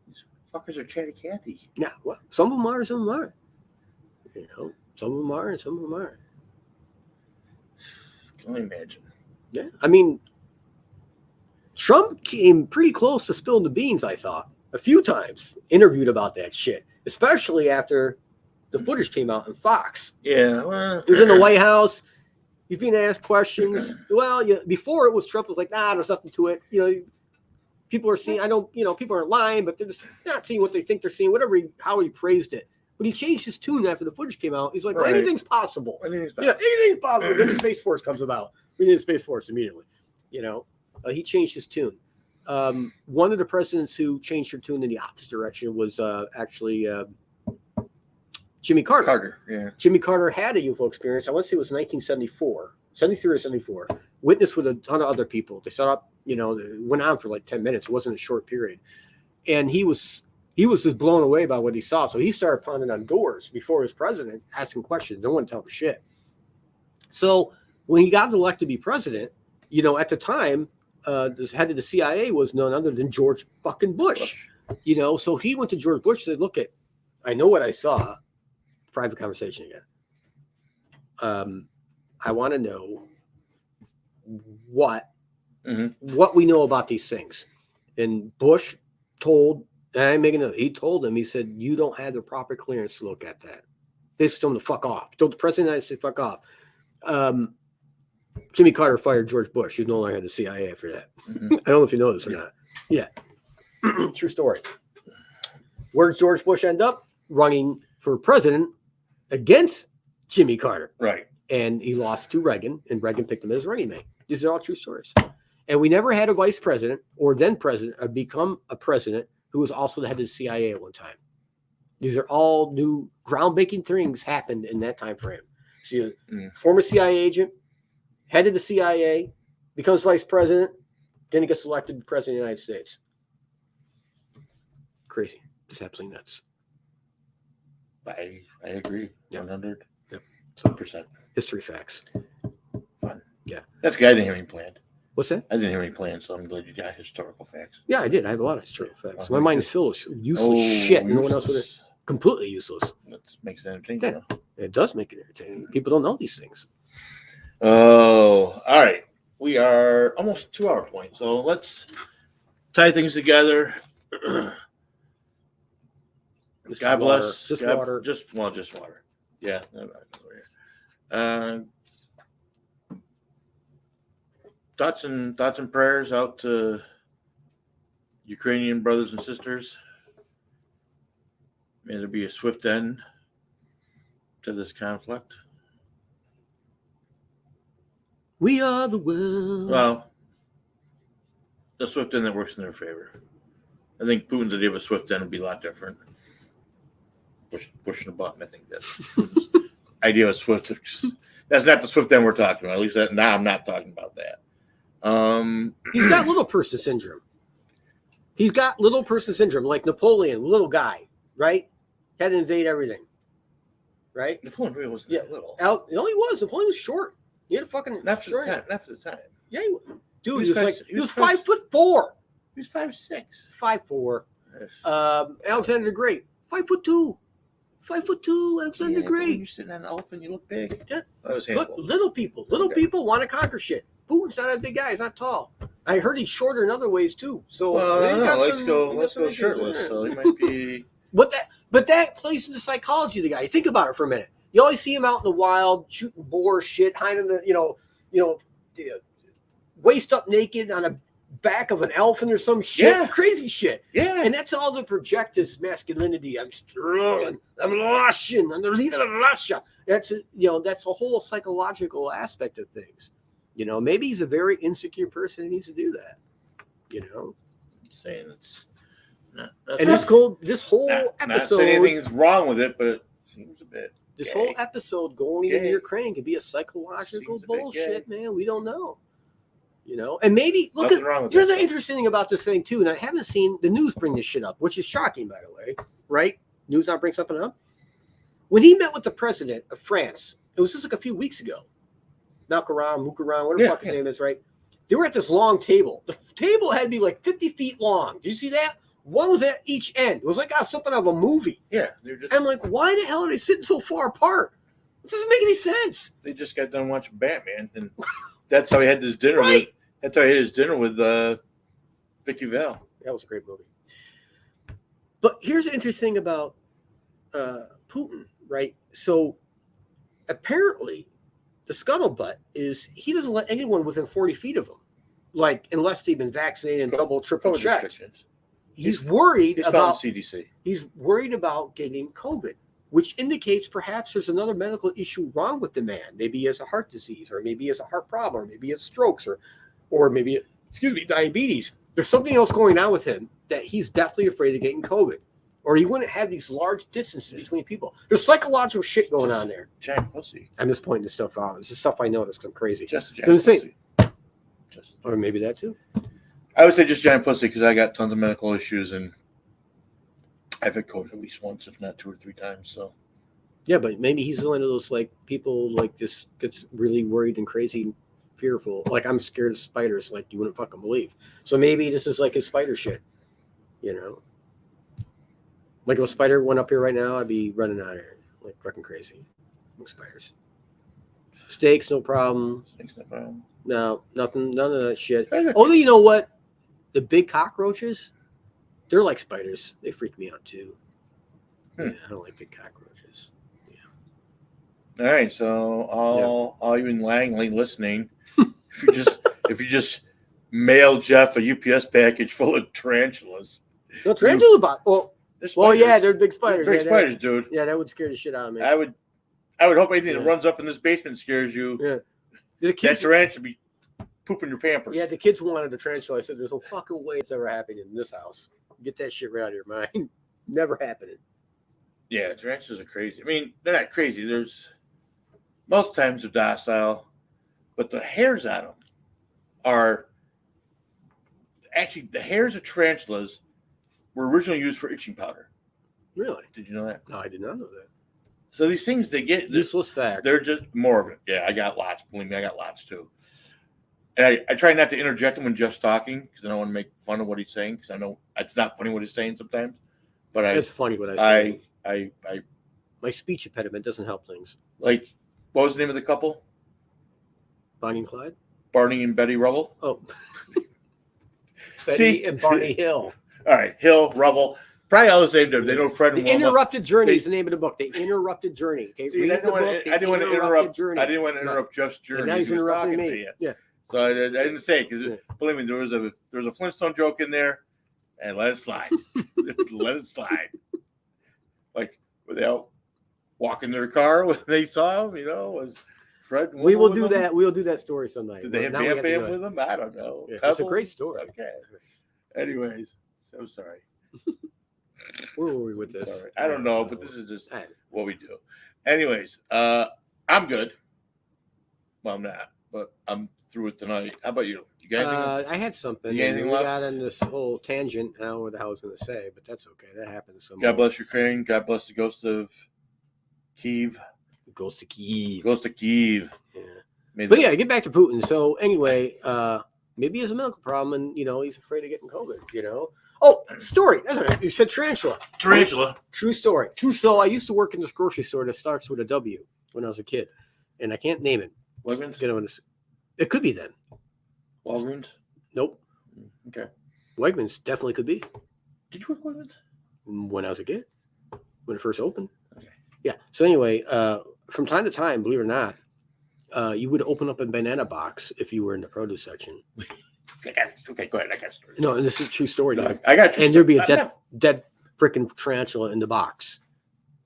These fuckers are chatty Cathy. Yeah, well, some of them are, some of them aren't. Some of them are, and some of them aren't. Can only imagine. Yeah, I mean, Trump came pretty close to spilling the beans, I thought, a few times, interviewed about that shit, especially after the footage came out on Fox. Yeah, well, he was in the White House. He's being asked questions. Well, before it was Trump was like, nah, there's nothing to it. People are seeing, people aren't lying, but they're just not seeing what they think they're seeing, how he phrased it. But he changed his tune after the footage came out. He's like, well, anything's possible. Anything's possible. Then the Space Force comes about. We need a Space Force immediately. He changed his tune. One of the presidents who changed her tune in the opposite direction was actually Jimmy Carter. Yeah. Jimmy Carter had a UFO experience. I want to say it was 1974, 73 or 74. Witnessed with a ton of other people. They set up, it went on for like 10 minutes. It wasn't a short period. And he was just blown away by what he saw. So he started pounding on doors before he was president, asking questions. No one tell him shit. So when he got elected to be president, at the time, the head of the CIA was none other than George fucking Bush. So he went to George Bush and said, I know what I saw. Private conversation again. I want to know what we know about these things. And Bush told, and I'm making he told him, he said, you don't have the proper clearance to look at that. They just told him to fuck off. Told the president of the United States, fuck off. Jimmy Carter fired George Bush. He no longer had the CIA after that. I don't know if you know this or not. Yeah. True story. Where did George Bush end up? Running for president against Jimmy Carter. Right. And he lost to Reagan, and Reagan picked him as running mate. These are all true stories. And we never had a vice president or then president or become a president who was also the head of the CIA at one time. These are all new groundbreaking things happened in that time frame. So former CIA agent, head of the CIA, becomes vice president, then he gets elected president of the United States. Crazy. Just absolutely nuts. I agree. 100. Yep. 100%. History facts. Fun. Yeah. That's good. I didn't have any planned. What's that? I didn't have any plans, so I'm glad you got historical facts. Yeah, I did. I have a lot of historical facts. My mind is filled with useless shit. No one else would have. Completely useless. That makes it entertaining. Yeah. It does make it entertaining. People don't know these things. Oh, all right. We are almost 2 hour point, so let's tie things together. God bless. Just God, water. Just water. Yeah. Thoughts and prayers out to Ukrainian brothers and sisters. May there be a swift end to this conflict. We are the world. Well, the swift end that works in their favor. I think Putin's idea of a swift end would be a lot different. Pushing a button, I think that's Putin's idea of swift. That's not the swift end we're talking about. At least now I'm not talking about that. He's got little person syndrome. He's got little person syndrome, like Napoleon, little guy, right? Had to invade everything, right? Napoleon really wasn't that little. No, he was. Napoleon was short. He had a fucking Not for the time. Yeah, dude, He was he was 5'4". He was 5'6". 5'4". Yes. Alexander the Great, 5'2". 5'2", Alexander the Great. You're sitting on an elephant, you look big. Yeah. That was Look, handful. little people want to conquer shit. Putin's not a big guy. He's not tall. I heard he's shorter in other ways too. So let's go shirtless. So he might be. But that plays into psychology of the guy. Think about it for a minute. You always see him out in the wild, shooting boar shit, hiding the waist up naked on a back of an elephant or some shit, crazy shit. Yeah, and that's all to project his masculinity. I'm strong. I'm Russian. I'm the leader of Russia. That's a whole psychological aspect of things. Maybe he's a very insecure person who needs to do that. I'm saying it's not. And this whole episode. Not saying anything's wrong with it, but it seems a bit. This gay. whole episode going into Ukraine could be a psychological Seems a bit bullshit, gay. man. We don't know. And maybe look Nothing wrong at with the that. interesting thing about this thing too, and I haven't seen the news bring this shit up, which is shocking, by the way. Right? News not bring something up. When he met with the president of France, it was just like a few weeks ago. Mukaran, whatever the fuck his name is, right? They were at this long table. The table had to be like 50 feet long. Did you see that? One was at each end. It was like something out of a movie. Yeah, they're just. I'm like, why the hell are they sitting so far apart? It doesn't make any sense. They just got done watching Batman, and that's how he had this dinner Right. with. That's how he had his dinner with Vicky Vale. That was a great movie. But here's the interesting thing about Putin, right? So apparently, the scuttlebutt is he doesn't let anyone within 40 feet of him, like unless they've been vaccinated and double, triple COVID checked. restrictions. He's worried He's about found CDC. He's worried about getting COVID, which indicates perhaps there's another medical issue wrong with the man. Maybe he has a heart disease, or maybe he has a heart problem, or maybe he has strokes, or maybe diabetes. There's something else going on with him that he's definitely afraid of getting COVID. or you wouldn't have these large distances between people. There's psychological shit going on there. Giant pussy. I'm just pointing this stuff out. This is stuff I noticed because I'm crazy. Just a giant pussy. Or maybe that too. I would say just giant pussy because I got tons of medical issues and I've had COVID at least once, if not 2 or 3 times. So yeah, but maybe he's one of those like people like just gets really worried and crazy and fearful. Like I'm scared of spiders, like you wouldn't fucking believe. So maybe this is like his spider shit, you know. Like if a spider went up here right now, I'd be running out of here like fucking crazy. No spiders. Snakes, no problem. Snakes, no problem. No, nothing, none of that shit. Although you know what, the big cockroaches, they're like spiders. They freak me out too. Yeah, I don't like big cockroaches. All right, so all you in Langley listening, if you just mail Jeff a UPS package full of tarantulas. No tarantula bot. Well, yeah, they're big spiders. Big spiders, dude. Yeah, that would scare the shit out of me. I would hope anything that runs up in this basement scares you. Yeah, the kids, that tarantula be pooping your Pampers. Yeah, the kids wanted a tarantula. I said, "There's no fucking way it's ever happening in this house. Get that shit right out of your mind. Never happening." Yeah, tarantulas are crazy. I mean, they're not crazy. There's most times they're docile, but the hairs on them are actually the hairs of tarantulas were originally used for itching powder. Really? Did you know that? No, I did not know that. So these things they get useless fact. They're just more of it. Yeah, I got lots. Believe me, I got lots too. And I try not to interject him when Jeff's talking because I don't want to make fun of what he's saying because I know it's not funny what he's saying sometimes. But it's funny what I say. My speech impediment doesn't help things. Like, what was the name of the couple? Bonnie and Clyde? Barney and Betty Rubble. Oh. Betty and Barney Hill. All right, Hill, Rubble. Probably all the same. They know Fred and The Interrupted Journey is the name of the book. The Interrupted Journey. Okay, see, I didn't want to interrupt. Journey. I didn't want to interrupt Jeff's journey. And now he's interrupting me. Yeah. So I didn't say it because believe me, there was a Flintstone joke in there, and let it slide. Let it slide. Like were they out walking their car when they saw him? You know, was Fred? We will do that. We will do that story sometime. Did they have Bam Bam with them? I don't know. Yeah, it's a great story. Okay. Anyways, so sorry. Where were we with this? Sorry. I don't know, but this is just what we do. Anyways, I'm good. Well, I'm not, but I'm through it tonight. How about you? You got anything? I had something. You got anything left? We got on this whole tangent. I don't know what the hell I was going to say, but that's okay. That happens. God bless Ukraine. God bless the ghost of Kyiv. Ghost of Kyiv. Ghost of Kyiv. Yeah. But yeah, get back to Putin. So anyway, maybe he has a medical problem, and he's afraid of getting COVID. Oh, story. That's right. You said tarantula. Tarantula. True story. True. So I used to work in this grocery store that starts with a W when I was a kid, and I can't name it. Wegmans? It could be then. Walgreens? Nope. Okay. Wegmans definitely could be. Did you work at Wegmans? When I was a kid. When it first opened. Okay. Yeah. So anyway, from time to time, believe it or not, you would open up a banana box if you were in the produce section. Okay, go ahead. I got a story. No, and this is a true story. No, I got you. And there'd be a dead freaking tarantula in the box.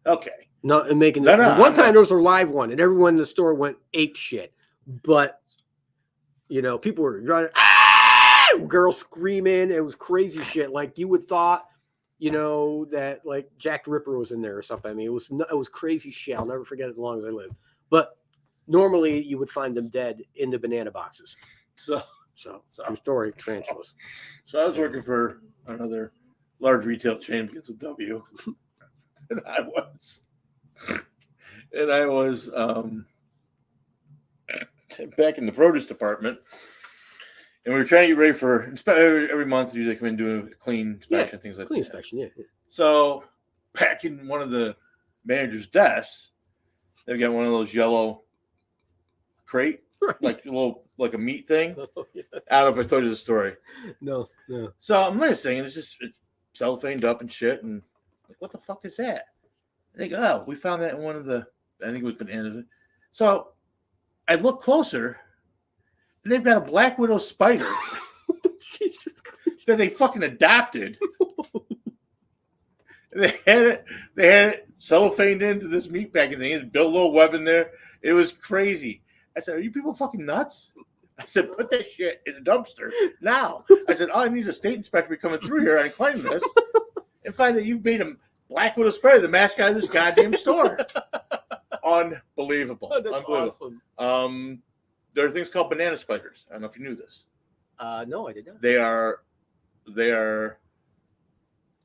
Okay. No, and making one time there was a live one, and everyone in the store went ape shit. But people were running, girls screaming. It was crazy shit. Like you would thought, that like Jack the Ripper was in there or something. I mean, it was crazy shit. I'll never forget it as long as I live. But normally you would find them dead in the banana boxes. So true story, tarantulas. So I was working for another large retail chain, begins with W, and I was back in the produce department, and we were trying to get ready for every month. They come in and do a clean inspection, things like that. Clean inspection, yeah. So back in one of the manager's desks, they've got one of those yellow crate. Right. Like a meat thing. Oh, yes. I don't know if I told you the story. No. So I'm listening, and it's cellophaned up and shit, and like, what the fuck is that? I think, we found that in one of the, I think it was bananas. So I look closer, and they've got a black widow spider that they fucking adopted. They had it cellophaned into this meat packing thing. It built a little web in there. It was crazy. I said, are you people fucking nuts? I said, put that shit in a dumpster now. I said, all I need is a state inspector coming through here and claim this. and find that you've made him Black Widow Spider the mascot of this goddamn store. Unbelievable. Oh, that's Unbelievable. awesome. There are things called banana spiders. I don't know if you knew this. No, I did not. They are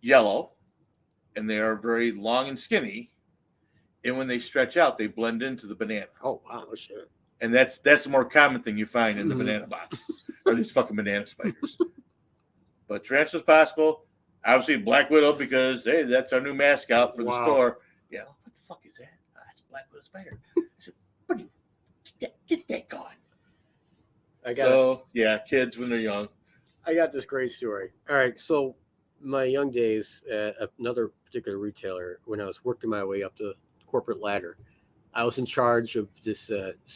yellow, and they are very long and skinny. And when they stretch out, they blend into the banana. Oh wow, shit. And that's the more common thing you find in the banana boxes, are these fucking banana spiders. But Tarantula's possible. Obviously, Black Widow, because hey, that's our new mascot for the store. Yeah, what the fuck is that? It's Black Widow Spider. I said, what do you get that going? Yeah, kids when they're young. I got this great story. All right, so my young days at another particular retailer, when I was working my way up the corporate ladder, I was in charge of this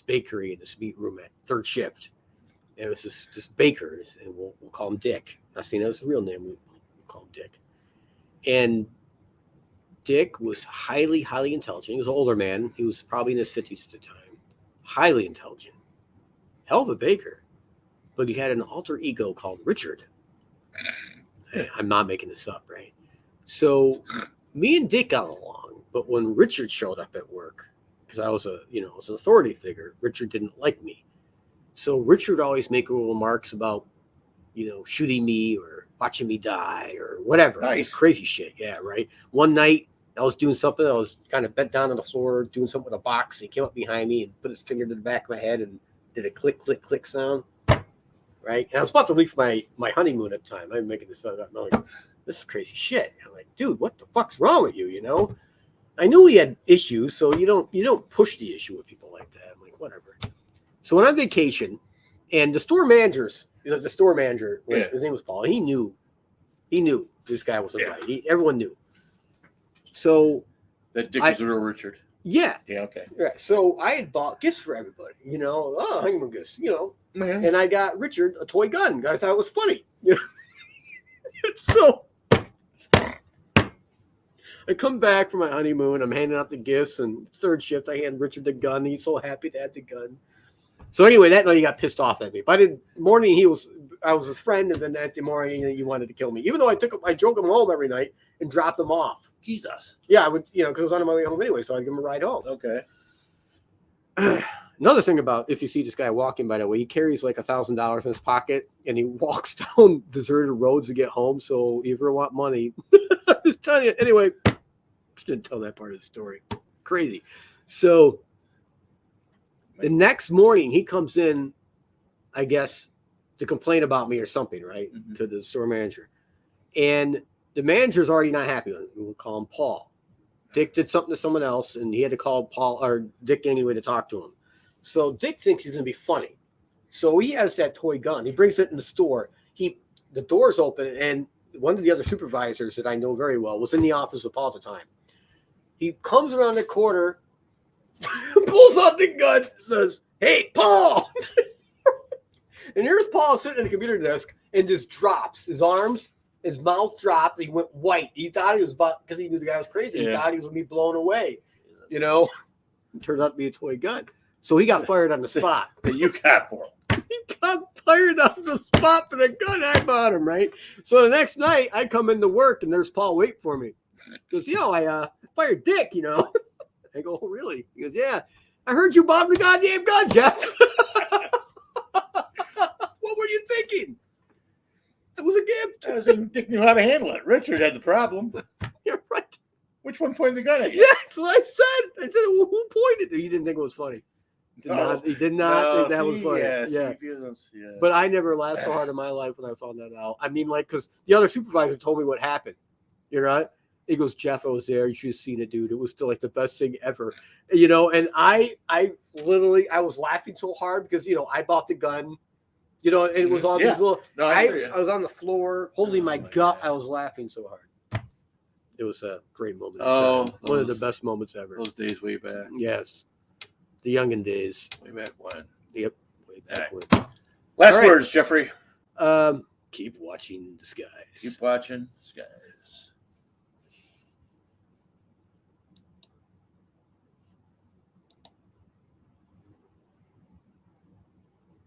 bakery and this meat room at third shift. And it was this baker, and we'll call him Dick. I seen that was his real name. We'll call him Dick. And Dick was highly, highly intelligent. He was an older man. He was probably in his 50s at the time. Highly intelligent. Hell of a baker. But he had an alter ego called Richard. I'm not making this up, right? So me and Dick got along. But when Richard showed up at work, because I was an authority figure, Richard didn't like me. So Richard always make little remarks about, shooting me or watching me die or whatever. Nice. Crazy shit. Yeah, right. One night I was doing something. I was kind of bent down on the floor doing something with a box. And he came up behind me and put his finger to the back of my head and did a click, click, click sound. Right. And I was about to leave for my honeymoon at the time. I'm making this up. I'm like, this is crazy shit. I'm like, dude, what the fuck's wrong with you? I knew he had issues, so you don't push the issue with people like that. I'm like, whatever. So when I'm on vacation, and the store manager, his name was Paul. He knew this guy wasn't right. Everyone knew. So that Dick was a real Richard. Yeah. Yeah. Okay. Right. So I had bought gifts for everybody. Honeymoon gifts. Man. And I got Richard a toy gun. I thought it was funny. So I come back from my honeymoon. I'm handing out the gifts, and third shift, I hand Richard the gun. He's so happy to have the gun. So anyway, that night he got pissed off at me. By the morning, I was his friend, and then that the morning he wanted to kill me. Even though I drove him home every night and dropped him off. Jesus. Yeah, I would, because I was on my way home anyway, so I'd give him a ride home. Okay. Another thing about if you see this guy walking, by the way, he carries like $1,000 in his pocket, and he walks down deserted roads to get home. So if you ever want money, I'm just telling you. Anyway, just didn't tell that part of the story. Crazy. So the next morning, he comes in, I guess, to complain about me or something, right? Mm-hmm. To the store manager. And the manager's already not happy with him. We'll call him Paul. Dick did something to someone else, and he had to call Paul or Dick anyway to talk to him. So Dick thinks he's going to be funny. So he has that toy gun. He brings it in the store. The door's open, and one of the other supervisors that I know very well was in the office with Paul at the time. He comes around the corner, pulls out the gun, says, "Hey, Paul!" And here's Paul sitting at the computer desk and just drops his arms. His mouth dropped. He went white. He thought he was because he knew the guy was crazy. He thought he was going to be blown away. It turned out to be a toy gun. So he got fired on the spot. That you got for him. He got fired on the spot for the gun I bought him, right? So the next night, I come into work, and there's Paul waiting for me. He goes, I fired Dick, I go, oh, really? He goes, yeah. I heard you bought the goddamn gun, Jeff. What were you thinking? It was a gift. I was thinking Dick knew how to handle it. Richard had the problem. You're right. Which one pointed the gun at you? Yeah, that's what I said. I said, well, who pointed? He didn't think it was funny. He did not think that was funny. Yeah. But I never laughed so hard in my life when I found that out. I mean, because the other supervisor told me what happened. You're right. He goes, Jeff, I was there. You should have seen it, dude. It was still like the best thing ever. And I literally, I was laughing so hard because, I bought the gun. And it was all these little. No, I was on the floor holding my gut. I was laughing so hard. It was a great moment. One of the best moments ever. Those days way back. Yes, the youngin' days. Way back when. Yep. Way back when. Last words, Jeffrey. Keep watching the skies. Keep watching the skies.